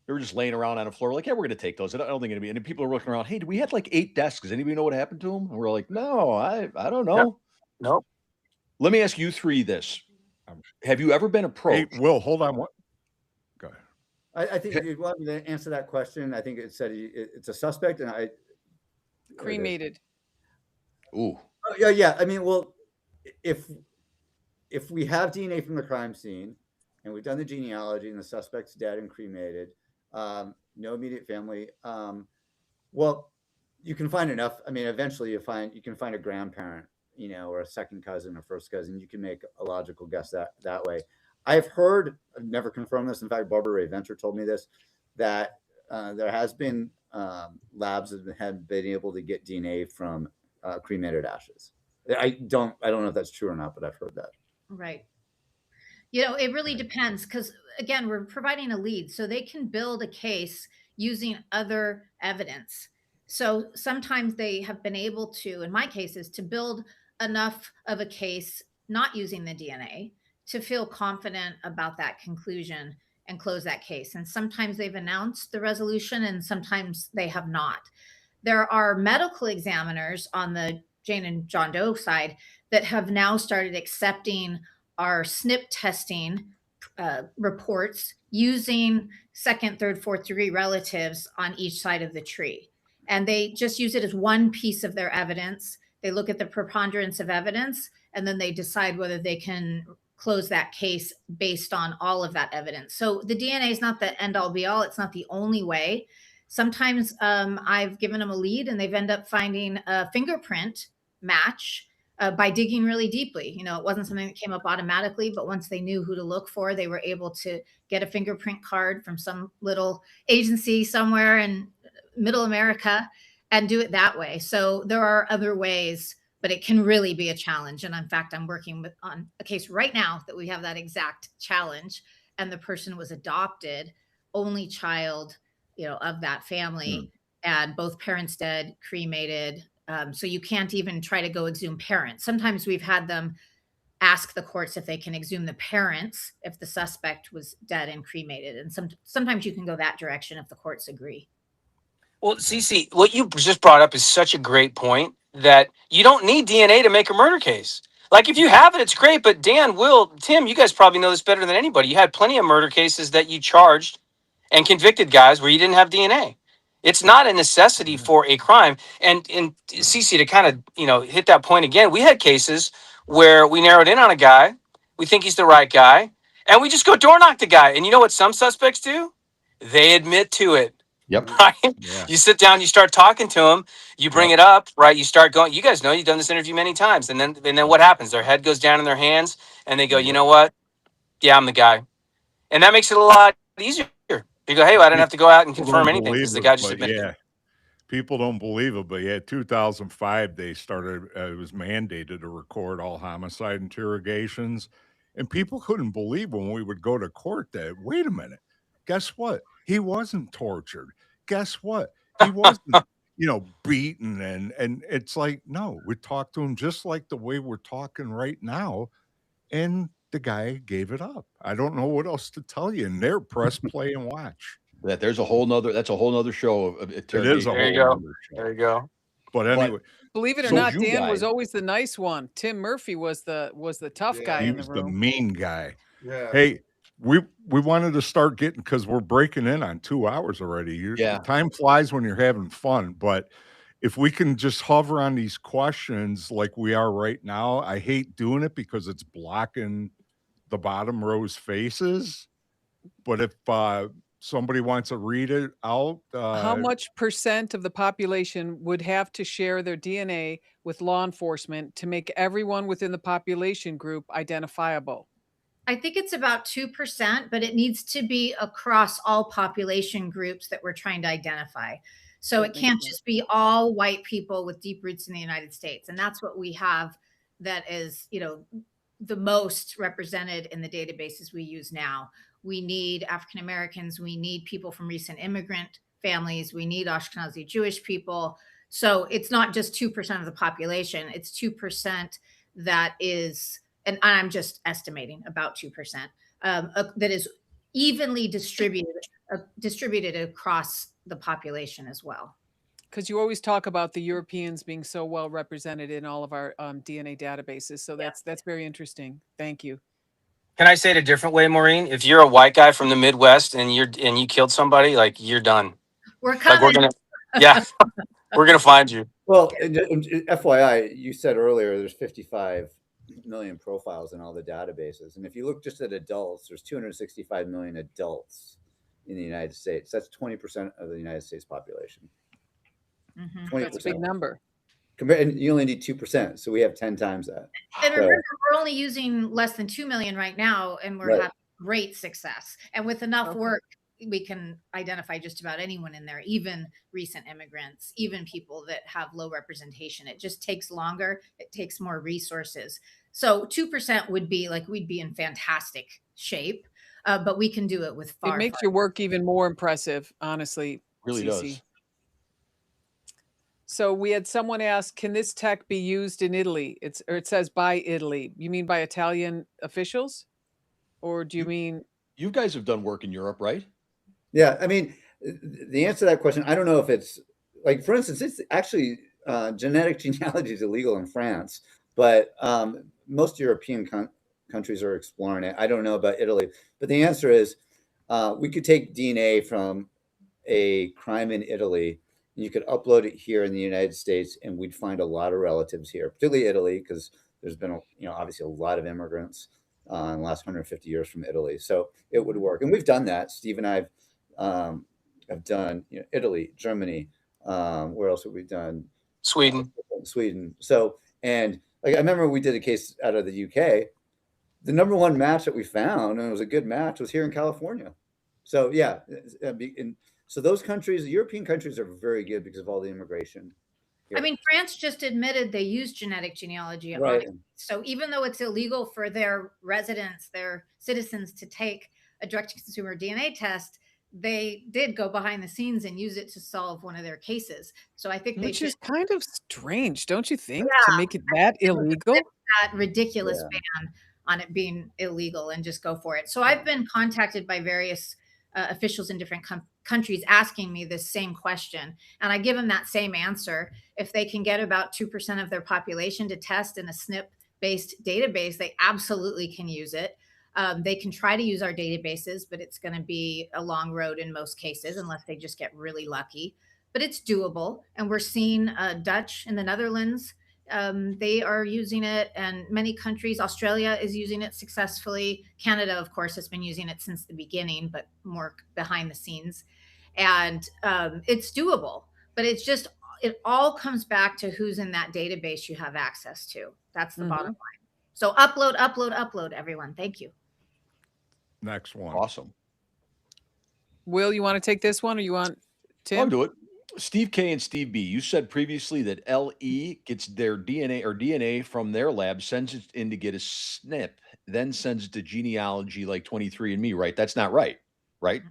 Speaker 5: They were just laying around on the floor. We're like, yeah, we're going to take those. I don't think it'll be. And people are looking around. Hey, we had like 8 desks. Does anybody know what happened to them? And we're like, no, I don't know.
Speaker 9: Nope.
Speaker 5: Let me ask you three this: have you ever been approached?
Speaker 1: Hey, Will, hold on. What? Go ahead.
Speaker 8: I think you want me to answer that question. I think it said it's a suspect, and I
Speaker 3: cremated.
Speaker 5: Ooh.
Speaker 8: Oh, yeah. I mean, well, if we have DNA from the crime scene and we've done the genealogy and the suspect's dead and cremated, no immediate family, well, you can find enough. I mean, eventually you can find a grandparent, you know, or a second cousin or first cousin. You can make a logical guess that way. I've never confirmed this. In fact, Barbara Ray Venture told me this, that there has been labs that have been able to get DNA from cremated ashes. I don't know if that's true or not, but I've heard that.
Speaker 2: Right. You know, it really depends because, again, we're providing a lead. So they can build a case using other evidence. So sometimes they have been able to, in my cases, to build enough of a case not using the DNA to feel confident about that conclusion and close that case. And sometimes they've announced the resolution and sometimes they have not. There are medical examiners on the Jane and John Doe side that have now started accepting our SNP testing reports using second, third, fourth degree relatives on each side of the tree. And they just use it as one piece of their evidence. They look at the preponderance of evidence, and then they decide whether they can close that case based on all of that evidence. So the DNA is not the end all be all. It's not the only way. Sometimes I've given them a lead and they've ended up finding a fingerprint match by digging really deeply. You know, it wasn't something that came up automatically, but once they knew who to look for, they were able to get a fingerprint card from some little agency somewhere in middle America and do it that way. So there are other ways, but it can really be a challenge. And in fact, I'm working on a case right now that we have that exact challenge. And the person was adopted, only child, you know, of that family, and both parents dead, cremated. So you can't even try to go exhume parents. Sometimes we've had them ask the courts if they can exhume the parents if the suspect was dead and cremated. And sometimes you can go that direction if the courts agree.
Speaker 9: Well, Cece, what you just brought up is such a great point that you don't need DNA to make a murder case. Like if you have it, it's great. But Dan, Will, Tim, you guys probably know this better than anybody. You had plenty of murder cases that you charged and convicted guys where you didn't have DNA. It's not a necessity for a crime. And CC, to kind of hit that point again, we had cases where we narrowed in on a guy, we think he's the right guy, and we just go door knock the guy. And you know what some suspects do? They admit to it.
Speaker 5: Yep.
Speaker 9: Right?
Speaker 1: Yeah.
Speaker 9: You sit down, you start talking to him, you bring it up, right? You start going. You guys know you've done this interview many times, and then what happens? Their head goes down in their hands, and they go, you know what? Yeah, I'm the guy, and that makes it a lot easier. You go, hey, well, I didn't have to go out and
Speaker 1: People
Speaker 9: confirm
Speaker 1: don't
Speaker 9: anything because the
Speaker 1: believe
Speaker 9: guy
Speaker 1: it,
Speaker 9: just
Speaker 1: but
Speaker 9: admitted.
Speaker 1: yeah, people don't believe it, but yeah, 2005 they started. It was mandated to record all homicide interrogations, and people couldn't believe when we would go to court that wait a minute, guess what? He wasn't tortured. Guess what? He wasn't, beaten, and it's like no, we talked to him just like the way we're talking right now, and the guy gave it up. I don't know what else to tell you. And they're press play and watch.
Speaker 5: That's a whole nother show of
Speaker 1: It is
Speaker 5: interrogation.
Speaker 1: a
Speaker 9: There you
Speaker 1: whole
Speaker 9: go.
Speaker 1: nother show.
Speaker 9: There you go.
Speaker 1: But anyway,
Speaker 3: Believe it or
Speaker 5: So
Speaker 3: not,
Speaker 5: you
Speaker 3: Dan was
Speaker 5: guys-
Speaker 3: always the nice one. Tim Murphy was the tough guy
Speaker 1: he
Speaker 3: in the
Speaker 1: was the
Speaker 3: room.
Speaker 1: mean guy.
Speaker 6: Yeah.
Speaker 1: Hey, we wanted to start getting because we're breaking in on 2 hours already.
Speaker 5: Yeah.
Speaker 1: Time flies when you're having fun. But if we can just hover on these questions like we are right now, I hate doing it because it's blocking the bottom row's faces. But if somebody wants to read it out,
Speaker 3: How much % of the population would have to share their DNA with law enforcement to make everyone within the population group identifiable?
Speaker 2: I think it's about 2%, but it needs to be across all population groups that we're trying to identify. So
Speaker 3: That
Speaker 2: it
Speaker 3: makes
Speaker 2: can't
Speaker 3: sense.
Speaker 2: just be all white people with deep roots in the United States. And that's what we have that is, the most represented in the databases we use now. We need African Americans, we need people from recent immigrant families, we need Ashkenazi Jewish people. So it's not just 2% of the population, it's 2% that is, and I'm just estimating about 2%, that is evenly distributed across the population as well.
Speaker 3: Because you always talk about the Europeans being so well represented in all of our DNA databases. So that's very interesting. Thank you.
Speaker 9: Can I say it a different way, Maureen? If you're a white guy from the Midwest and you killed somebody, like you're done.
Speaker 2: We're
Speaker 9: Like we're
Speaker 2: coming.
Speaker 9: we're gonna find you.
Speaker 8: Well, FYI, you said earlier there's 55 million profiles in all the databases. And if you look just at adults, there's 265 million adults in the United States. That's 20% of the United States population.
Speaker 2: Mhm.
Speaker 3: That's a big number.
Speaker 8: And you only need 2%. So we have 10 times that.
Speaker 2: And remember, we're only using less than 2 million right now, and we're
Speaker 8: Right.
Speaker 2: having great success. And with enough
Speaker 3: Okay.
Speaker 2: work, we can identify just about anyone in there, even recent immigrants, even people that have low representation. It just takes longer. It takes more resources. So 2% would be like we'd be in fantastic shape, but we can do it with
Speaker 3: It makes your work even more impressive, honestly.
Speaker 5: Really
Speaker 3: CC.
Speaker 5: does.
Speaker 3: So we had someone ask, can this tech be used in Italy? It says by Italy. You mean by Italian officials? Or do you mean?
Speaker 5: You guys have done work in Europe, right?
Speaker 8: Yeah. I mean, the answer to that question, I don't know if it's like, for instance, it's actually genetic genealogy is illegal in France, but most European countries are exploring it. I don't know about Italy, but the answer is we could take DNA from a crime in Italy. You could upload it here in the United States, and we'd find a lot of relatives here, particularly Italy, because there's been, obviously a lot of immigrants in the last 150 years from Italy. So it would work, and we've done that. Steve and I have done, Italy, Germany. Where else have we done?
Speaker 9: Sweden.
Speaker 8: Sweden. So, and like I remember we did a case out of the UK. The number one match that we found, and it was a good match, was here in California. So yeah, and so those countries, the European countries, are very good because of all the immigration.
Speaker 2: I mean, France just admitted they use genetic genealogy.
Speaker 8: Right.
Speaker 2: So even though it's illegal for their residents, their citizens to take a direct-to-consumer DNA test, they did go behind the scenes and use it to solve one of their cases. So I think they
Speaker 3: Which
Speaker 2: should.
Speaker 3: is kind of strange, don't you think, to make it that illegal?
Speaker 2: That ridiculous ban on it being illegal and just go for it. So I've been contacted by various officials in different countries asking me this same question, and I give them that same answer. If they can get about 2% of their population to test in a SNP based database, they absolutely can use it. They can try to use our databases, but it's going to be a long road in most cases unless they just get really lucky. But it's doable. And we're seeing Dutch in the Netherlands. They are using it, and many countries. Australia is using it successfully. Canada, of course, has been using it since the beginning, but more behind the scenes. And it's doable, but it all comes back to who's in that database you have access to. That's the bottom line. So upload, upload, upload, everyone. Thank you.
Speaker 1: Next one.
Speaker 5: Awesome.
Speaker 3: Will, you want to take this one, or you want Tim?
Speaker 5: I'll do it. Steve K and Steve B, you said previously that LE gets their DNA from their lab, sends it in to get a SNP, then sends it to genealogy like 23andMe, right? That's not right, right?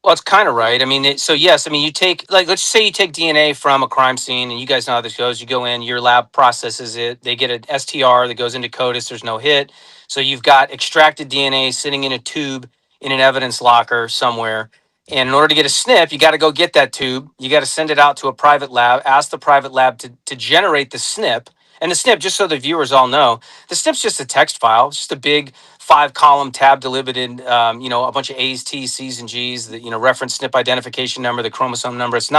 Speaker 9: Well, it's kind of right. I mean, so yes, I mean, you take, like, let's say you take DNA from a crime scene, and you guys know how this goes. You go in, your lab processes it. They get an STR that goes into CODIS. There's no hit. So you've got extracted DNA sitting in a tube in an evidence locker somewhere. And in order to get a SNP, you got to go get that tube. You got to send it out to a private lab, ask the private lab to generate the SNP. And the SNP, just so the viewers all know, the SNP's just a text file. It's just a big 5-column tab delimited, a bunch of A's, T's, C's, and G's, the, reference SNP identification number, the chromosome number. It's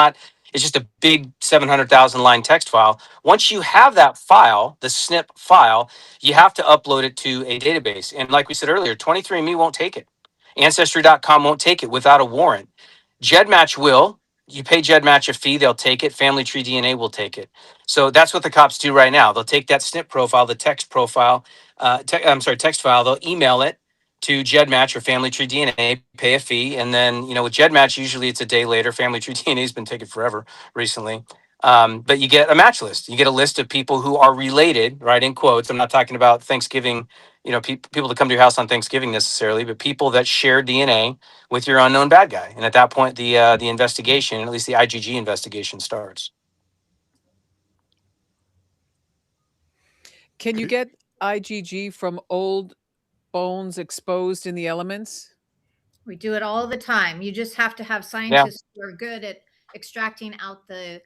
Speaker 9: just a big 700,000 line text file. Once you have that file, the SNP file, you have to upload it to a database. And like we said earlier, 23andMe won't take it. Ancestry.com won't take it without a warrant. GEDmatch will. You pay GEDmatch a fee, they'll take it. Family Tree DNA will take it. So that's what the cops do right now. They'll take that SNP profile, the text profile, text file. They'll email it to GEDmatch or Family Tree DNA, pay a fee, and then with GEDmatch, usually it's a day later. Family Tree DNA has been taken forever recently. But you get a match list. You get a list of people who are related, right? In quotes. I'm not talking about Thanksgiving, people that come to your house on Thanksgiving necessarily, but people that share DNA with your unknown bad guy. And at that point, the investigation, at least the IgG investigation, starts.
Speaker 3: Can you get IgG from old bones exposed in the elements?
Speaker 2: We do it all the time. You just have to have scientists who are good at extracting out the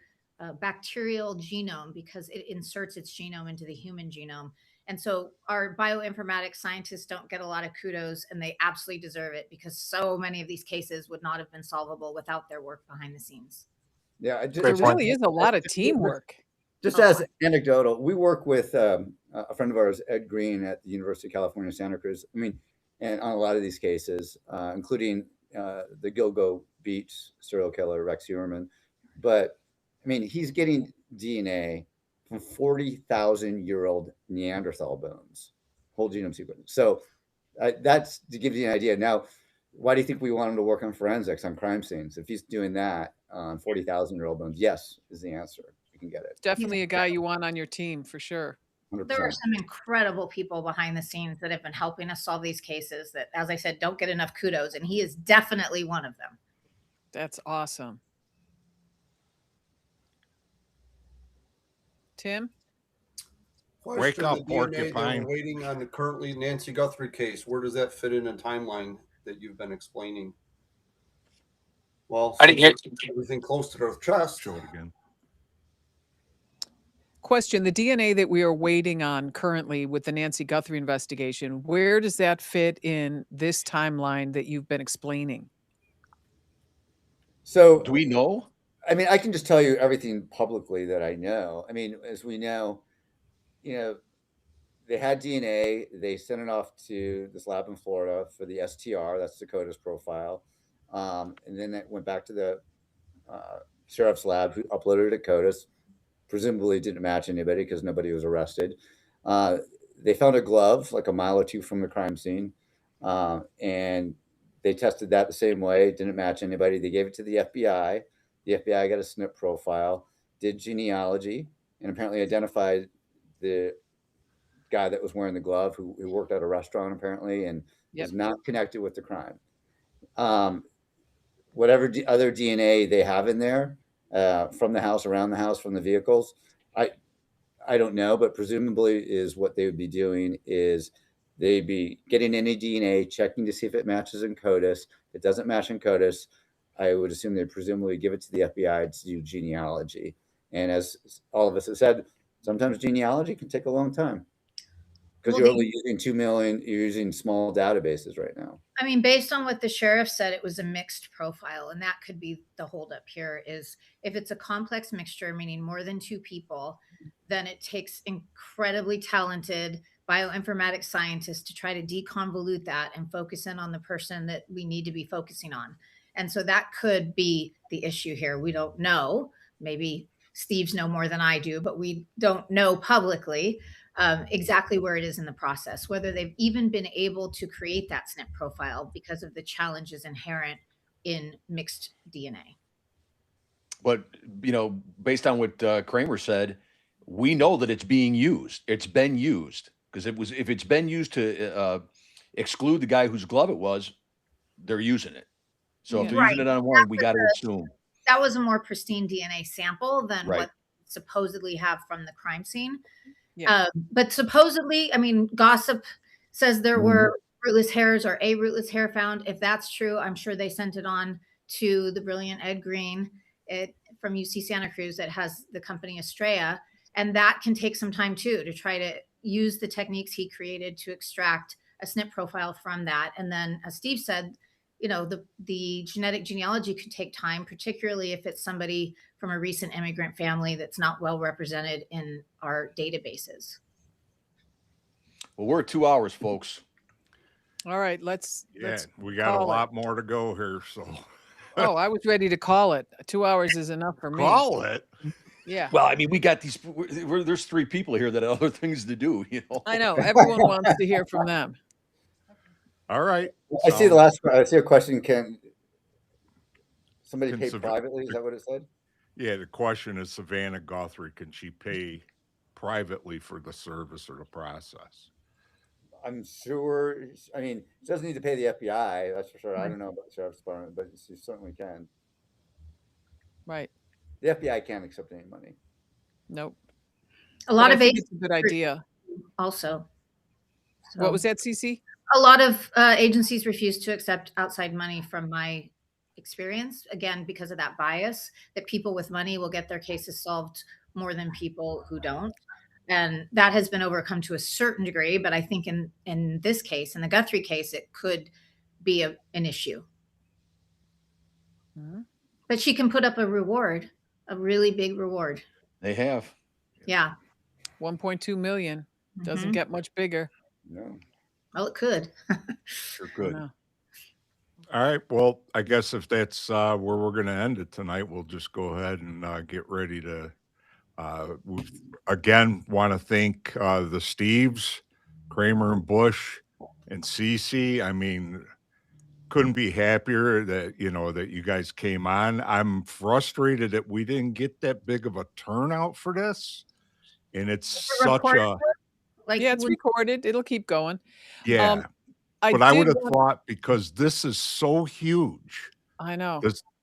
Speaker 2: bacterial genome, because it inserts its genome into the human genome. And so our bioinformatics scientists don't get a lot of kudos, and they absolutely deserve it, because so many of these cases would not have been solvable without their work behind the scenes.
Speaker 8: Yeah,
Speaker 3: there really is a lot of teamwork.
Speaker 8: Just as anecdotal, we work with a friend of ours, Ed Green, at the University of California, Santa Cruz. And on a lot of these cases, including the Gilgo Beach serial killer, Rex Heuermann. But he's getting DNA from 40,000-year-old Neanderthal bones, whole genome sequence. So that's to give you an idea. Now, why do you think we want him to work on forensics on crime scenes? If he's doing that on 40,000-year-old bones, yes is the answer. We can get it.
Speaker 3: Definitely a guy you want on your team for sure.
Speaker 8: 100%.
Speaker 2: There are some incredible people behind the scenes that have been helping us solve these cases that, as I said, don't get enough kudos, and he is definitely one of them.
Speaker 3: That's awesome.
Speaker 1: Wake
Speaker 3: Tim?
Speaker 6: Question,
Speaker 1: up,
Speaker 6: the DNA
Speaker 1: porcupine.
Speaker 6: that we're waiting on the currently Nancy Guthrie case. Where does that fit in a timeline that you've been explaining? Well,
Speaker 9: I didn't hear
Speaker 6: everything close to their chest.
Speaker 1: Show it again.
Speaker 3: Question, the DNA that we are waiting on currently with the Nancy Guthrie investigation, where does that fit in this timeline that you've been explaining?
Speaker 8: So
Speaker 5: do we know?
Speaker 8: I can just tell you everything publicly that I know. As we know, they had DNA. They sent it off to this lab in Florida for the STR. That's the CODIS profile. And then it went back to the sheriff's lab, who uploaded it to CODIS. Presumably didn't match anybody because nobody was arrested. They found a glove like a mile or two from the crime scene. And they tested that the same way. Didn't match anybody. They gave it to the FBI. The FBI got a SNP profile, did genealogy, and apparently identified the guy that was wearing the glove, who worked at a restaurant apparently, and was not connected with the crime. Whatever other DNA they have in there, from the house, around the house, from the vehicles, I don't know, but presumably is what they would be doing is they'd be getting any DNA, checking to see if it matches in CODIS. If it doesn't match in CODIS, I would assume they'd presumably give it to the FBI to do genealogy. And as all of us have said, sometimes genealogy can take a long time. Because
Speaker 2: Well,
Speaker 8: you're only using 2 million, you're using small databases right now.
Speaker 2: I mean, based on what the sheriff said, it was a mixed profile, and that could be the holdup here. Is if it's a complex mixture, meaning more than 2 people, then it takes incredibly talented bioinformatics scientists to try to deconvolute that and focus in on the person that we need to be focusing on. And so that could be the issue here. We don't know. Maybe Steve's know more than I do, but we don't know publicly exactly where it is in the process, whether they've even been able to create that SNP profile because of the challenges inherent in mixed DNA.
Speaker 5: But based on what Kramer said, we know that it's being used. It's been used because if it's been used to exclude the guy whose glove it was, they're using it. So if they're using it on one, we got to assume
Speaker 2: that was a more pristine DNA sample than
Speaker 5: Right.
Speaker 2: what supposedly have from the crime scene.
Speaker 3: Yeah.
Speaker 2: But supposedly, I mean, gossip says there were rootless hairs or a rootless hair found. If that's true, I'm sure they sent it on to the brilliant Ed Green from UC Santa Cruz that has the company Estrella. And that can take some time too, to try to use the techniques he created to extract a SNP profile from that. And then, as Steve said, the genetic genealogy could take time, particularly if it's somebody from a recent immigrant family that's not well represented in our databases.
Speaker 5: Well, we're at 2 hours, folks.
Speaker 3: All right, let's
Speaker 1: we got a lot more to go here. So,
Speaker 3: oh, I was ready to call it. 2 hours is enough for me.
Speaker 1: Call it.
Speaker 3: Yeah.
Speaker 5: Well, I mean, we got these. There's 3 people here that have other things to do.
Speaker 3: I know. Everyone wants to hear from them.
Speaker 1: All right.
Speaker 8: I see the last. I see a question. Can somebody pay privately? Is that what it said?
Speaker 1: Yeah, the question is Savannah Guthrie. Can she pay privately for the service or the process?
Speaker 8: I'm sure. I mean, she doesn't need to pay the FBI. That's for sure. I don't know about the sheriff's department, but she certainly can.
Speaker 3: Right.
Speaker 8: The FBI can't accept any money.
Speaker 3: Nope.
Speaker 2: A lot of
Speaker 3: it's a good idea.
Speaker 2: Also.
Speaker 3: So, what was that, CC?
Speaker 2: A lot of agencies refuse to accept outside money from my experience, again, because of that bias that people with money will get their cases solved more than people who don't. And that has been overcome to a certain degree. But I think in this case, in the Guthrie case, it could be an issue.
Speaker 3: Mm-hmm.
Speaker 2: But she can put up a reward, a really big reward.
Speaker 5: They have.
Speaker 2: Yeah.
Speaker 3: 1.2 million. Doesn't get much bigger.
Speaker 8: No.
Speaker 2: Well, it could.
Speaker 5: Sure could.
Speaker 1: All right. Well, I guess if that's where we're going to end it tonight, we'll just go ahead and get ready to. Again, want to thank the Steves, Kramer and Bush, and Cece. I mean, couldn't be happier that that you guys came on. I'm frustrated that we didn't get that big of a turnout for this, and it's such a.
Speaker 3: Yeah, it's recorded. It'll keep going.
Speaker 1: Yeah. But I would have thought, because this is so huge.
Speaker 3: I know.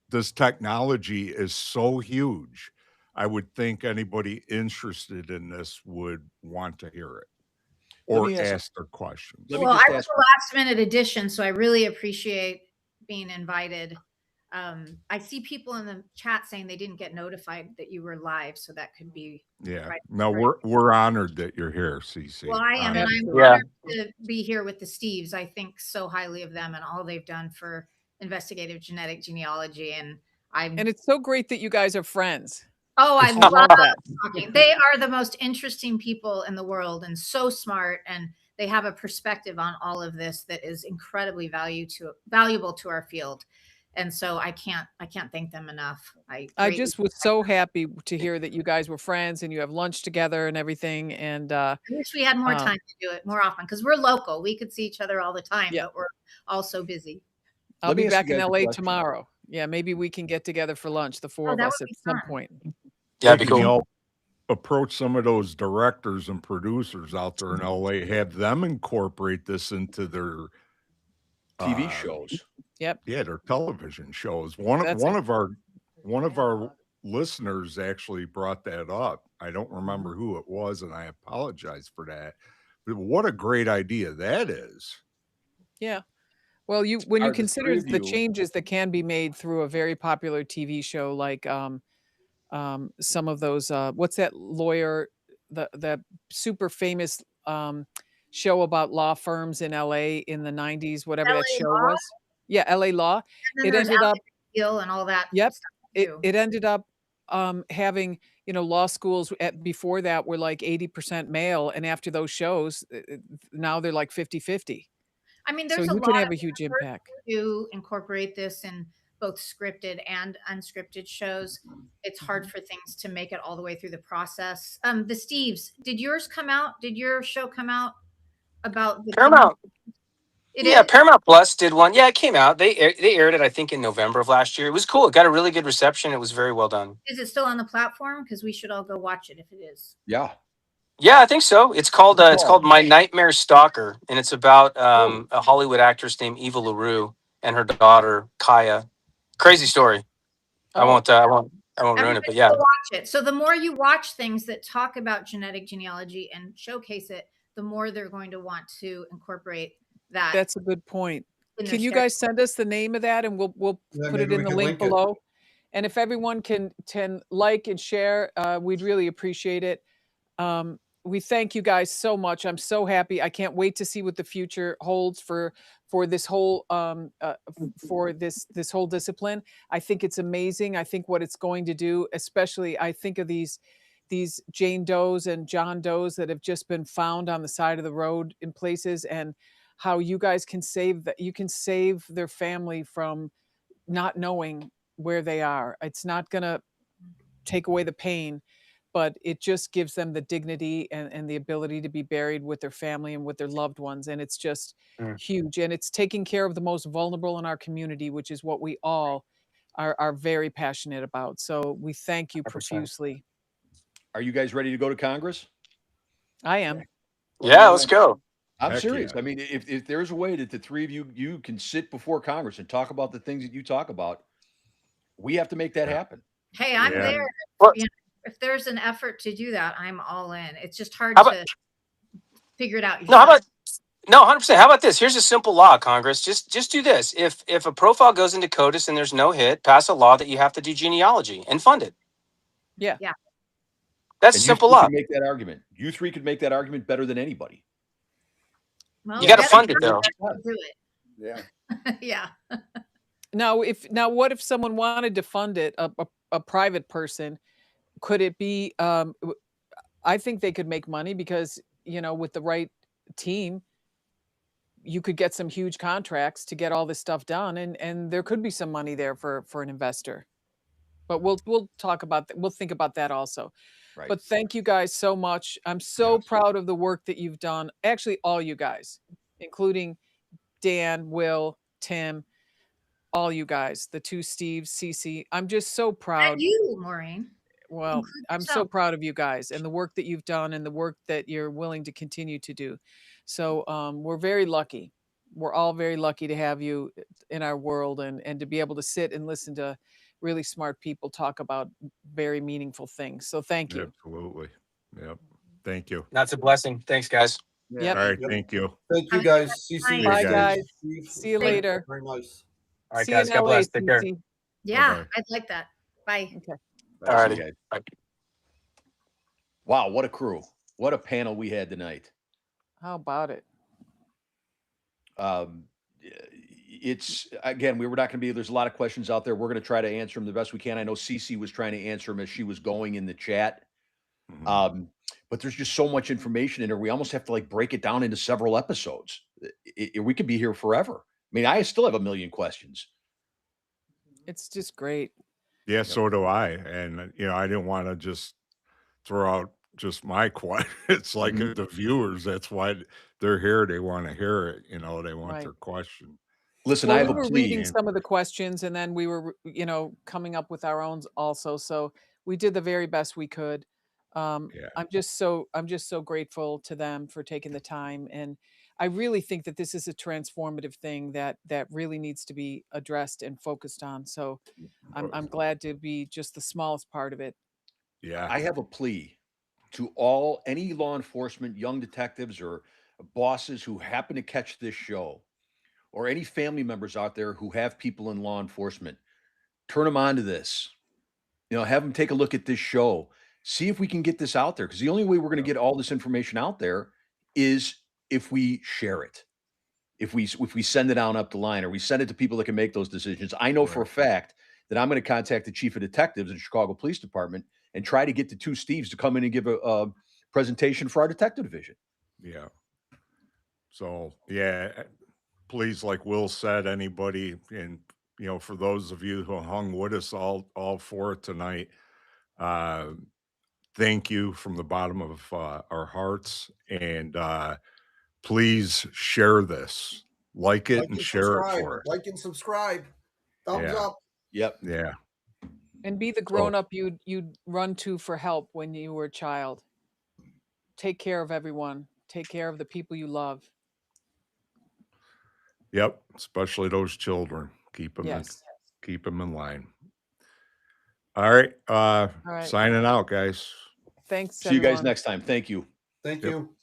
Speaker 1: This technology is so huge. I would think anybody interested in this would want to hear it or ask their questions.
Speaker 2: Well, I was a last minute addition, so I really appreciate being invited. I see people in the chat saying they didn't get notified that you were live, so that could be.
Speaker 1: Yeah. No, we're honored that you're here, CC.
Speaker 2: Well, I am, and I'm honored to be here with the Steves. I think so highly of them and all they've done for investigative genetic genealogy, and
Speaker 3: it's so great that you guys are friends.
Speaker 2: Oh, I love talking. They are the most interesting people in the world and so smart, and they have a perspective on all of this that is incredibly valuable to our field. And so I can't thank them enough.
Speaker 3: I just was so happy to hear that you guys were friends and you have lunch together and everything. And
Speaker 2: I wish we had more time to do it more often, because we're local. We could see each other all the time, but we're all so busy.
Speaker 3: I'll be back in LA tomorrow. Yeah, maybe we can get together for lunch, the 4 of us at some point.
Speaker 9: Yeah, it'd be cool.
Speaker 1: Approach some of those directors and producers out there in LA, have them incorporate this into their
Speaker 5: TV shows.
Speaker 3: Yep.
Speaker 1: Yeah, their television shows. One of our listeners actually brought that up. I don't remember who it was, and I apologize for that. But what a great idea that is.
Speaker 3: Yeah. Well, when you consider the changes that can be made through a very popular TV show, like some of those, what's that lawyer, that super famous show about law firms in LA in the 90s, whatever that
Speaker 2: LA
Speaker 3: show
Speaker 2: Law,
Speaker 3: was. Yeah, LA Law.
Speaker 2: and then
Speaker 3: It
Speaker 2: there's
Speaker 3: ended up,
Speaker 2: Deal and all that
Speaker 3: yep,
Speaker 2: stuff too.
Speaker 3: it ended up having, law schools before that were like 80% male. And after those shows, now they're like 50-50.
Speaker 2: I mean,
Speaker 3: So
Speaker 2: there's a
Speaker 3: you can
Speaker 2: lot
Speaker 3: have
Speaker 2: of
Speaker 3: a huge
Speaker 2: effort
Speaker 3: impact.
Speaker 2: to incorporate this in both scripted and unscripted shows. It's hard
Speaker 3: Mm-hmm.
Speaker 2: for things to make it all the way through the process. The Steves, did yours come out? Did your show come out about the
Speaker 9: Paramount.
Speaker 2: It
Speaker 9: Yeah,
Speaker 2: is?
Speaker 9: Paramount Plus did one. Yeah, it came out. They aired it, I think, in November of last year. It was cool. It got a really good reception. It was very well done.
Speaker 2: Is it still on the platform? Because we should all go watch it if it is.
Speaker 5: Yeah.
Speaker 9: Yeah, I think so. It's called My Nightmare Stalker, and it's about a Hollywood actress named Eva LaRue and her daughter Kaya. Crazy story. I
Speaker 3: Oh,
Speaker 9: won't ruin it,
Speaker 2: Everybody
Speaker 9: but yeah.
Speaker 2: go watch it. So the more you watch things that talk about genetic genealogy and showcase it, the more they're going to want to incorporate that.
Speaker 3: that's a good point.
Speaker 2: in their
Speaker 3: Can you
Speaker 2: schedule.
Speaker 3: guys send us the name of that, and we'll
Speaker 6: Yeah,
Speaker 3: put it
Speaker 6: maybe
Speaker 3: in
Speaker 6: we
Speaker 3: the
Speaker 6: can
Speaker 3: link
Speaker 6: link it.
Speaker 3: below? And if everyone can like and share, we'd really appreciate it. We thank you guys so much. I'm so happy. I can't wait to see what the future holds for this whole for this whole discipline. I think it's amazing. I think what it's going to do, especially I think of these Jane Does and John Does that have just been found on the side of the road in places, and how you guys can save that. You can save their family from not knowing where they are. It's not going to take away the pain, but it just gives them the dignity and the ability to be buried with their family and with their loved ones. And it's just huge. And it's taking care of the most vulnerable in our community, which is what we all are very passionate about. So we thank you
Speaker 9: 100%.
Speaker 3: profusely.
Speaker 5: Are you guys ready to go to Congress?
Speaker 3: I am.
Speaker 9: Yeah, let's go.
Speaker 5: I'm
Speaker 1: Heck
Speaker 5: serious.
Speaker 1: yeah.
Speaker 5: I mean, if there's a way that the three of you can sit before Congress and talk about the things that you talk about, we have to make that happen.
Speaker 2: Hey, I'm
Speaker 1: Yeah.
Speaker 2: there.
Speaker 9: Well-
Speaker 2: If there's an effort to do that, I'm all in. It's just hard
Speaker 9: How about-
Speaker 2: to figure it out.
Speaker 9: No, how
Speaker 2: yourself.
Speaker 9: about no, 100%. How about this? Here's a simple law, Congress. Just do this. If a profile goes into CODIS and there's no hit, pass a law that you have to do genealogy and fund it.
Speaker 3: Yeah.
Speaker 2: Yeah.
Speaker 9: That's a
Speaker 5: And
Speaker 9: simple
Speaker 5: you three
Speaker 9: law.
Speaker 5: can make that argument. You three could make that argument better than anybody.
Speaker 2: Well,
Speaker 9: You gotta
Speaker 2: better
Speaker 9: fund it,
Speaker 2: than
Speaker 9: though.
Speaker 2: that, do
Speaker 8: Yeah.
Speaker 2: it. Yeah.
Speaker 3: Now, what if someone wanted to fund it, a private person? Could it be? I think they could make money because with the right team, you could get some huge contracts to get all this stuff done, and there could be some money there for an investor. But we'll talk about that. We'll think about that also.
Speaker 5: Right.
Speaker 3: But thank you guys so much. I'm so
Speaker 1: Yes.
Speaker 3: proud of the work that you've done. Actually, all you guys, including Dan, Will, Tim, all you guys, the two Steves, Cece. I'm just so proud.
Speaker 2: And you, Maureen.
Speaker 3: Well,
Speaker 2: Include
Speaker 3: I'm so
Speaker 2: yourself.
Speaker 3: proud of you guys and the work that you've done and the work that you're willing to continue to do. So we're very lucky. We're all very lucky to have you in our world and to be able to sit and listen to really smart people talk about very meaningful things. So thank you.
Speaker 1: Absolutely. Yep. Thank you.
Speaker 9: That's a blessing. Thanks, guys.
Speaker 3: Yep.
Speaker 1: All right.
Speaker 6: Yep.
Speaker 1: Thank you.
Speaker 6: Thank you
Speaker 2: Have a
Speaker 6: guys.
Speaker 2: good
Speaker 6: CC,
Speaker 2: night.
Speaker 3: Bye,
Speaker 1: guys.
Speaker 3: guys.
Speaker 6: Steve,
Speaker 3: See you
Speaker 6: very-
Speaker 3: later.
Speaker 6: Very nice.
Speaker 9: All right,
Speaker 3: See
Speaker 9: guys.
Speaker 3: you
Speaker 9: God
Speaker 3: in LA,
Speaker 9: bless. Take care.
Speaker 3: Cece.
Speaker 2: Yeah,
Speaker 1: Bye-bye.
Speaker 2: I'd like that. Bye.
Speaker 3: Okay.
Speaker 5: Bye,
Speaker 9: Alrighty.
Speaker 5: see you guys.
Speaker 9: Bye.
Speaker 5: Wow, what a crew. What a panel we had tonight.
Speaker 3: How about it?
Speaker 5: It's again, we were not going to be. There's a lot of questions out there. We're going to try to answer them the best we can. I know Cece was trying to answer them as she was going in the chat.
Speaker 1: Mhm.
Speaker 5: But there's just so much information in there. We almost have to break it down into several episodes. We could be here forever. I mean, I still have a million questions.
Speaker 3: It's just great.
Speaker 1: Yeah, so do I. And I didn't want to just throw out just my question. It's like
Speaker 5: Mhm.
Speaker 1: the viewers. That's why they're here. They want to hear it. They want
Speaker 3: Right.
Speaker 1: their question.
Speaker 5: Listen,
Speaker 3: Well,
Speaker 5: I
Speaker 3: we
Speaker 5: have a
Speaker 3: were
Speaker 5: plea.
Speaker 3: reading some of the questions and then we were, coming up with our own also. So we did the very best we could.
Speaker 1: Yeah.
Speaker 3: I'm just so grateful to them for taking the time. And I really think that this is a transformative thing that really needs to be addressed and focused on. So I'm glad to be just the smallest part of it.
Speaker 1: Yeah.
Speaker 5: I have a plea to any law enforcement, young detectives, or bosses who happen to catch this show, or any family members out there who have people in law enforcement. Turn them on to this. Have them take a look at this show. See if we can get this out there, because the only way we're going to get all this information out there is if we share it, if we send it on up the line, or we send it to people that can make those decisions. I know for a fact that I'm going to contact the chief of detectives in the Chicago Police Department and try to get the two Steves to come in and give a presentation for our detective division.
Speaker 1: Yeah. So yeah, please, like Will said, anybody, and for those of you who hung with us all for it tonight, uh, thank you from the bottom of our hearts, and please share this, like it, and share it for us.
Speaker 6: Like and subscribe. Thumbs
Speaker 1: Yeah.
Speaker 6: up.
Speaker 5: Yep.
Speaker 1: Yeah.
Speaker 3: And be the grown up you'd run to for help when you were a child. Take care of everyone. Take care of the people you love.
Speaker 1: Yep. Especially those children. Keep them
Speaker 3: Yes.
Speaker 1: in line. All right.
Speaker 3: right.
Speaker 1: Signing out, guys.
Speaker 3: Thanks,
Speaker 5: See you guys
Speaker 3: everyone.
Speaker 5: next time. Thank you.
Speaker 6: Thank
Speaker 1: Yep.
Speaker 6: you.